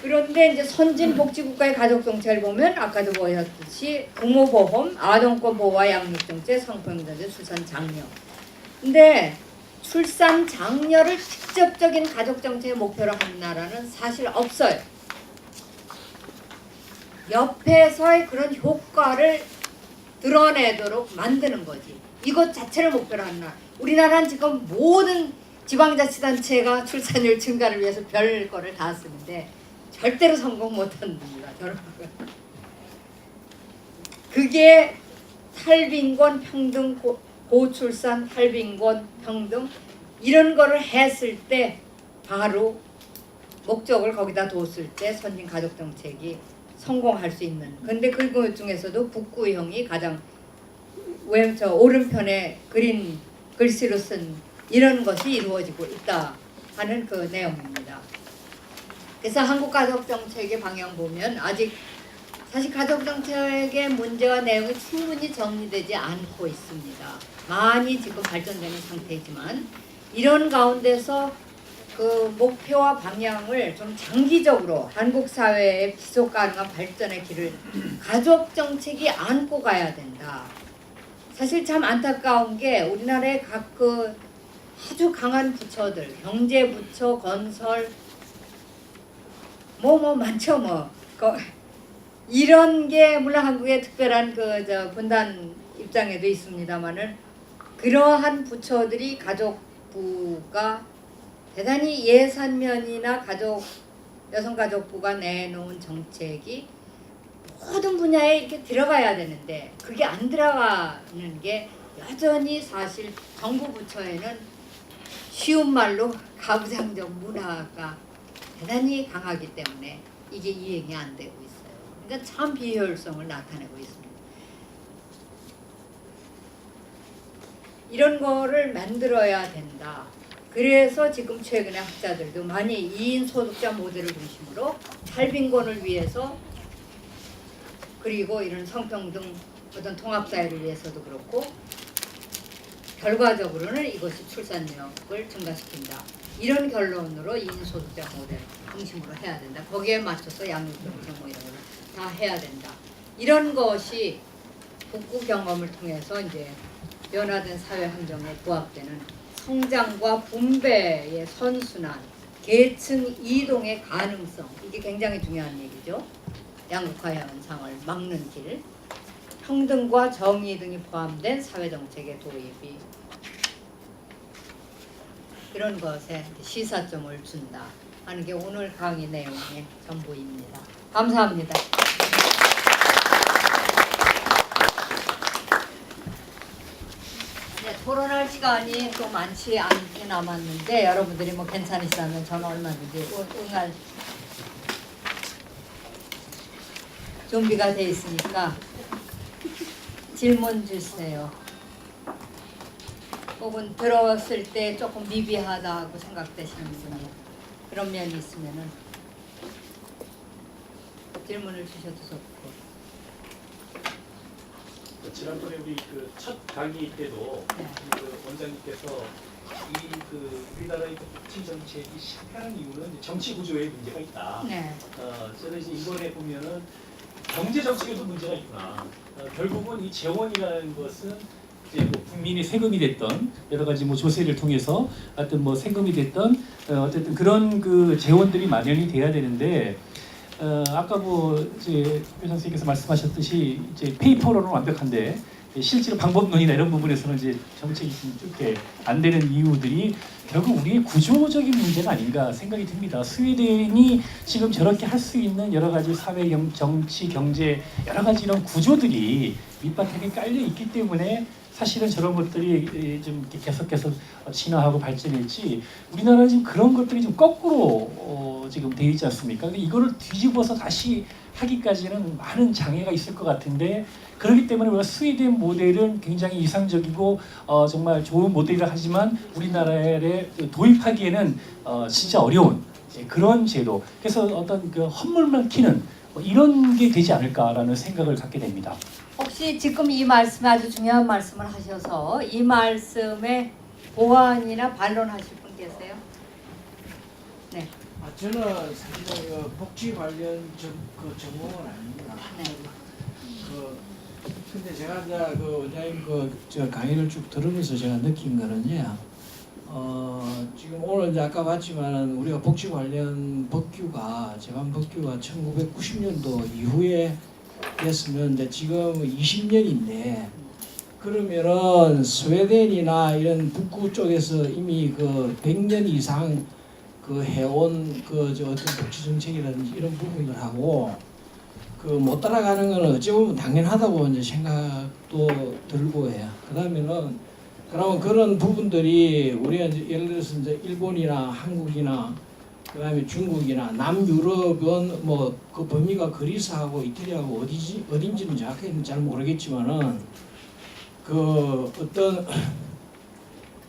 그런데 이제 선진복지국가의 가족정책을 보면 아까도 보셨듯이 부모보험, 아동권 보호와 양육정책, 성평등제, 출산 장려. 근데 출산 장려를 직접적인 가족정책의 목표로 한 나라는 사실 없어요. 옆에서의 그런 효과를 드러내도록 만드는 거지. 이것 자체를 목표로 하는 나라. 우리나라는 지금 모든 지방자치단체가 출산율 증가를 위해서 별 거를 다 쓰는데 절대로 성공 못합니다. 그게 탈빈권, 평등, 고출산, 탈빈권, 평등 이런 거를 했을 때 바로 목적을 거기다 뒀을 때 선진 가족 정책이 성공할 수 있는. 근데 그 중에서도 북구형이 가장 오른편에 그린 글씨로 쓴 이런 것이 이루어지고 있다 하는 그 내용입니다. 그래서 한국 가족정책의 방향 보면 아직 사실 가족정책의 문제와 내용이 충분히 정리되지 않고 있습니다. 많이 지금 발전되는 상태이지만 이런 가운데서 그 목표와 방향을 좀 장기적으로 한국 사회의 지속 가능한 발전의 길을 가족정책이 안고 가야 된다. 사실 참 안타까운 게 우리나라의 각 그 아주 강한 부처들, 경제부처, 건설 많죠. 이런 게 물론 한국의 특별한 분단 입장에도 있습니다만은 그러한 부처들이 가족부가 대단히 예산면이나 여성가족부가 내놓은 정책이 모든 분야에 이렇게 들어가야 되는데 그게 안 들어가는 게 여전히 사실 정부 부처에는 쉬운 말로 가부장적 문화가 대단히 강하기 때문에 이게 이행이 안 되고 있어요. 그러니까 참 비효율성을 나타내고 있습니다. 이런 거를 만들어야 된다. 그래서 지금 최근에 학자들도 많이 2인 소득자 모델을 중심으로 탈빈권을 위해서 그리고 이런 성평등 어떤 통합사회를 위해서도 그렇고 결과적으로는 이것이 출산력을 증가시킨다. 이런 결론으로 인소득자 모델 중심으로 해야 된다. 거기에 맞춰서 양육정책 뭐 이런 걸 다 해야 된다. 이런 것이 북구 경험을 통해서 이제 변화된 사회 환경에 부합되는 성장과 분배의 선순환, 계층 이동의 가능성, 이게 굉장히 중요한 얘기죠. 양극화 현상을 막는 길, 평등과 정의 등이 포함된 사회정책의 도입이 이런 것에 시사점을 준다 하는 게 오늘 강의 내용의 전부입니다. 감사합니다. 네, 토론할 시간이 또 많지 않게 남았는데 여러분들이 뭐 괜찮으시다면 저는 얼마든지 응할 준비가 돼 있으니까 질문 주세요. 혹은 들었을 때 조금 미비하다고 생각되시는 분이 그런 면이 있으면은 질문을 주셔도 좋고. 지난번에 우리 그 첫 강의 때도 네. 그 원장님께서 우리나라의 복지 정책이 실패하는 이유는 이제 정치 구조에 문제가 있다. 네. 저는 이제 이번에 보면은 경제 정책에도 문제가 있구나. 결국은 이 재원이라는 것은 이제 뭐 국민의 세금이 됐던 여러 가지 뭐 조세를 통해서 하여튼 뭐 세금이 됐던 어쨌든 그런 그 재원들이 마련이 돼야 되는데 아까 뭐 이제 표 선생님께서 말씀하셨듯이 이제 페이퍼로는 완벽한데 실제로 방법론이나 이런 부분에서는 이제 정책이 좀 안 되는 이유들이 결국 우리의 구조적인 문제가 아닌가 생각이 듭니다. 스웨덴이 지금 저렇게 할 수 있는 여러 가지 사회, 정치, 경제 여러 가지 이런 구조들이 밑바탕에 깔려 있기 때문에 사실은 저런 것들이 좀 이렇게 계속 진화하고 발전했지 우리나라는 지금 그런 것들이 좀 거꾸로 지금 돼 있지 않습니까? 이거를 뒤집어서 다시 하기까지는 많은 장애가 있을 것 같은데 그렇기 때문에 우리가 스웨덴 모델은 굉장히 이상적이고 정말 좋은 모델이라 하지만 우리나라에 도입하기에는 진짜 어려운 그런 제도. 그래서 어떤 그 헛물만 키는 이런 게 되지 않을까라는 생각을 갖게 됩니다. 혹시 지금 이 말씀 아주 중요한 말씀을 하셔서 이 말씀에 보완이나 반론하실 분 계세요? 네. 저는 사실은 그 복지 관련 그 전공은 아닙니다. 네. 근데 제가 이제 그 원장님 저 강의를 쭉 들으면서 제가 느낀 거는요. 지금 오늘 이제 아까 봤지만은 우리가 복지 관련 법규가 제반 법규가 1990년도 이후에 됐으면 이제 지금 20년인데 그러면은 스웨덴이나 이런 북구 쪽에서 이미 그 100년 이상 그 해온 어떤 복지 정책이라든지 이런 부분들하고 그 못 따라가는 거는 어찌 보면 당연하다고 이제 생각도 들고 해요. 그러면 그런 부분들이 우리가 이제 예를 들어서 이제 일본이나 한국이나 그다음에 중국이나 남유럽은 뭐 그 범위가 그리스하고 이태리하고 어딘지는 정확히 잘 모르겠지만은 그 어떤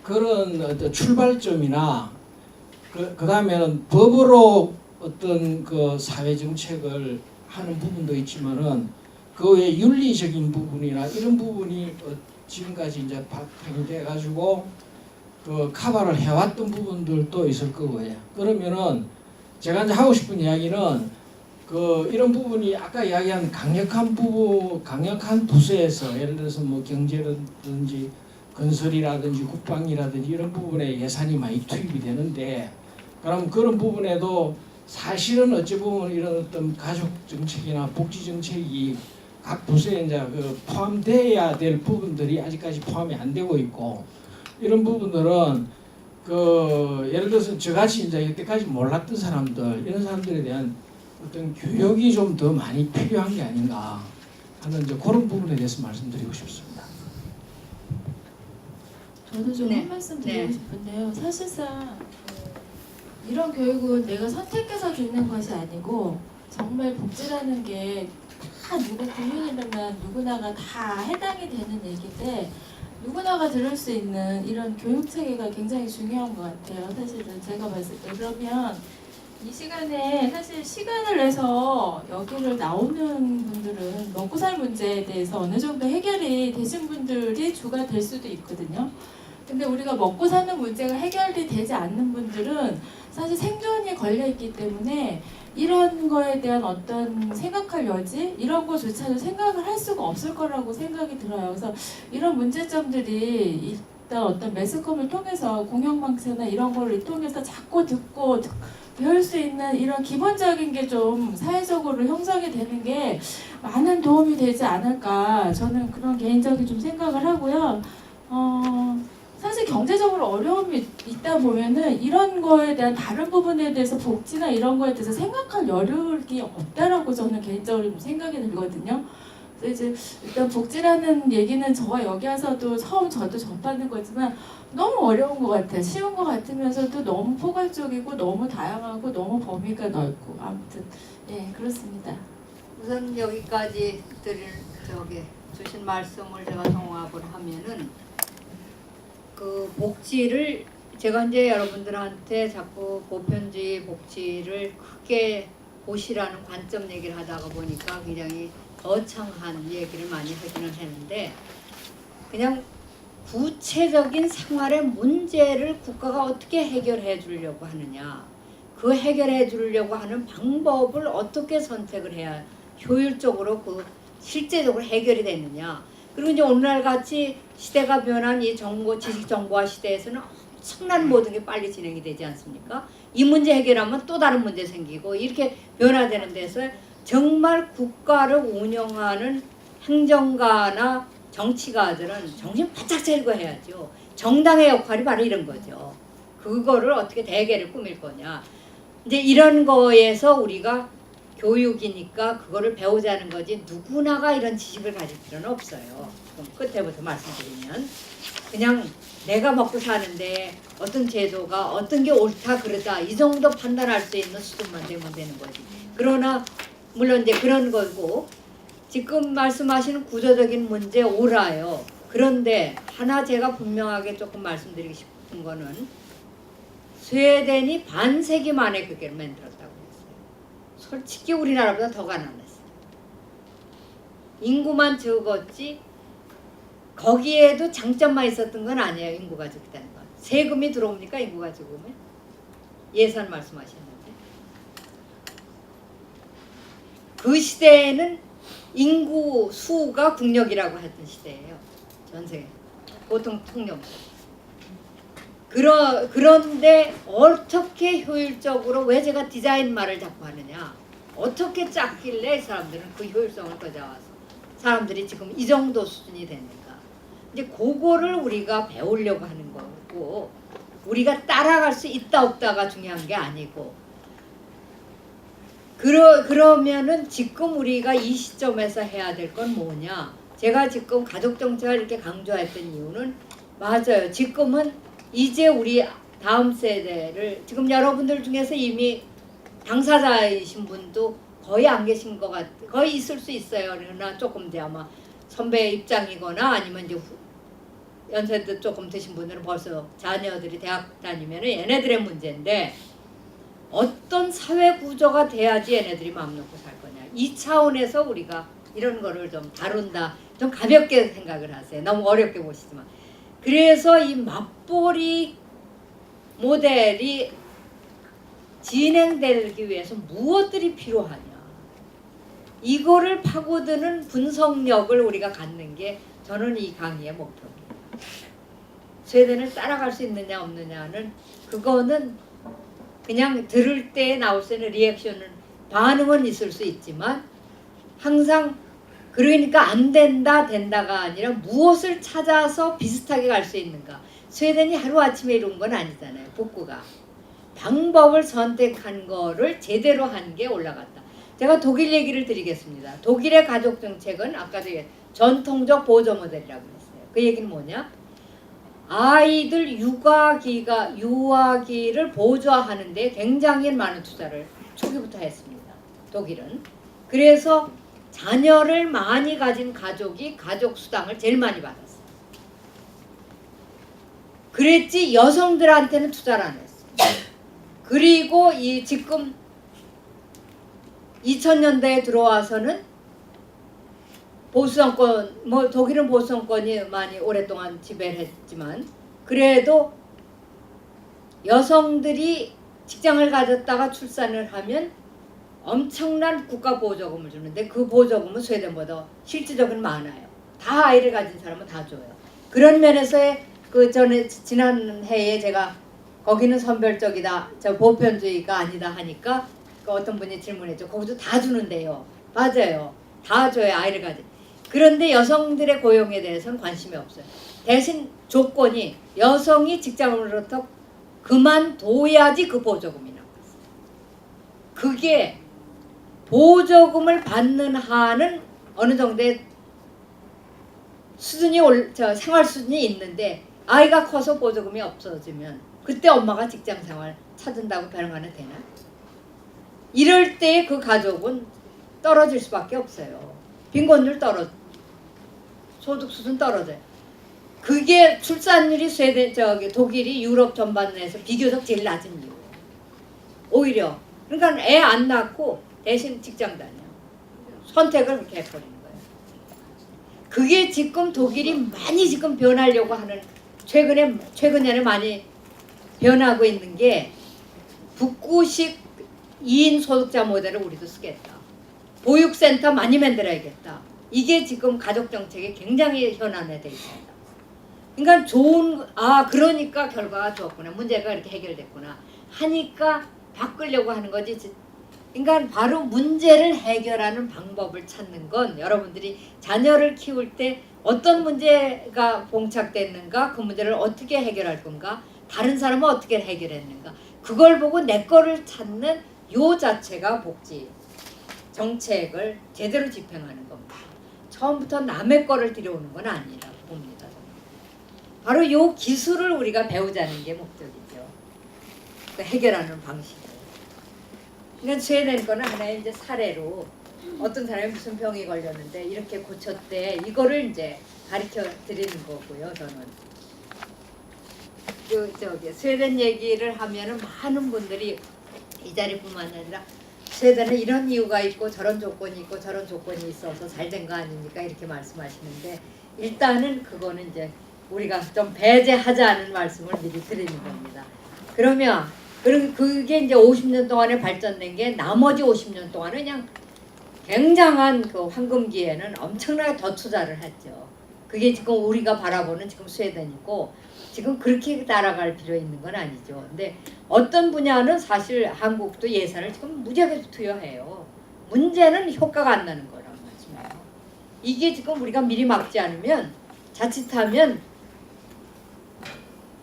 그런 어떤 출발점이나 그다음에는 법으로 어떤 그 사회 정책을 하는 부분도 있지만은 그 외 윤리적인 부분이나 이런 부분이 지금까지 이제 바탕돼 가지고 그 커버를 해왔던 부분들도 있을 거고요. 그러면은 제가 이제 하고 싶은 이야기는 그 이런 부분이 아까 이야기한 강력한 부서에서 예를 들어서 뭐 경제라든지 건설이라든지 국방이라든지 이런 부분에 예산이 많이 투입이 되는데 그럼 그런 부분에도 사실은 어찌 보면 이런 어떤 가족 정책이나 복지 정책이 각 부서에 이제 그 포함돼야 될 부분들이 아직까지 포함이 안 되고 있고 이런 부분들은 그 예를 들어서 저같이 이제 이때까지 몰랐던 사람들 이런 사람들에 대한 어떤 교육이 좀 더 많이 필요한 게 아닌가 하는 이제 그런 부분에 대해서 말씀드리고 싶습니다. 저도 좀 네. 한 말씀 드리고 네. 싶은데요. 사실상 이런 교육은 내가 선택해서 주는 것이 아니고 정말 복지라는 게 다 누가 국민이라면 누구나가 다 해당이 되는 얘기인데 누구나가 들을 수 있는 이런 교육 체계가 굉장히 중요한 것 같아요. 사실은 제가 봤을 때 그러면 이 시간에 사실 시간을 내서 여기를 나오는 분들은 먹고 살 문제에 대해서 어느 정도 해결이 되신 분들이 주가 될 수도 있거든요. 근데 우리가 먹고 사는 문제가 해결이 되지 않는 분들은 사실 생존이 걸려 있기 때문에 이런 거에 대한 어떤 생각할 여지 이런 거조차도 생각을 할 수가 없을 거라고 생각이 들어요. 그래서 이런 문제점들이 일단 어떤 매스컴을 통해서 공영방송이나 이런 거를 통해서 자꾸 듣고 배울 수 있는 이런 기본적인 게 좀 사회적으로 형성이 되는 게 많은 도움이 되지 않을까 저는 그런 개인적인 좀 생각을 하고요. 사실 경제적으로 어려움이 있다 보면은 이런 거에 대한 다른 부분에 대해서 복지나 이런 거에 대해서 생각할 여력이 없다라고 저는 개인적으로 좀 생각이 들거든요. 그래서 이제 일단 복지라는 얘기는 저가 여기 와서도 처음 저도 접하는 거지만 너무 어려운 것 같아요. 쉬운 것 같으면서도 너무 포괄적이고 너무 다양하고 너무 범위가 넓고 아무튼 예 그렇습니다. 우선 여기까지 주신 말씀을 제가 종합을 하면은 그 복지를 제가 이제 여러분들한테 자꾸 보편주의 복지를 크게 보시라는 관점 얘기를 하다가 보니까 굉장히 거창한 얘기를 많이 하기는 했는데 그냥 구체적인 생활의 문제를 국가가 어떻게 해결해 주려고 하느냐 그 해결해 주려고 하는 방법을 어떻게 선택을 해야 효율적으로 그 실제적으로 해결이 되느냐 그리고 이제 오늘날 같이 시대가 변한 이 지식 정보화 시대에서는 엄청난 모든 게 빨리 진행이 되지 않습니까? 이 문제 해결하면 또 다른 문제 생기고 이렇게 변화되는 데서 정말 국가를 운영하는 행정가나 정치가들은 정신 바짝 차리고 해야죠. 정당의 역할이 바로 이런 거죠. 그거를 어떻게 대계를 꾸밀 거냐. 이제 이런 거에서 우리가 교육이니까 그거를 배우자는 거지 누구나가 이런 지식을 가질 필요는 없어요. 그럼 끝에부터 말씀드리면 그냥 내가 먹고 사는데 어떤 제도가 어떤 게 옳다 그르다 이 정도 판단할 수 있는 수준만 되면 되는 거지. 그러나 물론 이제 그런 거고 지금 말씀하시는 구조적인 문제 옳아요. 그런데 하나 제가 분명하게 조금 말씀드리고 싶은 거는 스웨덴이 반세기 만에 그게 만들었다고 했어요. 솔직히 우리나라보다 더 가난했어요. 인구만 적었지 거기에도 장점만 있었던 건 아니에요. 인구가 적다는 건. 세금이 들어옵니까? 인구가 적으면? 예산 말씀하셨는데. 그 시대에는 인구 수가 국력이라고 했던 시대예요. 전 세계. 보통 통념. 그런데 어떻게 효율적으로 왜 제가 디자인 말을 자꾸 하느냐. 어떻게 짰길래 사람들은 그 효율성을 가져와서 사람들이 지금 이 정도 수준이 됐는가. 이제 그거를 우리가 배우려고 하는 거고 우리가 따라갈 수 있다 없다가 중요한 게 아니고 그러면은 지금 우리가 이 시점에서 해야 될 건 뭐냐. 제가 지금 가족정책을 이렇게 강조했던 이유는 맞아요. 지금은 이제 우리 다음 세대를 지금 여러분들 중에서 이미 당사자이신 분도 거의 안 계신 것 같아요. 거의 있을 수 있어요. 그러나 조금 이제 아마 선배 입장이거나 아니면 이제 연세도 조금 드신 분들은 벌써 자녀들이 대학 다니면 얘네들의 문제인데 어떤 사회 구조가 돼야지 얘네들이 마음 놓고 살 거냐. 이 차원에서 우리가 이런 거를 좀 다룬다. 좀 가볍게 생각을 하세요. 너무 어렵게 보시지만. 그래서 이 맞벌이 모델이 진행되기 위해서 무엇들이 필요하냐. 이거를 파고드는 분석력을 우리가 갖는 게 저는 이 강의의 목표입니다. 스웨덴을 따라갈 수 있느냐 없느냐는 그거는 그냥 들을 때 나올 수 있는 리액션은 반응은 있을 수 있지만 항상 그러니까 안 된다 된다가 아니라 무엇을 찾아서 비슷하게 갈 수 있는가. 스웨덴이 하루아침에 이룬 건 아니잖아요. 복구가. 방법을 선택한 거를 제대로 한 게 올라갔다. 제가 독일 얘기를 드리겠습니다. 독일의 가족정책은 아까도 전통적 보조 모델이라고 했어요. 그 얘기는 뭐냐? 아이들 유아기를 보조하는 데 굉장히 많은 투자를 초기부터 했습니다. 독일은. 그래서 자녀를 많이 가진 가족이 가족수당을 제일 많이 받았어요. 그랬지 여성들한테는 투자를 안 했어요. 그리고 이 지금 2000년대에 들어와서는 보수정권, 뭐 독일은 보수정권이 많이 오랫동안 지배를 했지만 그래도 여성들이 직장을 가졌다가 출산을 하면 엄청난 국가 보조금을 주는데 그 보조금은 스웨덴보다 실질적으로 많아요. 다 아이를 가진 사람은 다 줘요. 그런 면에서의 그 전에 지난 해에 제가 거기는 선별적이다, 저 보편주의가 아니다 하니까 그 어떤 분이 질문했죠. 거기도 다 주는데요. 맞아요. 다 줘요, 아이를 가진. 그런데 여성들의 고용에 대해서는 관심이 없어요. 대신 조건이 여성이 직장으로부터 그만둬야지 그 보조금이 나와요. 그게 보조금을 받는 한은 어느 정도의 수준이 생활 수준이 있는데 아이가 커서 보조금이 없어지면 그때 엄마가 직장 생활 찾는다고 변화는 되나? 이럴 때 그 가족은 떨어질 수밖에 없어요. 빈곤율 소득 수준 떨어져요. 그게 출산율이 독일이 유럽 전반에서 비교적 제일 낮은 이유. 오히려 그러니까 애 안 낳고 대신 직장 다녀. 선택을 그렇게 해버리는 거예요. 그게 지금 독일이 많이 지금 변하려고 하는 최근에는 많이 변하고 있는 게 북구식 2인 소득자 모델을 우리도 쓰겠다. 보육센터 많이 만들어야겠다. 이게 지금 가족정책에 굉장히 현안화되어 있습니다. 그러니까 그러니까 결과가 좋았구나. 문제가 이렇게 해결됐구나 하니까 바꾸려고 하는 거지. 그러니까 바로 문제를 해결하는 방법을 찾는 건 여러분들이 자녀를 키울 때 어떤 문제가 봉착됐는가, 그 문제를 어떻게 해결할 건가, 다른 사람은 어떻게 해결했는가, 그걸 보고 내 거를 찾는 요 자체가 복지 정책을 제대로 집행하는 겁니다. 처음부터 남의 거를 들여오는 건 아니라고 봅니다. 바로 요 기술을 우리가 배우자는 게 목적이죠. 그 해결하는 방식을. 그러니까 스웨덴 거는 하나의 이제 사례로 어떤 사람이 무슨 병이 걸렸는데 이렇게 고쳤대. 이거를 이제 가르쳐 드리는 거고요. 저는 스웨덴 얘기를 하면은 많은 분들이 이 자리뿐만 아니라 스웨덴은 이런 이유가 있고 저런 조건이 있고 저런 조건이 있어서 잘 된 거 아닙니까? 이렇게 말씀하시는데 일단은 그거는 이제 우리가 좀 배제하자는 말씀을 미리 드리는 겁니다. 그러면 그게 이제 50년 동안에 발전된 게 나머지 50년 동안은 그냥 굉장한 그 황금기에는 엄청나게 더 투자를 했죠. 그게 지금 우리가 바라보는 지금 스웨덴이고 지금 그렇게 따라갈 필요 있는 건 아니죠. 근데 어떤 분야는 사실 한국도 예산을 지금 무지하게 투여해요. 문제는 효과가 안 나는 거란 말씀이에요. 이게 지금 우리가 미리 막지 않으면 자칫하면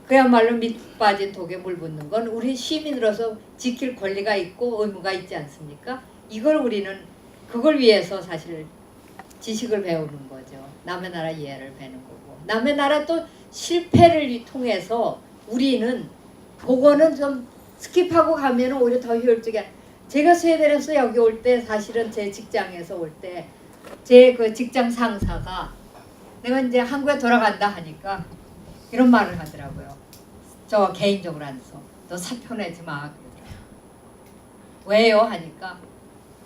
그야말로 밑 빠진 독에 물 붓는 건 우리 시민으로서 지킬 권리가 있고 의무가 있지 않습니까? 이걸 우리는 그걸 위해서 사실 지식을 배우는 거죠. 남의 나라 이해를 배우는 거고 남의 나라 또 실패를 통해서 우리는 그거는 좀 스킵하고 가면 오히려 더 효율적이야. 제가 스웨덴에서 여기 올 때 사실은 제 직장에서 올 때 제 그 직장 상사가 내가 이제 한국에 돌아간다 하니까 이런 말을 하더라고요. 저 개인적으로 앉아서 너 사표 내지 마 그러더라고요. 왜요? 하니까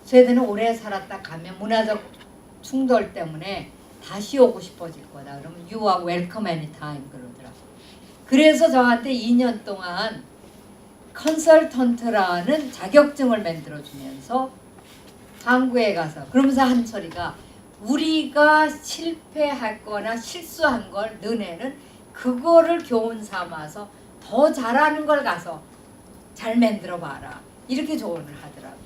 스웨덴은 오래 살았다 가면 문화적 충돌 때문에 다시 오고 싶어질 거다. 그러면 you are welcome anytime 그러더라고요. 그래서 저한테 2년 동안 컨설턴트라는 자격증을 만들어주면서 한국에 가서 그러면서 한 소리가 우리가 실패했거나 실수한 걸 너네는 그거를 교훈 삼아서 더 잘하는 걸 가서 잘 만들어 봐라. 이렇게 조언을 하더라고요.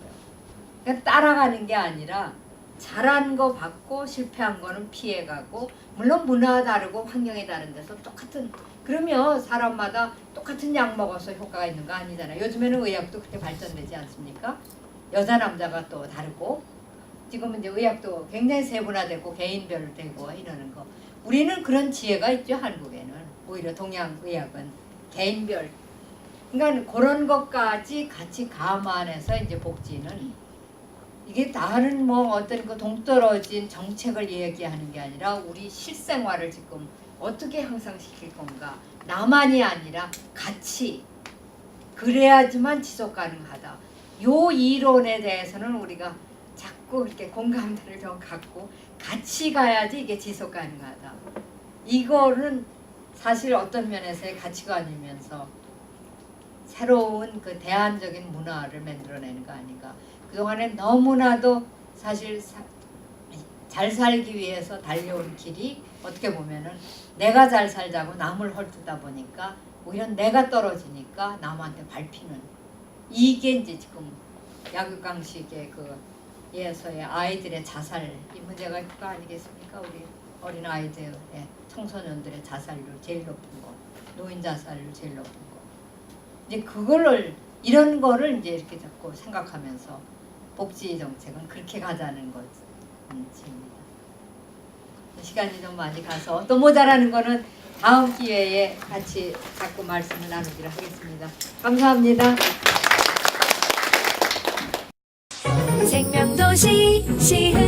그러니까 따라가는 게 아니라 잘한 거 받고 실패한 거는 피해가고 물론 문화가 다르고 환경이 다른 데서 똑같은 그러면 사람마다 똑같은 약 먹어서 효과가 있는 거 아니잖아요. 요즘에는 의학도 그렇게 발전되지 않습니까? 여자 남자가 또 다르고 지금은 이제 의학도 굉장히 세분화되고 개인별로 되고 이러는 거. 우리는 그런 지혜가 있죠. 한국에는 오히려 동양 의학은 개인별. 그러니까 그런 것까지 같이 감안해서 이제 복지는 이게 다른 뭐 어떤 그 동떨어진 정책을 얘기하는 게 아니라 우리 실생활을 지금 어떻게 향상시킬 건가. 나만이 아니라 같이 그래야지만 지속 가능하다. 요 이론에 대해서는 우리가 자꾸 이렇게 공감대를 좀 갖고 같이 가야지 이게 지속 가능하다. 이거는 사실 어떤 면에서의 가치관이면서 새로운 그 대안적인 문화를 만들어내는 거 아닌가. 그동안에 너무나도 사실 잘 살기 위해서 달려온 길이 어떻게 보면은 내가 잘 살자고 남을 헐뜯다 보니까 오히려 내가 떨어지니까 남한테 밟히는, 이게 이제 지금 약육강식의 그 예서의 아이들의 자살 이 문제가 그거 아니겠습니까? 우리 어린 아이들의 청소년들의 자살률 제일 높은 거, 노인 자살률 제일 높은 거. 이제 그거를 이런 거를 이제 이렇게 자꾸 생각하면서 복지 정책은 그렇게 가자는 것입니다. 시간이 좀 많이 가서 또 모자라는 거는 다음 기회에 같이 자꾸 말씀을 나누기로 하겠습니다. 감사합니다. 생명도시 시흥